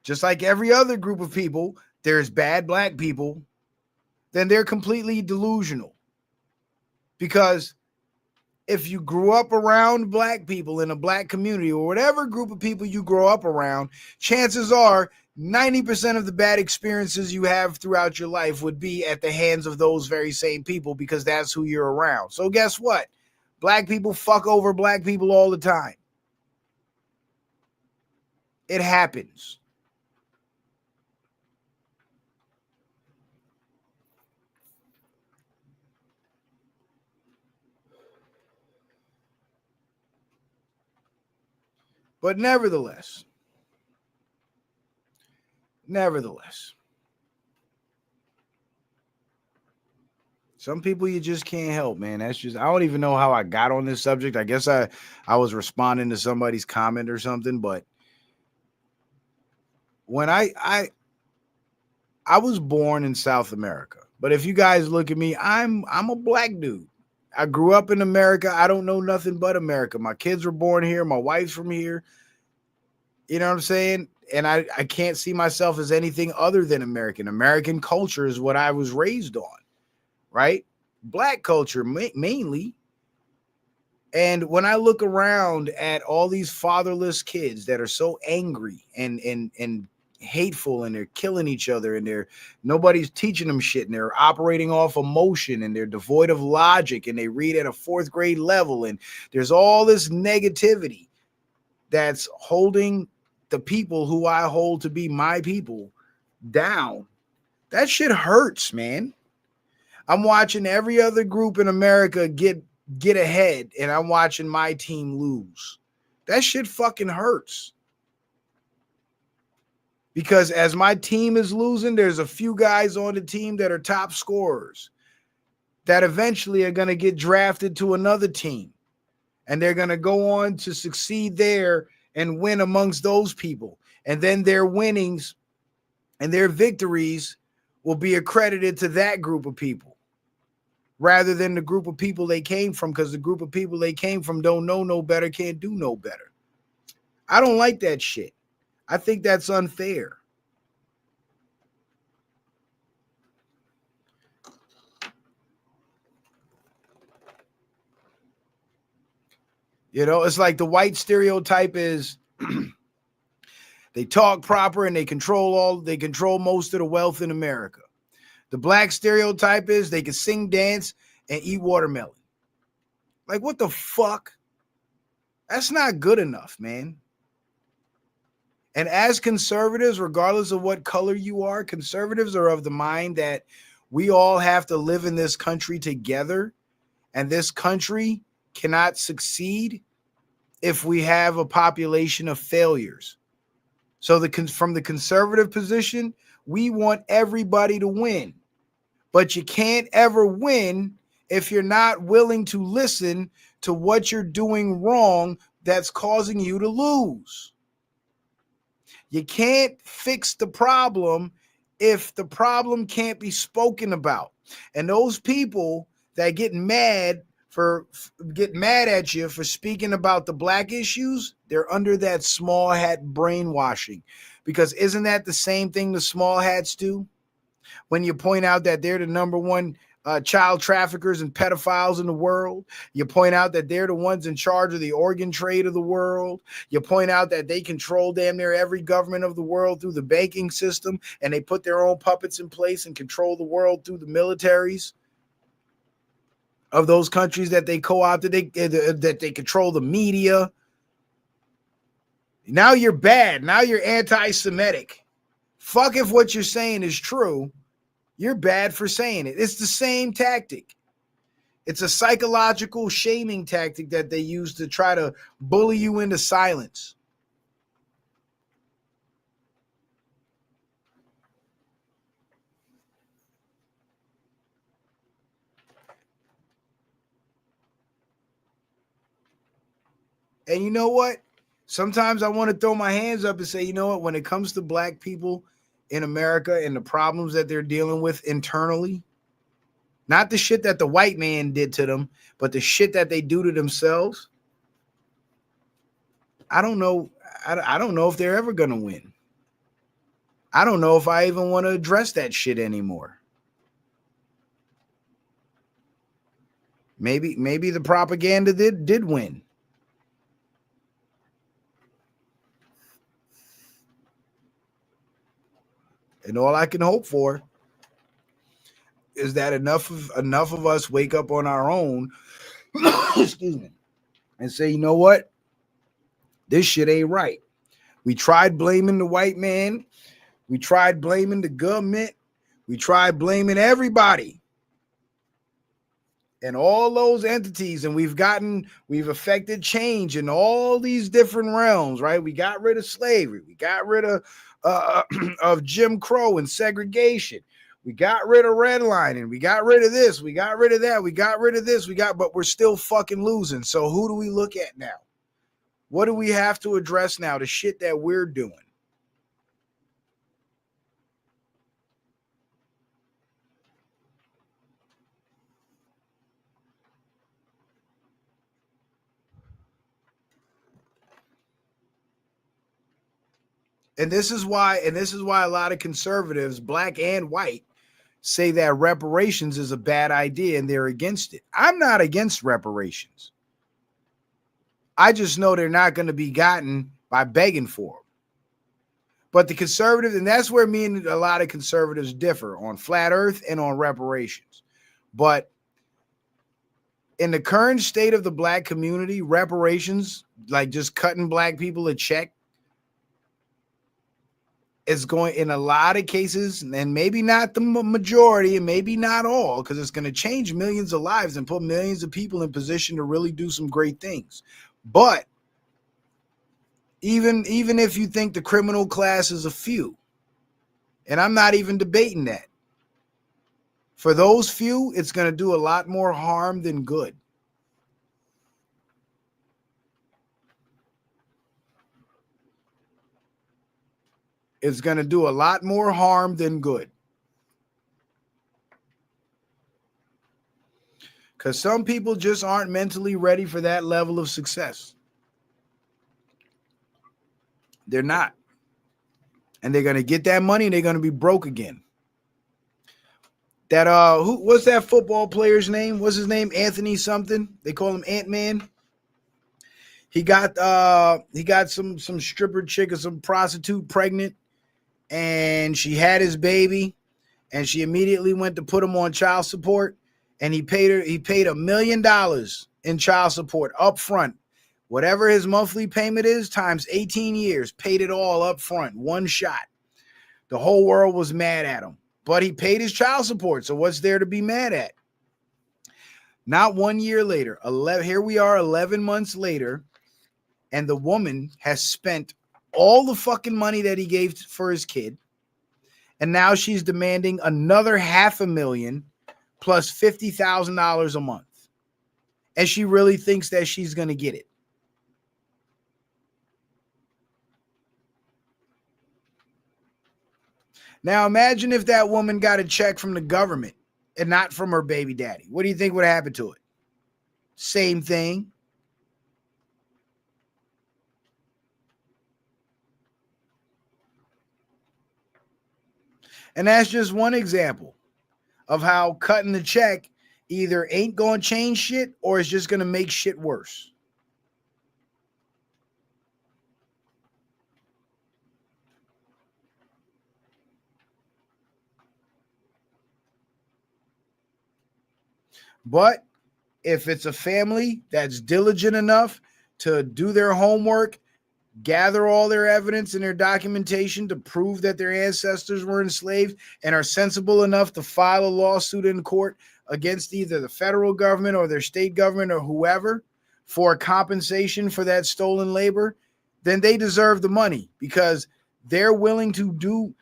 just like every other group of people, there's bad black people, then they're completely delusional. Because if you grew up around black people in a black community or whatever group of people you grow up around, chances are 90% of the bad experiences you have throughout your life would be at the hands of those very same people because that's who you're around. So guess what? Black people fuck over black people all the time. It happens. But nevertheless, some people you just can't help, man. That's just, I don't even know how I got on this subject. I guess I was responding to somebody's comment or something, but when I was born in South America, but if you guys look at me, I'm a black dude. I grew up in America. I don't know nothing but America. My kids were born here. My wife's from here. You know what I'm saying? And I can't see myself as anything other than American. American culture is what I was raised on, right? Black culture mainly. And when I look around at all these fatherless kids that are so angry and hateful and they're killing each other and nobody's teaching them shit and they're operating off emotion and they're devoid of logic and they read at a 4th grade level and there's all this negativity that's holding the people who I hold to be my people down. That shit hurts, man. I'm watching every other group in America get ahead and I'm watching my team lose. That shit fucking hurts. Because as my team is losing, there's a few guys on the team that are top scorers that eventually are going to get drafted to another team. And they're going to go on to succeed there and win amongst those people. And then their winnings and their victories will be accredited to that group of people rather than the group of people they came from, because the group of people they came from don't know no better, can't do no better. I don't like that shit. I think that's unfair. You know, it's like the white stereotype is they talk proper and they control most of the wealth in America. The black stereotype is they can sing, dance, and eat watermelon. Like, what the fuck? That's not good enough, man. And as conservatives, regardless of what color you are, conservatives are of the mind that we all have to live in this country together, and this country cannot succeed if we have a population of failures. So from the conservative position, we want everybody to win, but you can't ever win if you're not willing to listen to what you're doing wrong that's causing you to lose. You can't fix the problem if the problem can't be spoken about. And those people that get mad at you for speaking about the black issues, they're under that small hat brainwashing. Because isn't that the same thing the small hats do? When you point out that they're the number one child traffickers and pedophiles in the world, you point out that they're the ones in charge of the organ trade of the world, you point out that they control damn near every government of the world through the banking system, and they put their own puppets in place and control the world through the militaries of those countries that they co-opted, that they control the media. Now you're bad. Now you're anti-Semitic. Fuck if what you're saying is true. You're bad for saying it. It's the same tactic. It's a psychological shaming tactic that they use to try to bully you into silence. And you know what? Sometimes I want to throw my hands up and say, you know what? When it comes to black people in America and the problems that they're dealing with internally, not the shit that the white man did to them, but the shit that they do to themselves, I don't know. I don't know if they're ever going to win. I don't know if I even want to address that shit anymore. Maybe the propaganda did win. And all I can hope for is that enough of us wake up on our own, excuse me, and say, you know what? This shit ain't right. We tried blaming the white man. We tried blaming the government. We tried blaming everybody and all those entities, and we've affected change in all these different realms, right? We got rid of slavery. We got rid of Jim Crow and segregation. We got rid of redlining. We got rid of this. We got rid of that. We got rid of this. But we're still fucking losing. So who do we look at now? What do we have to address now? The shit that we're doing. And this is why a lot of conservatives, black and white, say that reparations is a bad idea and they're against it. I'm not against reparations. I just know they're not going to be gotten by begging for them. But the conservative, and that's where me and a lot of conservatives differ on flat earth and on reparations. But in the current state of the black community, reparations, like just cutting black people a check, is going, in a lot of cases, and maybe not the majority and maybe not all, because it's going to change millions of lives and put millions of people in position to really do some great things. But even if you think the criminal class is a few, and I'm not even debating that, for those few, it's going to do a lot more harm than good. It's going to do a lot more harm than good. Because some people just aren't mentally ready for that level of success. They're not. And they're going to get that money and they're going to be broke again. That what's that football player's name? What's his name? Anthony something. They call him Ant-Man. He got some stripper chick or some prostitute pregnant, and she had his baby, and she immediately went to put him on child support, and he paid $1 million in child support up front. Whatever his monthly payment is times 18 years, paid it all up front, one shot. The whole world was mad at him, but he paid his child support. So what's there to be mad at? Not 1 year later, here we are 11 months later, and the woman has spent all the fucking money that he gave for his kid, and now she's demanding another $500,000 plus $50,000 a month. And she really thinks that she's going to get it. Now imagine if that woman got a check from the government and not from her baby daddy. What do you think would happen to it? Same thing. And that's just one example of how cutting the check either ain't going to change shit or it's just going to make shit worse. But if it's a family that's diligent enough to do their homework, gather all their evidence and their documentation to prove that their ancestors were enslaved, and are sensible enough to file a lawsuit in court against either the federal government or their state government or whoever for compensation for that stolen labor, then they deserve the money because they're willing to do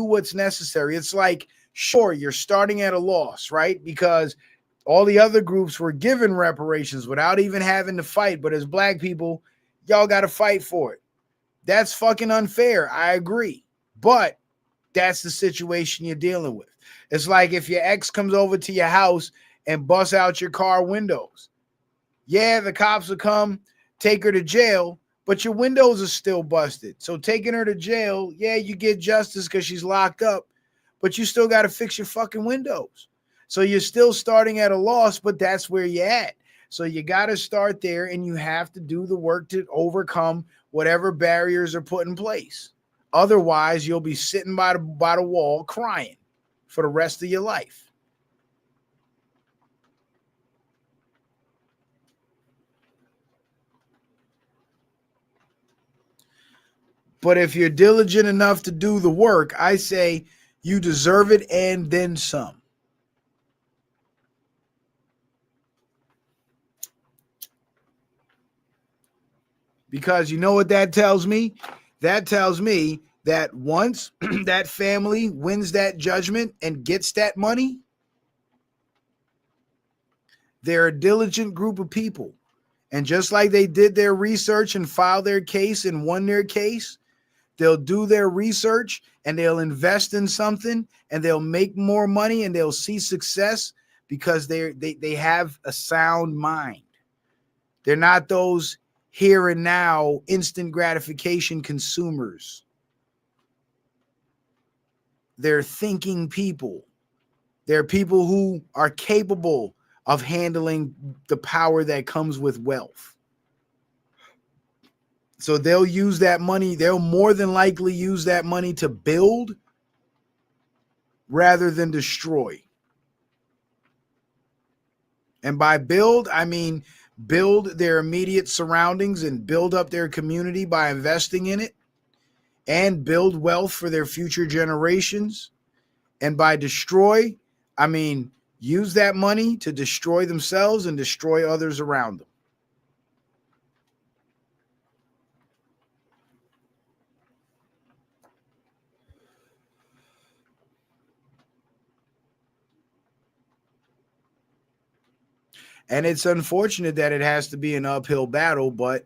what's necessary. It's like, sure, you're starting at a loss, right? Because all the other groups were given reparations without even having to fight. But as black people, y'all got to fight for it. That's fucking unfair. I agree. But that's the situation you're dealing with. It's like if your ex comes over to your house and busts out your car windows. Yeah, the cops will come, take her to jail, but your windows are still busted. So taking her to jail, yeah, you get justice because she's locked up, but you still got to fix your fucking windows. So you're still starting at a loss, but that's where you're at. So you got to start there, and you have to do the work to overcome whatever barriers are put in place. Otherwise, you'll be sitting by the wall crying for the rest of your life. But if you're diligent enough to do the work, I say you deserve it and then some. Because you know what that tells me? That tells me that once that family wins that judgment and gets that money, they're a diligent group of people. And just like they did their research and filed their case and won their case, they'll do their research and they'll invest in something and they'll make more money and they'll see success because they have a sound mind. They're not those here and now instant gratification consumers. They're thinking people. They're people who are capable of handling the power that comes with wealth. So they'll use that money. They'll more than likely use that money to build rather than destroy. And by build, I mean build their immediate surroundings and build up their community by investing in it and build wealth for their future generations. And by destroy, I mean use that money to destroy themselves and destroy others around them. And it's unfortunate that it has to be an uphill battle, but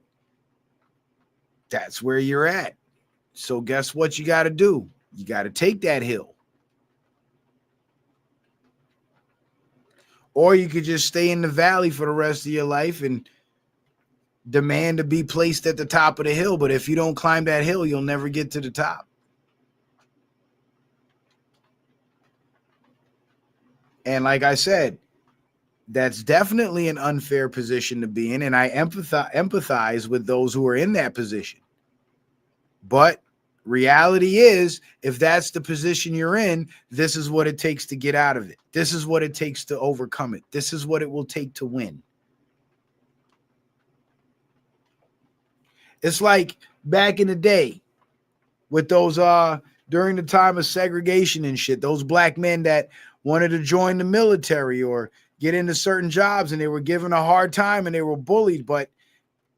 that's where you're at. So guess what you got to do? You got to take that hill. Or you could just stay in the valley for the rest of your life and demand to be placed at the top of the hill. But if you don't climb that hill, you'll never get to the top. And like I said, that's definitely an unfair position to be in. And I empathize with those who are in that position. But reality is, if that's the position you're in, this is what it takes to get out of it. This is what it takes to overcome it. This is what it will take to win. It's like back in the day with those during the time of segregation and shit, those black men that wanted to join the military or get into certain jobs, and they were given a hard time and they were bullied, but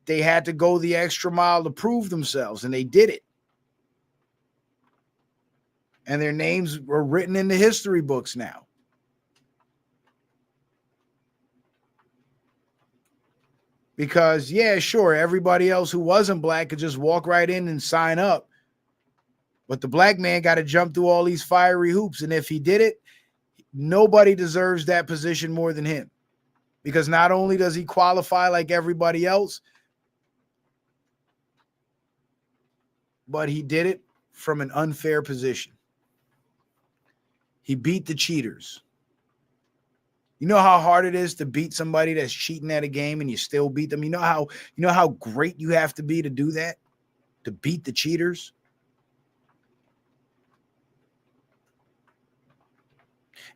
they had to go the extra mile to prove themselves, and they did it. And their names were written in the history books now. Because, yeah, sure, everybody else who wasn't black could just walk right in and sign up. But the black man got to jump through all these fiery hoops. And if he did it, nobody deserves that position more than him. Because not only does he qualify like everybody else, but he did it from an unfair position. He beat the cheaters. You know how hard it is to beat somebody that's cheating at a game and you still beat them? You know how great you have to be to do that? To beat the cheaters?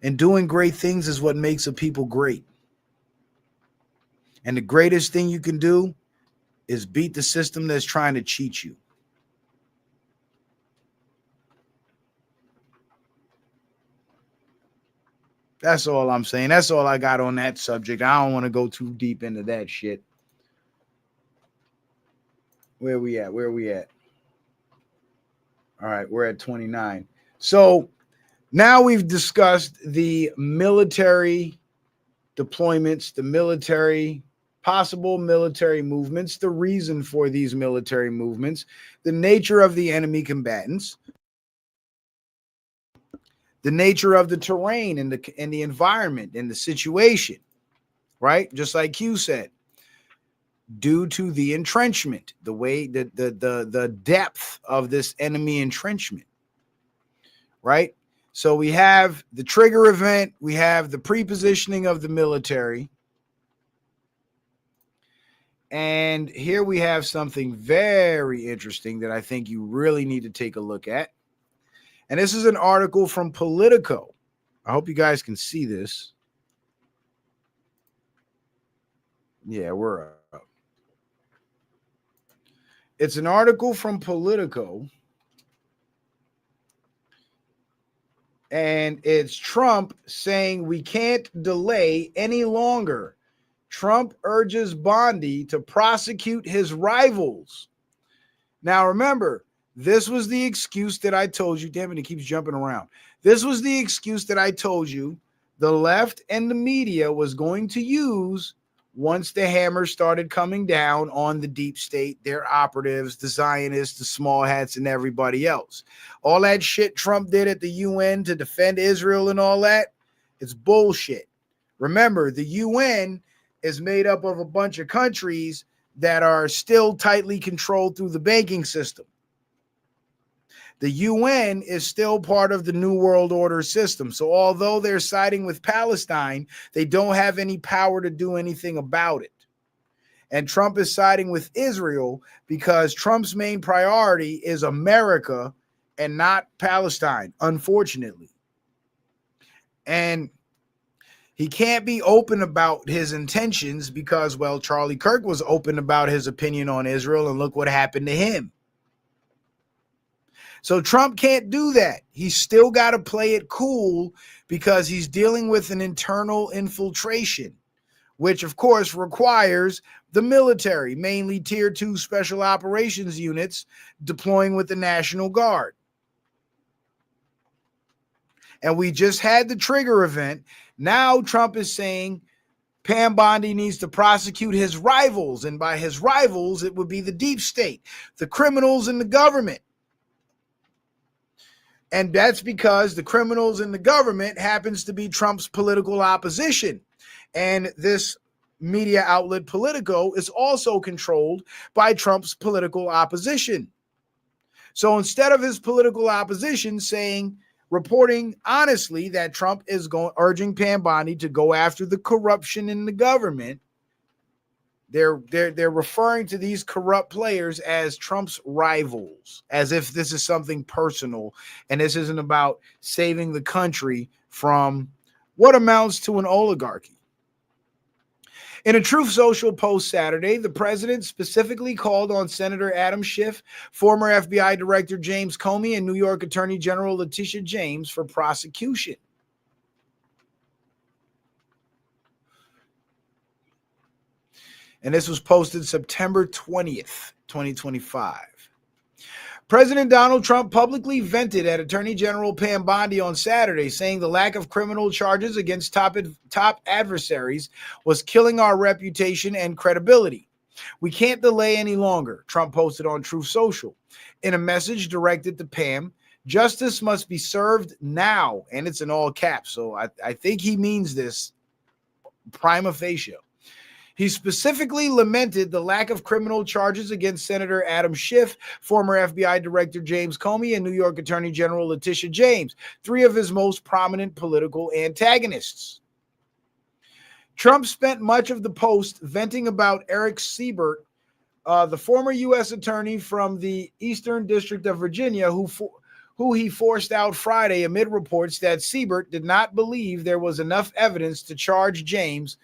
And doing great things is what makes a people great. And the greatest thing you can do is beat the system that's trying to cheat you. That's all I'm saying. That's all I got on that subject. I don't want to go too deep into that shit. Where we at? All right, we're at 29. So now we've discussed the military deployments, the possible military movements, the reason for these military movements, the nature of the enemy combatants, the nature of the terrain and the environment and the situation, right? Just like Q said, due to the entrenchment, the way that the depth of this enemy entrenchment, right? So we have the trigger event, we have the prepositioning of the military, and here we have something very interesting that I think you really need to take a look at. And this is an article from Politico. I hope you guys can see this. Yeah, we're up. It's an article from Politico. And it's Trump saying we can't delay any longer. Trump urges Bondi to prosecute his rivals. Now, remember, this was the excuse that I told you. Damn it, it keeps jumping around. This was the excuse that I told you the left and the media was going to use once the hammer started coming down on the deep state, their operatives, the Zionists, the small hats, and everybody else. All that shit Trump did at the UN to defend Israel and all that, it's bullshit. Remember, the UN is made up of a bunch of countries that are still tightly controlled through the banking system. The UN is still part of the New World Order system. So although they're siding with Palestine, they don't have any power to do anything about it. And Trump is siding with Israel because Trump's main priority is America and not Palestine, unfortunately. And he can't be open about his intentions because, well, Charlie Kirk was open about his opinion on Israel, and look what happened to him. So Trump can't do that. He's still got to play it cool because he's dealing with an internal infiltration, which of course requires the military, mainly Tier 2 special operations units, deploying with the National Guard. And we just had the trigger event. Now Trump is saying Pam Bondi needs to prosecute his rivals. And by his rivals, it would be the deep state, the criminals in the government. And that's because the criminals in the government happens to be Trump's political opposition. And this media outlet Politico is also controlled by Trump's political opposition. So instead of his political opposition reporting honestly that Trump is urging Pam Bondi to go after the corruption in the government, they're referring to these corrupt players as Trump's rivals, as if this is something personal and this isn't about saving the country from what amounts to an oligarchy. In a Truth Social post Saturday, the president specifically called on Senator Adam Schiff, former FBI Director James Comey, and New York Attorney General Letitia James for prosecution. And this was posted September 20th, 2025. President Donald Trump publicly vented at Attorney General Pam Bondi on Saturday, saying the lack of criminal charges against top adversaries was killing our reputation and credibility. We can't delay any longer, Trump posted on Truth Social. In a message directed to Pam, justice must be served now, and it's in all caps, so I think he means this prima facie. He specifically lamented the lack of criminal charges against Senator Adam Schiff, former FBI Director James Comey, and New York Attorney General Letitia James, three of his most prominent political antagonists. Trump spent much of the post venting about Eric Siebert, the former U.S. attorney from the Eastern District of Virginia, who he forced out Friday amid reports that Siebert did not believe there was enough evidence to charge James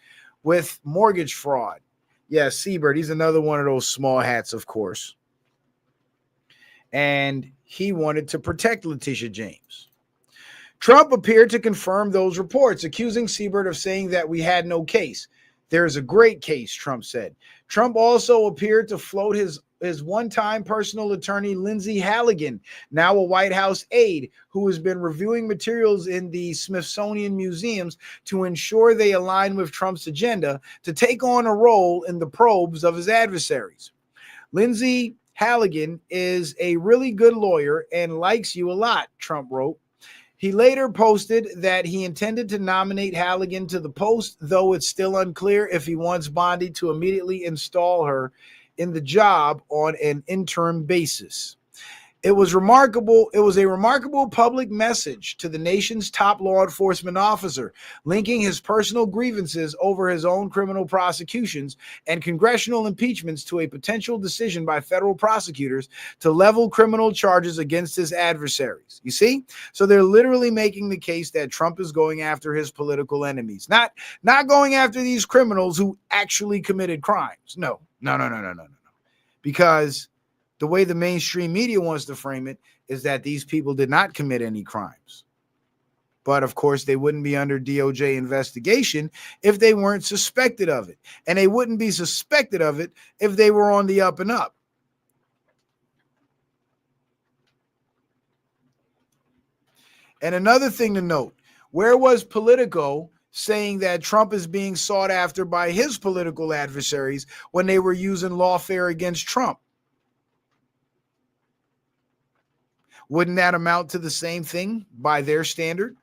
with mortgage fraud. Yeah, Siebert, he's another one of those small hats, of course. And he wanted to protect Letitia James. Trump appeared to confirm those reports, accusing Siebert of saying that we had no case. There's a great case, Trump said. Trump also appeared to float his one-time personal attorney, Lindsay Halligan, now a White House aide, who has been reviewing materials in the Smithsonian museums to ensure they align with Trump's agenda to take on a role in the probes of his adversaries. Lindsay Halligan is a really good lawyer and likes you a lot, Trump wrote. He later posted that he intended to nominate Halligan to the post, though it's still unclear if he wants Bondi to immediately install her in the job on an interim basis. It was a remarkable public message to the nation's top law enforcement officer, linking his personal grievances over his own criminal prosecutions and congressional impeachments to a potential decision by federal prosecutors to level criminal charges against his adversaries. You see? So they're literally making the case that Trump is going after his political enemies, not going after these criminals who actually committed crimes. No. Because the way the mainstream media wants to frame it is that these people did not commit any crimes. But of course, they wouldn't be under DOJ investigation if they weren't suspected of it. And they wouldn't be suspected of it if they were on the up and up. And another thing to note, where was Politico saying that Trump is being sought after by his political adversaries when they were using lawfare against Trump? Wouldn't that amount to the same thing by their standard?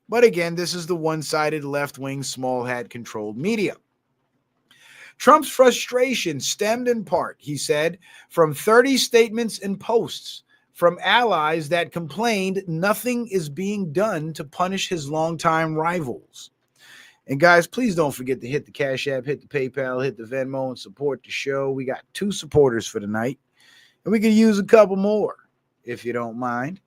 But again, this is the one-sided left-wing small hat controlled media. Trump's frustration stemmed in part, he said, from 30 statements and posts from allies that complained nothing is being done to punish his longtime rivals. And guys, please don't forget to hit the Cash App, hit the PayPal, hit the Venmo, and support the show. We got 2 supporters for tonight, and we could use a couple more if you don't mind.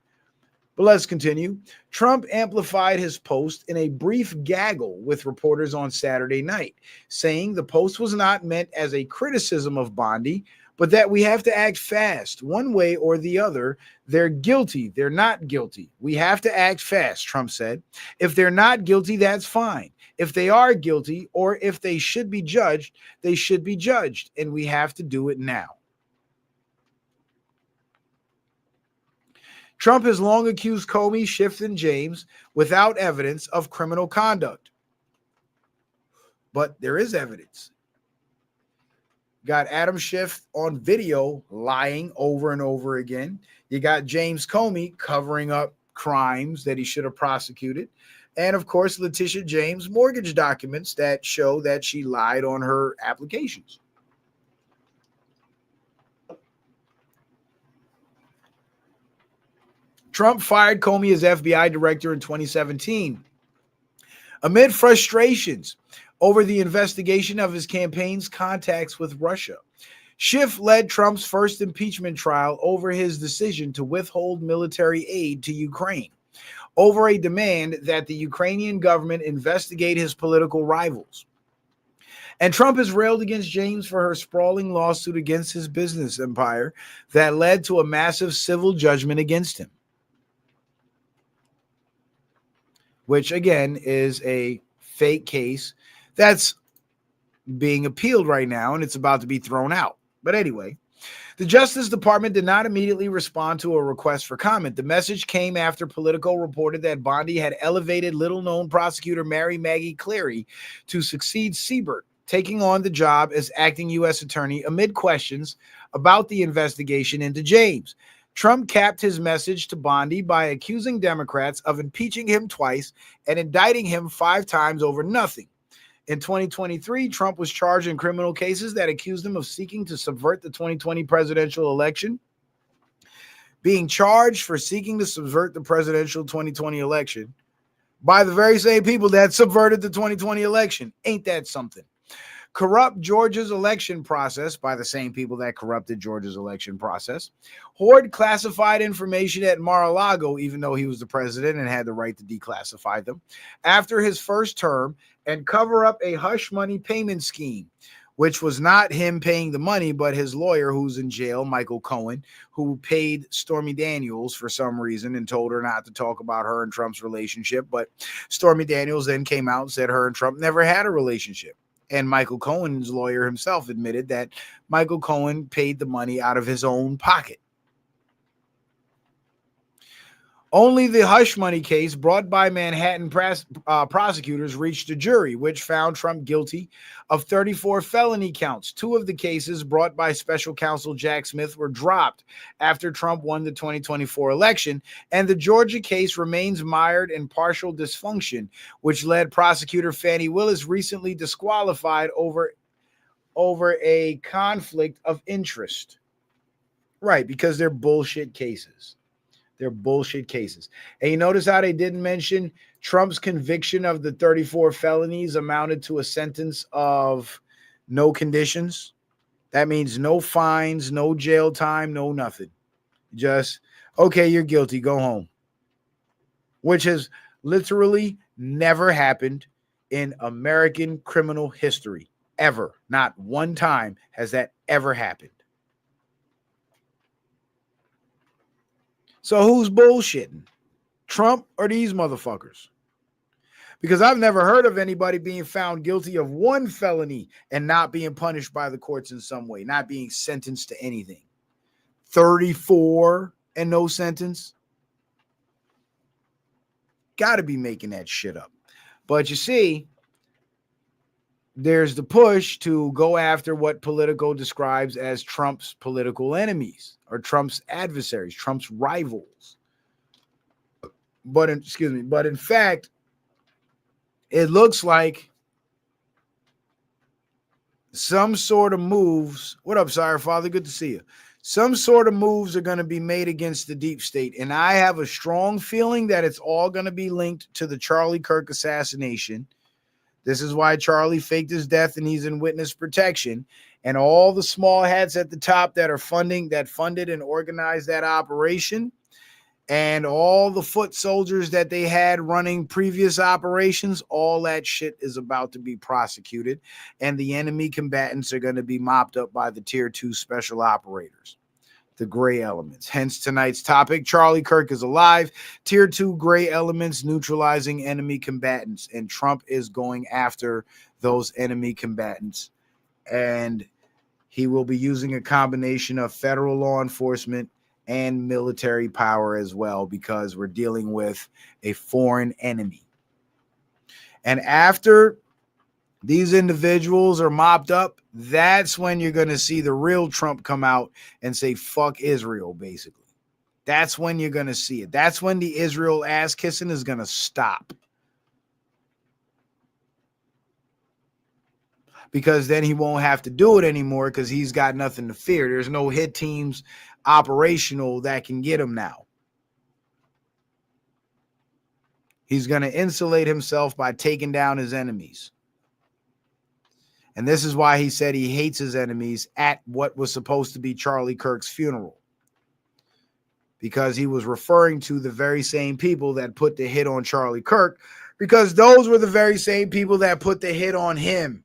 But let's continue. Trump amplified his post in a brief gaggle with reporters on Saturday night, saying the post was not meant as a criticism of Bondi, but that we have to act fast, one way or the other. They're guilty. They're not guilty. We have to act fast, Trump said. If they're not guilty, that's fine. If they are guilty, or if they should be judged, they should be judged, and we have to do it now. Trump has long accused Comey, Schiff, and James without evidence of criminal conduct. But there is evidence. Got Adam Schiff on video lying over and over again. You got James Comey covering up crimes that he should have prosecuted. And of course, Letitia James' mortgage documents that show that she lied on her applications. Trump fired Comey as FBI director in 2017 amid frustrations over the investigation of his campaign's contacts with Russia. Schiff led Trump's first impeachment trial over his decision to withhold military aid to Ukraine, over a demand that the Ukrainian government investigate his political rivals. And Trump has railed against James for her sprawling lawsuit against his business empire that led to a massive civil judgment against him, which again is a fake case that's being appealed right now, and it's about to be thrown out. But anyway, the Justice Department did not immediately respond to a request for comment. The message came after Politico reported that Bondi had elevated little-known prosecutor Mary Maggie Cleary to succeed Siebert, taking on the job as acting U.S. attorney amid questions about the investigation into James. Trump capped his message to Bondi by accusing Democrats of impeaching him twice and indicting him 5 times over nothing. In 2023, Trump was charged in criminal cases that accused him of seeking to subvert the 2020 presidential election. Being charged for seeking to subvert the presidential 2020 election by the very same people that subverted the 2020 election. Ain't that something? Corrupt Georgia's election process by the same people that corrupted Georgia's election process. Hoard classified information at Mar-a-Lago, even though he was the president and had the right to declassify them, after his first term, and cover up a hush money payment scheme, which was not him paying the money, but his lawyer who's in jail, Michael Cohen, who paid Stormy Daniels for some reason and told her not to talk about her and Trump's relationship. But Stormy Daniels then came out and said her and Trump never had a relationship. And Michael Cohen's lawyer himself admitted that Michael Cohen paid the money out of his own pocket. Only the hush money case brought by Manhattan prosecutors reached a jury, which found Trump guilty of 34 felony counts. 2 of the cases brought by special counsel Jack Smith were dropped after Trump won the 2024 election, and the Georgia case remains mired in partial dysfunction, which led prosecutor Fani Willis recently disqualified over a conflict of interest. Right, because they're bullshit cases. They're bullshit cases. And you notice how they didn't mention Trump's conviction of the 34 felonies amounted to a sentence of no conditions. That means no fines, no jail time, no nothing. Just, okay, you're guilty, go home. Which has literally never happened in American criminal history, ever. Not one time has that ever happened. So who's bullshitting? Trump or these motherfuckers? Because I've never heard of anybody being found guilty of 1 felony and not being punished by the courts in some way, not being sentenced to anything. 34 and no sentence? Got to be making that shit up. But you see, there's the push to go after what Politico describes as Trump's political enemies or Trump's adversaries, Trump's rivals. But in fact, it looks like some sort of moves. What up, Sire Father? Good to see you. Some sort of moves are going to be made against the deep state. And I have a strong feeling that it's all going to be linked to the Charlie Kirk assassination This is why Charlie faked his death and he's in witness protection. And all the small hats at the top that funded and organized that operation, and all the foot soldiers that they had running previous operations, all that shit is about to be prosecuted. And the enemy combatants are going to be mopped up by the Tier 2 special operators, the gray elements. Hence tonight's topic: Charlie Kirk is alive. Tier 2 gray elements neutralizing enemy combatants. And Trump is going after those enemy combatants. And he will be using a combination of federal law enforcement and military power as well, because we're dealing with a foreign enemy. And after these individuals are mopped up, that's when you're going to see the real Trump come out and say, fuck Israel, basically. That's when you're going to see it. That's when the Israel ass kissing is going to stop. Because then he won't have to do it anymore, because he's got nothing to fear. There's no hit teams operational that can get him now. He's going to insulate himself by taking down his enemies. And this is why he said he hates his enemies at what was supposed to be Charlie Kirk's funeral. Because he was referring to the very same people that put the hit on Charlie Kirk, because those were the very same people that put the hit on him.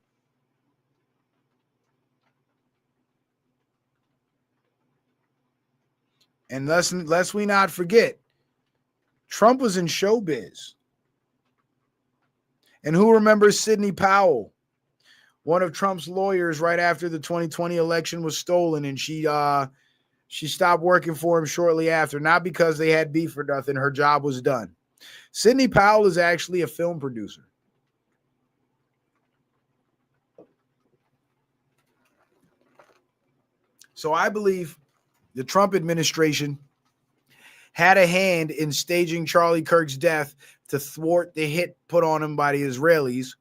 And lest we not forget, Trump was in showbiz. And who remembers Sidney Powell, one of Trump's lawyers, right after the 2020 election was stolen, and she stopped working for him shortly after, not because they had beef or nothing. Her job was done. Sidney Powell is actually a film producer. So I believe the Trump administration had a hand in staging Charlie Kirk's death to thwart the hit put on him by the Israelis.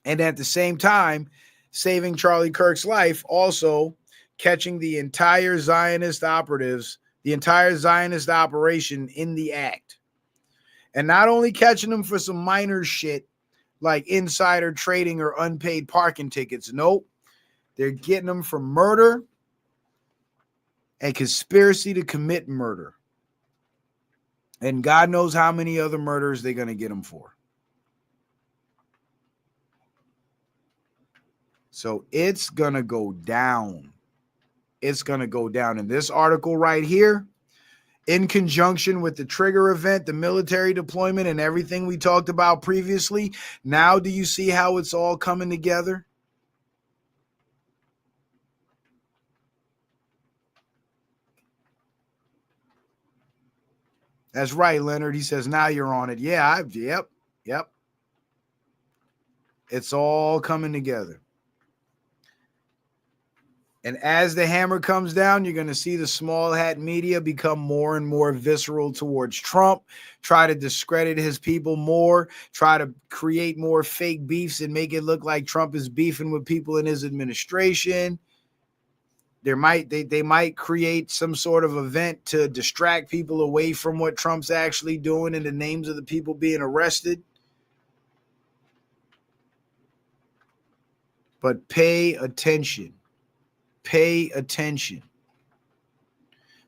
And at the same time, saving Charlie Kirk's life, also catching the entire Zionist operatives, the entire Zionist operation in the act. And not only catching them for some minor shit like insider trading or unpaid parking tickets. Nope. They're getting them for murder and conspiracy to commit murder. And God knows how many other murders they're going to get them for. So it's going to go down. It's going to go down. In this article right here, in conjunction with the trigger event, the military deployment, and everything we talked about previously, now do you see how it's all coming together? That's right, Leonard. He says, now you're on it. Yeah, yep. It's all coming together. And as the hammer comes down, you're going to see the small hat media become more and more visceral towards Trump, try to discredit his people more, try to create more fake beefs and make it look like Trump is beefing with people in his administration. They might create some sort of event to distract people away from what Trump's actually doing in the names of the people being arrested. But pay attention. Pay attention.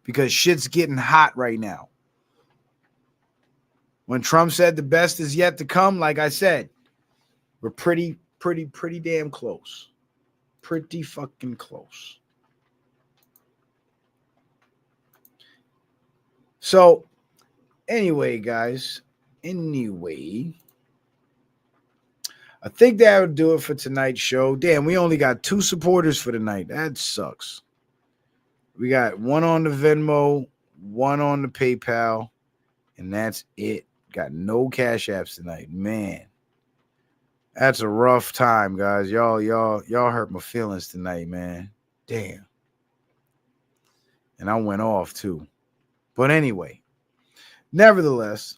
Because shit's getting hot right now. When Trump said the best is yet to come, like I said, we're pretty damn close. Pretty fucking close. So, anyway, guys, I think that would do it for tonight's show. Damn, we only got 2 supporters for tonight. That sucks. We got 1 on the Venmo, 1 on the PayPal, and that's it. Got no cash apps tonight. Man, that's a rough time, guys. Y'all hurt my feelings tonight, man. Damn. And I went off too. But anyway, nevertheless,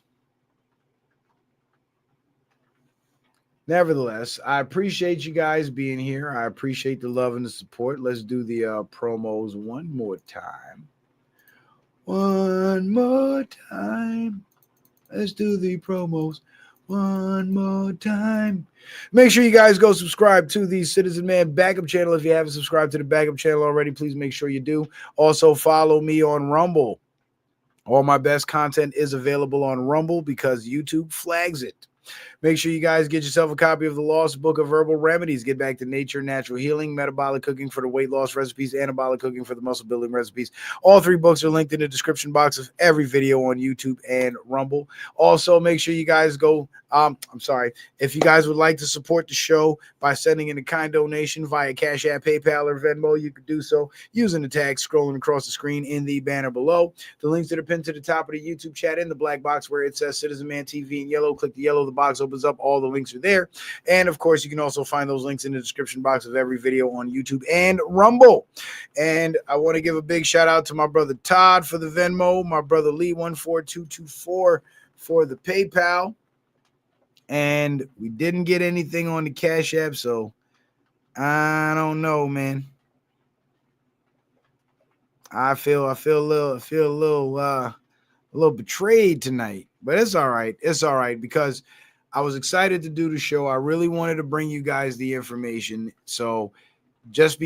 I appreciate you guys being here. I appreciate the love and the support. Let's do the promos one more time. Let's do the promos one more time. Make sure you guys go subscribe to the Citizen Man Backup channel. If you haven't subscribed to the Backup channel already, please make sure you do. Also, follow me on Rumble. All my best content is available on Rumble because YouTube flags it. Make sure you guys get yourself a copy of the Lost Book of Herbal Remedies. Get back to nature, natural healing, metabolic cooking for the weight loss recipes, anabolic cooking for the muscle building recipes. All 3 books are linked in the description box of every video on YouTube and Rumble. Also, make sure you guys go, if you guys would like to support the show by sending in a kind donation via Cash App, PayPal, or Venmo, you could do so using the tag scrolling across the screen in the banner below. The links that are pinned to the top of the YouTube chat in the black box where it says Citizen Man TV in yellow. Click the yellow, the box opens up, all the links are there. And of course, you can also find those links in the description box of every video on YouTube and Rumble. And I want to give a big shout out to my brother Todd for the Venmo, my brother Lee 14224 for the PayPal. And we didn't get anything on the Cash App, so I don't know, man. I feel a little betrayed tonight, but it's all right. It's all right because I was excited to do the show. I really wanted to bring you guys the information. So just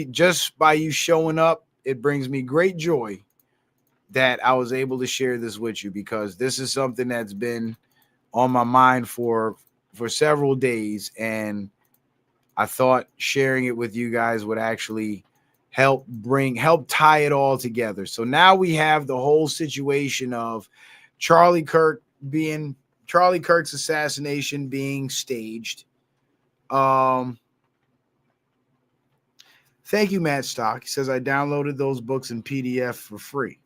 by you showing up, it brings me great joy that I was able to share this with you because this is something that's been on my mind for several days, and I thought sharing it with you guys would actually help tie it all together. So now we have the whole situation of Charlie Kirk's assassination being staged. Thank you, Matt Stock. He says, I downloaded those books in PDF for free.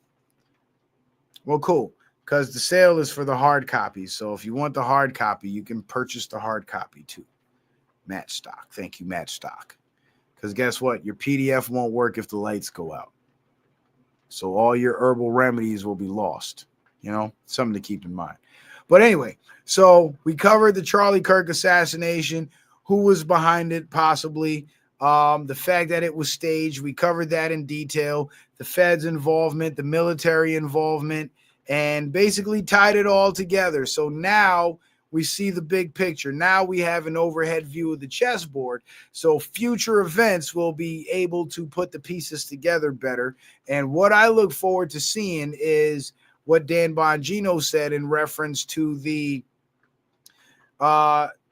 Well, cool, because the sale is for the hard copies. So if you want the hard copy, you can purchase the hard copy too. Matt Stock. Thank you, Matt Stock. Because guess what? Your PDF won't work if the lights go out. So all your herbal remedies will be lost. You know, something to keep in mind. But anyway, so we covered the Charlie Kirk assassination, who was behind it possibly, the fact that it was staged. We covered that in detail, the Fed's involvement, the military involvement, and basically tied it all together. So now we see the big picture. Now we have an overhead view of the chessboard. So future events will be able to put the pieces together better. And what I look forward to seeing is what Dan Bongino said in reference to the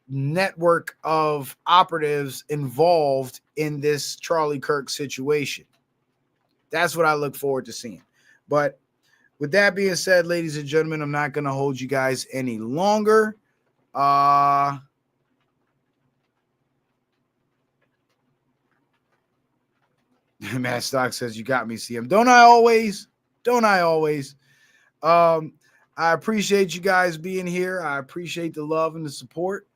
network of operatives involved in this Charlie Kirk situation. That's what I look forward to seeing. But with that being said, ladies and gentlemen, I'm not going to hold you guys any longer. Matt Stock says, you got me, CM. Don't I always? I appreciate you guys being here. I appreciate the love and the support.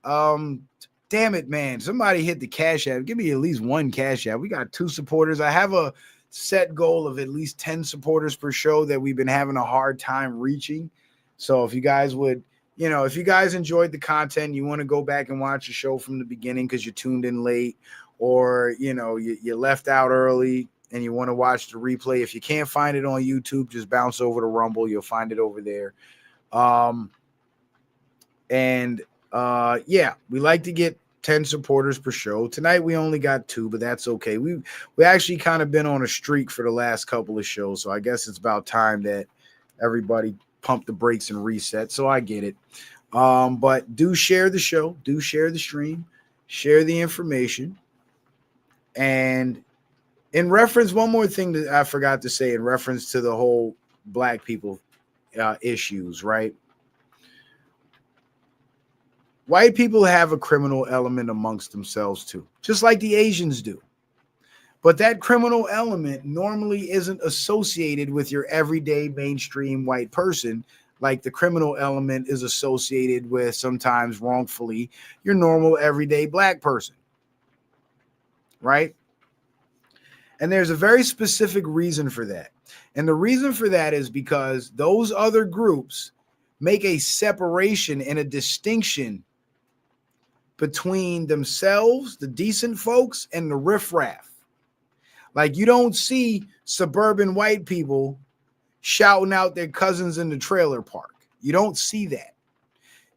Damn it, man. Somebody hit the Cash App. Give me at least one Cash App. We got 2 supporters. I have a set goal of at least 10 supporters per show that we've been having a hard time reaching. So if you guys would, if you guys enjoyed the content, you want to go back and watch the show from the beginning because you tuned in late, or, you left out early and you want to watch the replay. If you can't find it on YouTube, just bounce over to Rumble. You'll find it over there. We like to get 10 supporters per show. Tonight we only got 2, but that's okay. We actually kind of been on a streak for the last couple of shows, so I guess it's about time that everybody pump the brakes and reset. So I get it. But do share the show, do share the stream, share the information. And in reference, one more thing that I forgot to say in reference to the whole black people issues, right? White people have a criminal element amongst themselves too, just like the Asians do. But that criminal element normally isn't associated with your everyday mainstream white person, like the criminal element is associated with, sometimes wrongfully, your normal everyday black person, right? And there's a very specific reason for that. And the reason for that is because those other groups make a separation and a distinction between themselves, the decent folks, and the riffraff. Like, you don't see suburban white people shouting out their cousins in the trailer park. You don't see that.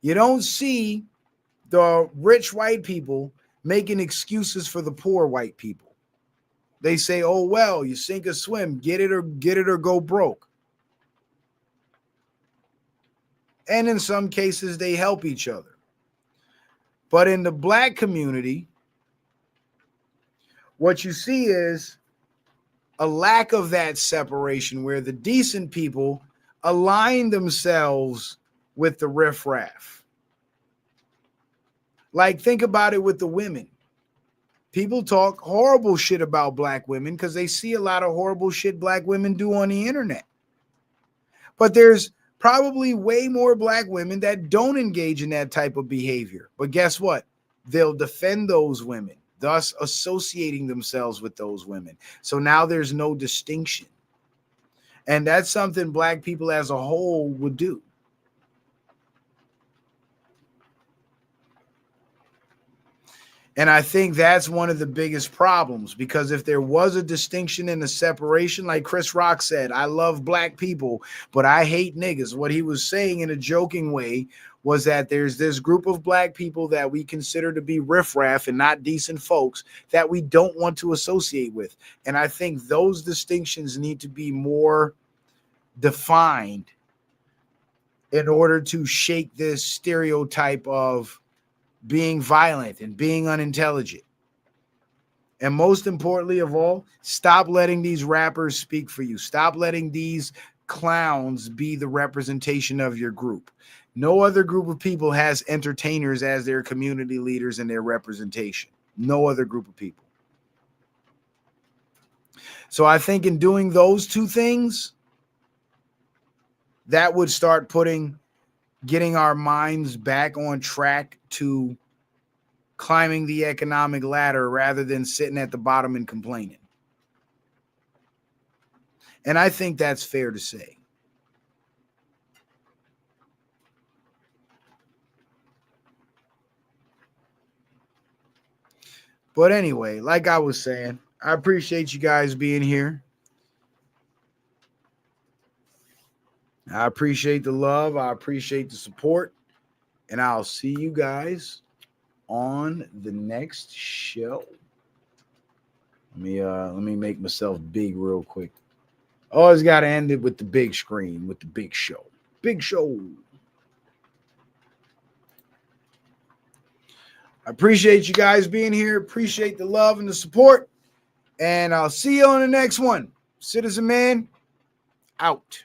You don't see the rich white people making excuses for the poor white people. They say, oh, well, you sink or swim, get it or go broke. And in some cases, they help each other. But in the black community, what you see is a lack of that separation where the decent people align themselves with the riffraff. Like, think about it with the women. People talk horrible shit about black women because they see a lot of horrible shit black women do on the internet. But there's probably way more black women that don't engage in that type of behavior. But guess what? They'll defend those women, thus associating themselves with those women. So now there's no distinction. And that's something black people as a whole would do. And I think that's one of the biggest problems, because if there was a distinction and a separation, like Chris Rock said, I love black people, but I hate niggas. What he was saying in a joking way was that there's this group of black people that we consider to be riffraff and not decent folks that we don't want to associate with. And I think those distinctions need to be more defined in order to shake this stereotype of being violent and being unintelligent. And most importantly of all, stop letting these rappers speak for you. Stop letting these clowns be the representation of your group. No other group of people has entertainers as their community leaders and their representation. No other group of people. So I think in doing those two things, that would start getting our minds back on track to climbing the economic ladder rather than sitting at the bottom and complaining. And I think that's fair to say. But anyway, like I was saying, I appreciate you guys being here. I appreciate the love. I appreciate the support. And I'll see you guys on the next show. Let me make myself big real quick. Always got to end it with the big screen, with the big show. Big show. I appreciate you guys being here. Appreciate the love and the support. And I'll see you on the next one. Citizen Man, out.